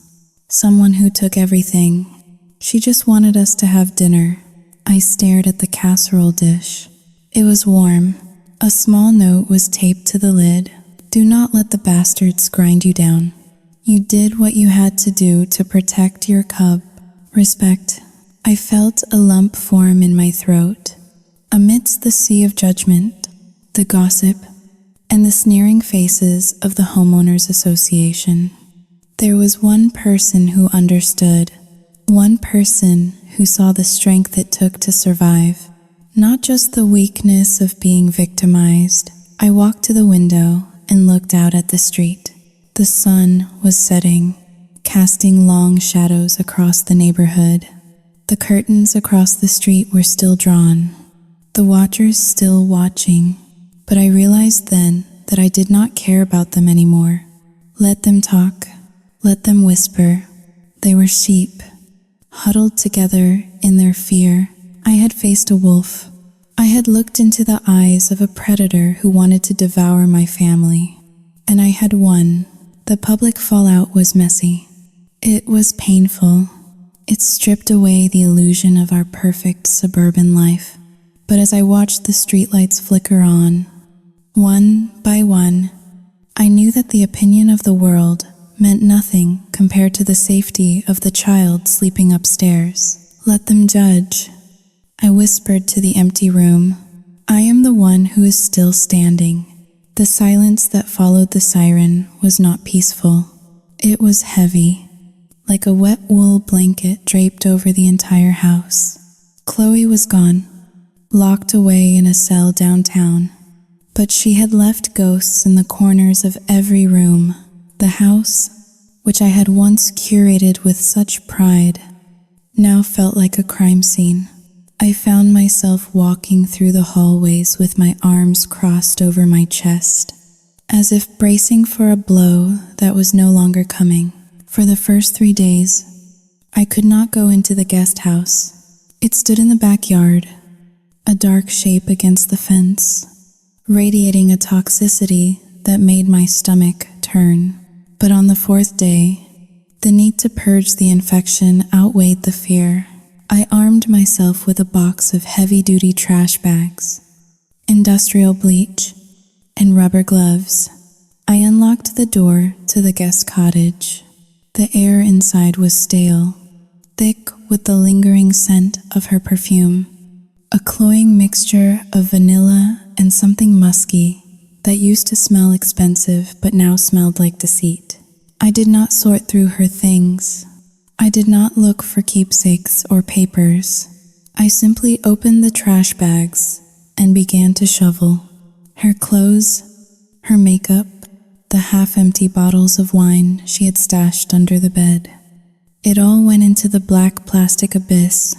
Someone who took everything. She just wanted us to have dinner. I stared at the casserole dish. It was warm. A small note was taped to the lid. Do not let the bastards grind you down. You did what you had to do to protect your cub. Respect. I felt a lump form in my throat. Amidst the sea of judgment, the gossip, and the sneering faces of the homeowners association, there was one person who understood. One person who saw the strength it took to survive, not just the weakness of being victimized. I walked to the window and looked out at the street. The sun was setting, casting long shadows across the neighborhood. The curtains across the street were still drawn, the watchers still watching, but I realized then that I did not care about them anymore. Let them talk, let them whisper. They were sheep, huddled together in their fear. I had faced a wolf. I had looked into the eyes of a predator who wanted to devour my family, and I had won. The public fallout was messy. It was painful. It stripped away the illusion of our perfect suburban life. But as I watched the streetlights flicker on, one by one, I knew that the opinion of the world meant nothing compared to the safety of the child sleeping upstairs. Let them judge. I whispered to the empty room. I am the one who is still standing. The silence that followed the siren was not peaceful. It was heavy, like a wet wool blanket draped over the entire house. Chloe was gone, locked away in a cell downtown, but she had left ghosts in the corners of every room. The house, which I had once curated with such pride, now felt like a crime scene. I found myself walking through the hallways with my arms crossed over my chest, as if bracing for a blow that was no longer coming. For the first 3 days, I could not go into the guest house. It stood in the backyard, a dark shape against the fence, radiating a toxicity that made my stomach turn. But on the 4th day, the need to purge the infection outweighed the fear. I armed myself with a box of heavy-duty trash bags, industrial bleach, and rubber gloves. I unlocked the door to the guest cottage. The air inside was stale, thick with the lingering scent of her perfume, a cloying mixture of vanilla and something musky that used to smell expensive but now smelled like deceit. I did not sort through her things. I did not look for keepsakes or papers. I simply opened the trash bags and began to shovel. Her clothes, her makeup, the half-empty bottles of wine she had stashed under the bed. It all went into the black plastic abyss.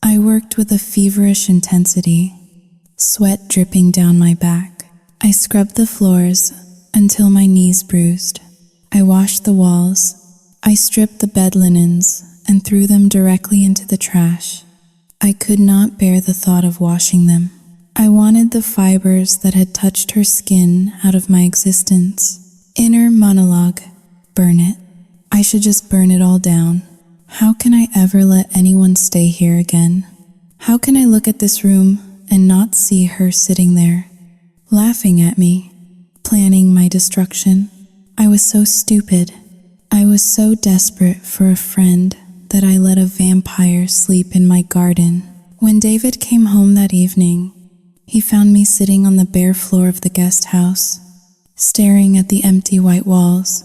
I worked with a feverish intensity, sweat dripping down my back. I scrubbed the floors until my knees bruised. I washed the walls. I stripped the bed linens and threw them directly into the trash. I could not bear the thought of washing them. I wanted the fibers that had touched her skin out of my existence. Inner monologue, burn it. I should just burn it all down. How can I ever let anyone stay here again? How can I look at this room and not see her sitting there, laughing at me, planning my destruction? I was so stupid. I was so desperate for a friend that I let a vampire sleep in my garden. When David came home that evening, he found me sitting on the bare floor of the guest house, staring at the empty white walls.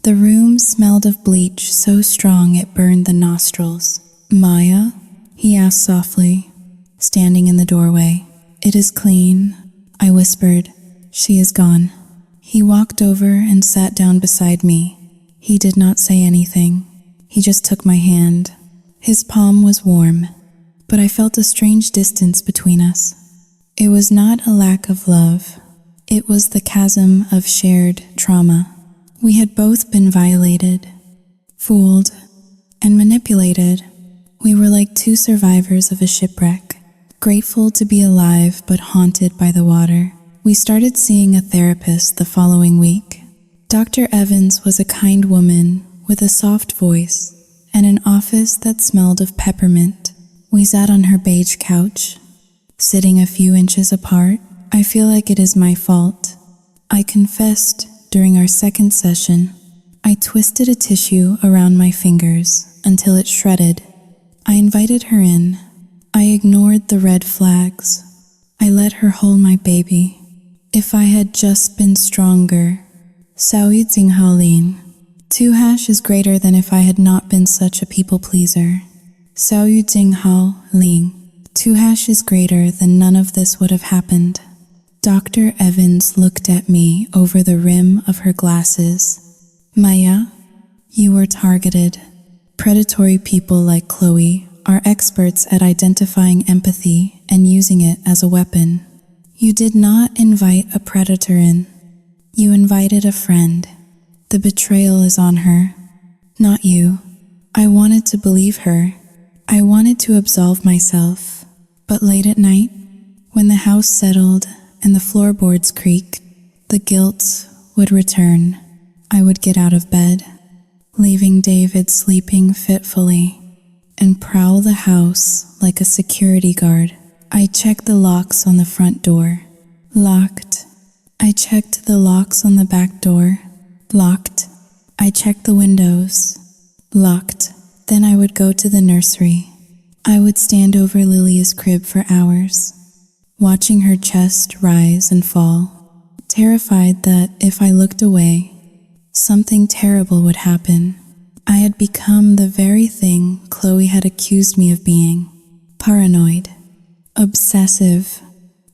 The room smelled of bleach so strong it burned the nostrils. "Maya?" he asked softly, standing in the doorway. "It is clean," I whispered. "She is gone." He walked over and sat down beside me. He did not say anything. He just took my hand. His palm was warm, but I felt a strange distance between us. It was not a lack of love. It was the chasm of shared trauma. We had both been violated, fooled, and manipulated. We were like two survivors of a shipwreck, grateful to be alive but haunted by the water. We started seeing a therapist the following week. Dr. Evans was a kind woman with a soft voice and an office that smelled of peppermint. We sat on her beige couch, sitting a few inches apart. I feel like it is my fault. I confessed during our second session. I twisted a tissue around my fingers until it shredded. I invited her in. I ignored the red flags. I let her hold my baby. If I had just been stronger. Sao Yu Tsing Hao Lin. 2# is greater than if I had not been such a people pleaser. Sao Yu Tsing Hao Lin. 2# is greater than none of this would have happened. Dr. Evans looked at me over the rim of her glasses. "Maya, you were targeted. Predatory people like Chloe are experts at identifying empathy and using it as a weapon. You did not invite a predator in. You invited a friend. The betrayal is on her, not you." I wanted to believe her. I wanted to absolve myself. But late at night, when the house settled and the floorboards creaked, the guilt would return. I would get out of bed, leaving David sleeping fitfully, and prowl the house like a security guard. I checked the locks on the front door. Locked. I checked the locks on the back door. Locked. I checked the windows. Locked. Then I would go to the nursery. I would stand over Lilia's crib for hours, watching her chest rise and fall, terrified that if I looked away, something terrible would happen. I had become the very thing Chloe had accused me of being. Paranoid, obsessive,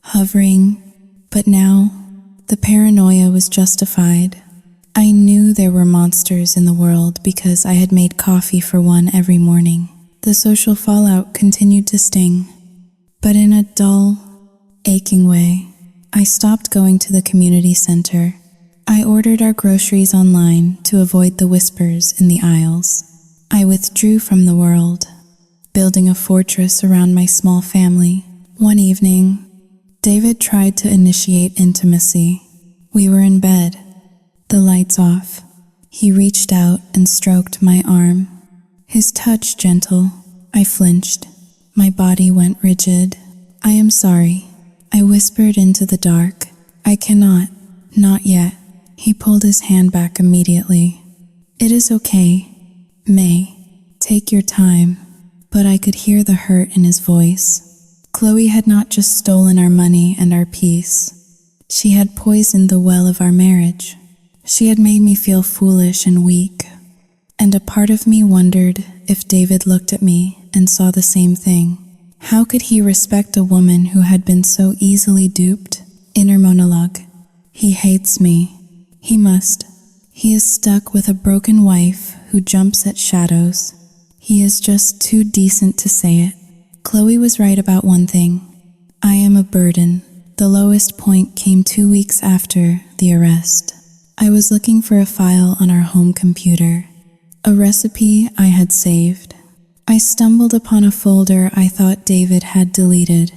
hovering, but now the paranoia was justified. I knew there were monsters in the world because I had made coffee for one every morning. The social fallout continued to sting, but in a dull, aching way. I stopped going to the community center. I ordered our groceries online to avoid the whispers in the aisles. I withdrew from the world, building a fortress around my small family. One evening, David tried to initiate intimacy. We were in bed, the lights off. He reached out and stroked my arm. His touch gentle. I flinched. My body went rigid. "I am sorry," I whispered into the dark. "I cannot. Not yet." He pulled his hand back immediately. "It is okay, May. Take your time." but I could hear the hurt in his voice. Chloe had not just stolen our money and our peace. She had poisoned the well of our marriage. She had made me feel foolish and weak. And a part of me wondered if David looked at me and saw the same thing. How could he respect a woman who had been so easily duped? Inner monologue. He hates me. He must. He is stuck with a broken wife who jumps at shadows. He is just too decent to say it. Chloe was right about one thing. I am a burden. The lowest point came 2 weeks after the arrest. I was looking for a file on our home computer, a recipe I had saved. I stumbled upon a folder I thought David had deleted.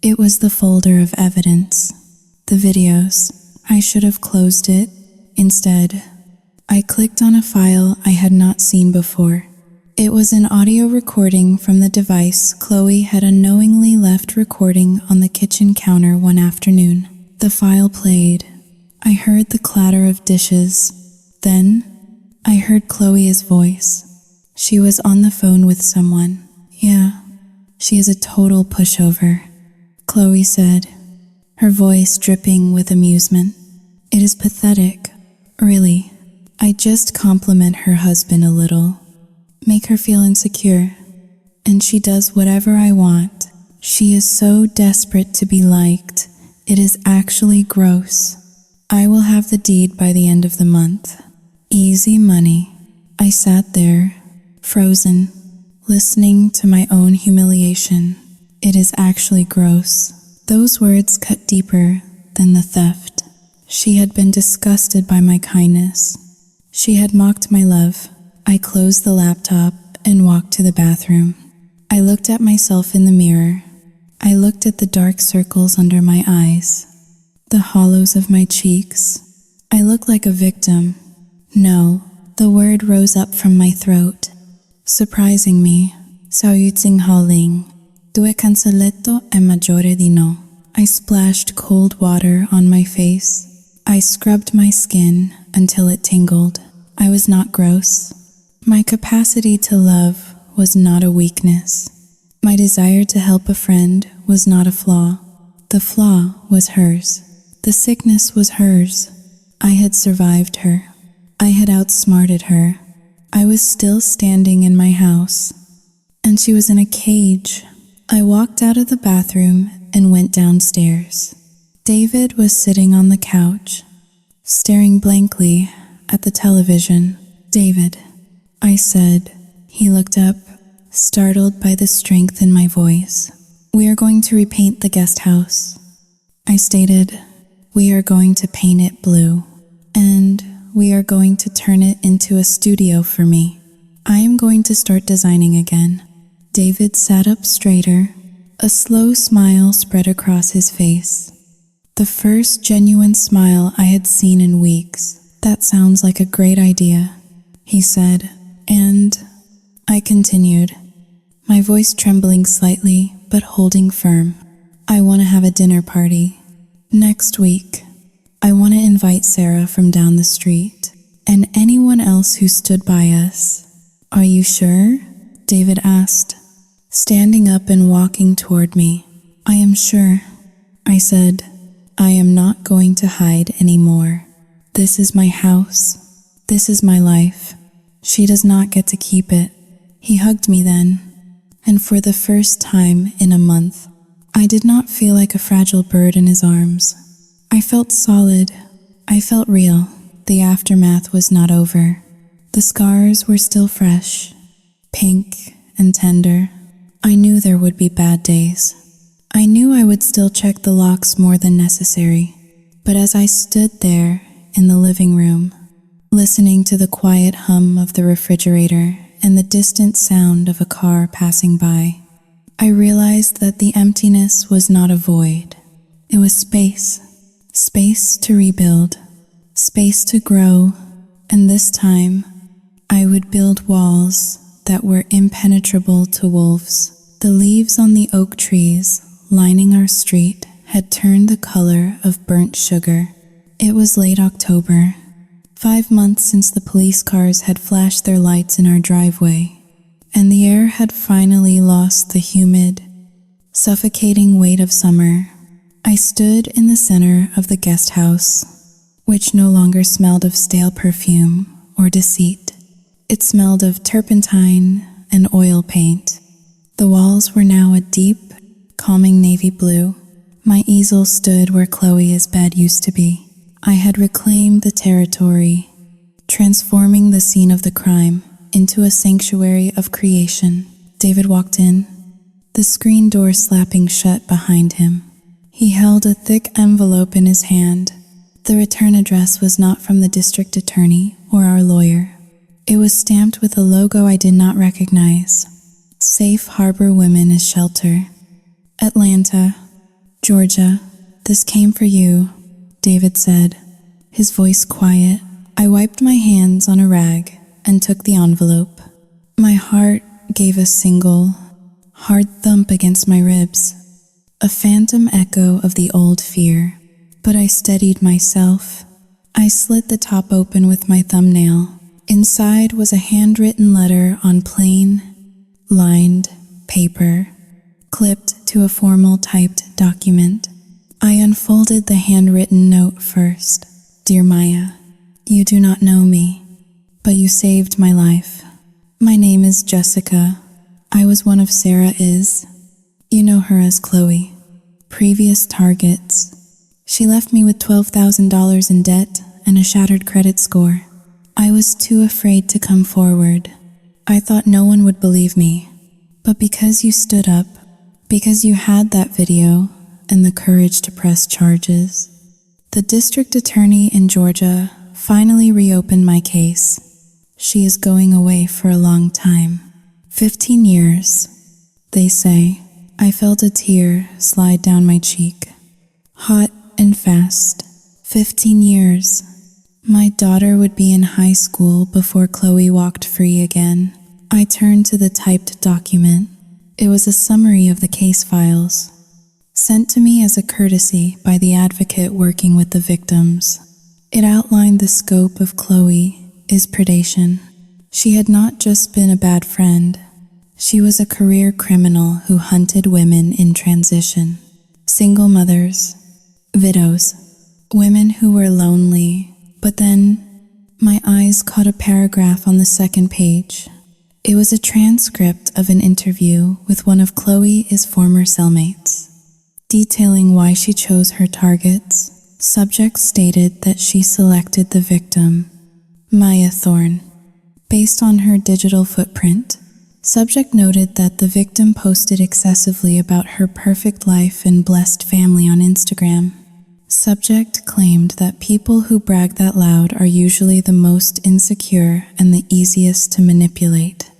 It was the folder of evidence, the videos. I should have closed it. Instead, I clicked on a file I had not seen before. It was an audio recording from the device Chloe had unknowingly left recording on the kitchen counter one afternoon. The file played. I heard the clatter of dishes. Then, I heard Chloe's voice. She was on the phone with someone. Yeah, she is a total pushover, Chloe said, her voice dripping with amusement. It is pathetic, really. I just compliment her husband a little, make her feel insecure, and she does whatever I want. She is so desperate to be liked, it is actually gross. I will have the deed by the end of the month. Easy money. I sat there, frozen, listening to my own humiliation. It is actually gross. Those words cut deeper than the theft. She had been disgusted by my kindness. She had mocked my love. I closed the laptop and walked to the bathroom. I looked at myself in the mirror. I looked at the dark circles under my eyes, the hollows of my cheeks. I looked like a victim. No, the word rose up from my throat, surprising me. Saoyutsinghao-ling, due cancelletto e maggiore di no. I splashed cold water on my face. I scrubbed my skin until it tingled. I was not gross. My capacity to love was not a weakness. My desire to help a friend was not a flaw. The flaw was hers. The sickness was hers. I had survived her. I had outsmarted her. I was still standing in my house, and she was in a cage. I walked out of the bathroom and went downstairs. David was sitting on the couch, staring blankly at the television. David, I said. He looked up, startled by the strength in my voice. We are going to repaint the guest house. I stated, we are going to paint it blue, and we are going to turn it into a studio for me. I am going to start designing again. David sat up straighter. A slow smile spread across his face. The first genuine smile I had seen in weeks. That sounds like a great idea, he said, and I continued, my voice trembling slightly but holding firm. I want to have a dinner party. Next week. I want to invite Sarah from down the street and anyone else who stood by us. Are you sure? David asked, standing up and walking toward me. I am sure, I said. I am not going to hide anymore. This is my house. This is my life. She does not get to keep it. He hugged me then, and for the first time in a month, I did not feel like a fragile bird in his arms. I felt solid. I felt real. The aftermath was not over. The scars were still fresh, pink and tender. I knew there would be bad days. I knew I would still check the locks more than necessary. But as I stood there in the living room, listening to the quiet hum of the refrigerator and the distant sound of a car passing by, I realized that the emptiness was not a void. It was space. Space to rebuild, space to grow, and this time, I would build walls that were impenetrable to wolves. The leaves on the oak trees lining our street had turned the color of burnt sugar. It was late October, 5 months since the police cars had flashed their lights in our driveway. and the air had finally lost the humid, suffocating weight of summer. I stood in the center of the guest house, which no longer smelled of stale perfume or deceit. It smelled of turpentine and oil paint. The walls were now a deep, calming navy blue. My easel stood where Chloe's bed used to be. I had reclaimed the territory, transforming the scene of the crime into a sanctuary of creation. David walked in, the screen door slapping shut behind him. He held a thick envelope in his hand. The return address was not from the district attorney or our lawyer. It was stamped with a logo I did not recognize. Safe Harbor Women's Shelter, Atlanta, Georgia. This came for you, David said, his voice quiet. I wiped my hands on a rag and took the envelope. My heart gave a single, hard thump against my ribs, a phantom echo of the old fear. But I steadied myself. I slit the top open with my thumbnail. Inside was a handwritten letter on plain, lined paper, clipped to a formal typed document. I unfolded the handwritten note first. Dear Maya, you do not know me, but you saved my life. My name is Jessica. I was one of Sarah Is. You know her as Chloe. Previous targets. She left me with $12,000 in debt and a shattered credit score. I was too afraid to come forward. I thought no one would believe me. But because you stood up, because you had that video and the courage to press charges, the district attorney in Georgia finally reopened my case. She is going away for a long time. 15 years, they say. I felt a tear slide down my cheek. Hot and fast. 15 years. My daughter would be in high school before Chloe walked free again. I turned to the typed document. It was a summary of the case files, sent to me as a courtesy by the advocate working with the victims. It outlined the scope of Chloe's predation. She had not just been a bad friend. She was a career criminal who hunted women in transition. Single mothers, widows, women who were lonely. But then, my eyes caught a paragraph on the second page. It was a transcript of an interview with one of Chloe's former cellmates, detailing why she chose her targets. Subject stated that she selected the victim, Maya Thorne, based on her digital footprint. Subject noted that the victim posted excessively about her perfect life and blessed family on Instagram. Subject claimed that people who brag that loud are usually the most insecure and the easiest to manipulate.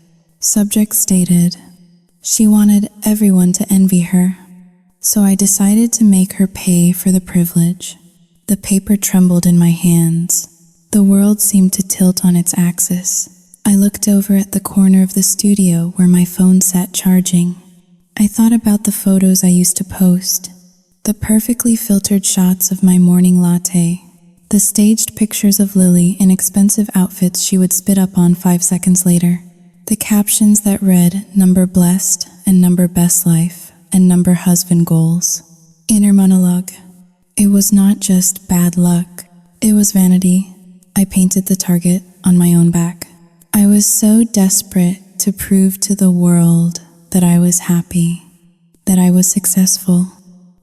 Subject stated, she wanted everyone to envy her, so I decided to make her pay for the privilege. The paper trembled in my hands. The world seemed to tilt on its axis. I looked over at the corner of the studio where my phone sat charging. I thought about the photos I used to post. The perfectly filtered shots of my morning latte, the staged pictures of Lily in expensive outfits she would spit up on 5 seconds later, the captions that read number blessed and number best life and number husband goals. Inner monologue. It was not just bad luck, it was vanity. I painted the target on my own back. I was so desperate to prove to the world that I was happy, that I was successful,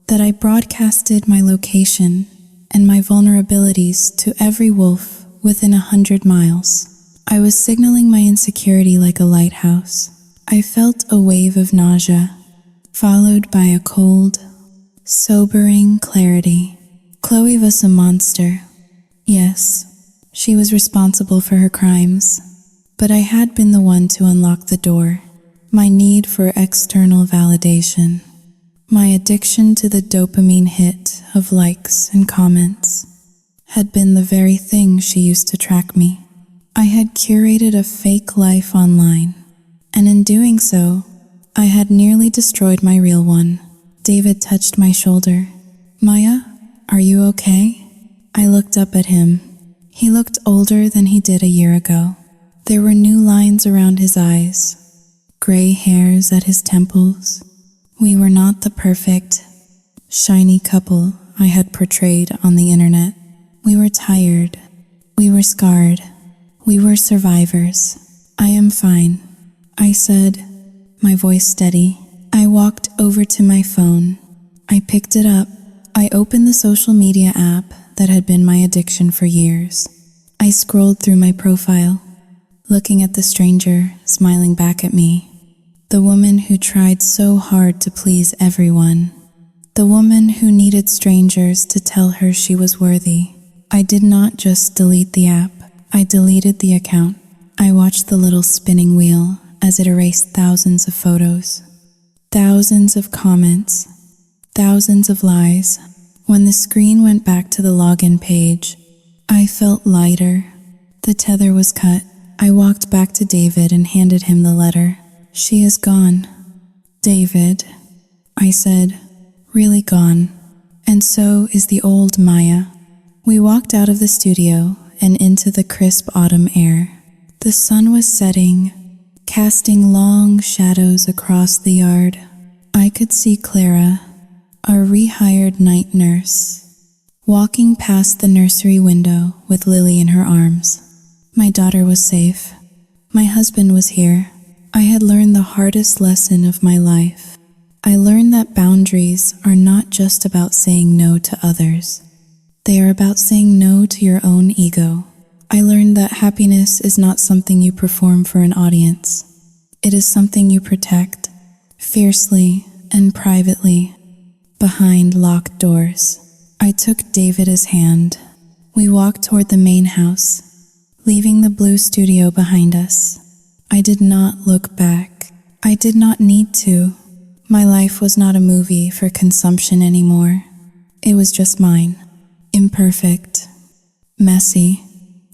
that I broadcasted my location and my vulnerabilities to every wolf within 100 miles. I was signaling my insecurity like a lighthouse. I felt a wave of nausea, followed by a cold, sobering clarity. Chloe was a monster. Yes, she was responsible for her crimes, but I had been the one to unlock the door. My need for external validation. My addiction to the dopamine hit of likes and comments had been the very thing she used to track me. I had curated a fake life online, and in doing so, I had nearly destroyed my real one. David touched my shoulder. Maya, are you okay? I looked up at him. He looked older than he did a year ago. There were new lines around his eyes, gray hairs at his temples. We were not the perfect, shiny couple I had portrayed on the internet. We were tired. We were scarred. We were survivors. I am fine, I said, my voice steady. I walked over to my phone. I picked it up. I opened the social media app that had been my addiction for years. I scrolled through my profile, looking at the stranger smiling back at me. The woman who tried so hard to please everyone. The woman who needed strangers to tell her she was worthy. I did not just delete the app, I deleted the account. I watched the little spinning wheel as it erased thousands of photos, thousands of comments, thousands of lies. When the screen went back to the login page, I felt lighter. The tether was cut. I walked back to David and handed him the letter. She is gone. David, I said, really gone. And so is the old Maya. We walked out of the studio and into the crisp autumn air. The sun was setting, casting long shadows across the yard. I could see Clara, our rehired night nurse, walking past the nursery window with Lily in her arms. My daughter was safe. My husband was here. I had learned the hardest lesson of my life. I learned that boundaries are not just about saying no to others. They are about saying no to your own ego. I learned that happiness is not something you perform for an audience. It is something you protect, fiercely and privately, behind locked doors. I took David's hand. We walked toward the main house, leaving the blue studio behind us. I did not look back. I did not need to. My life was not a movie for consumption anymore. It was just mine. Imperfect, messy,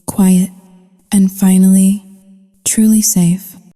quiet, and finally, truly safe.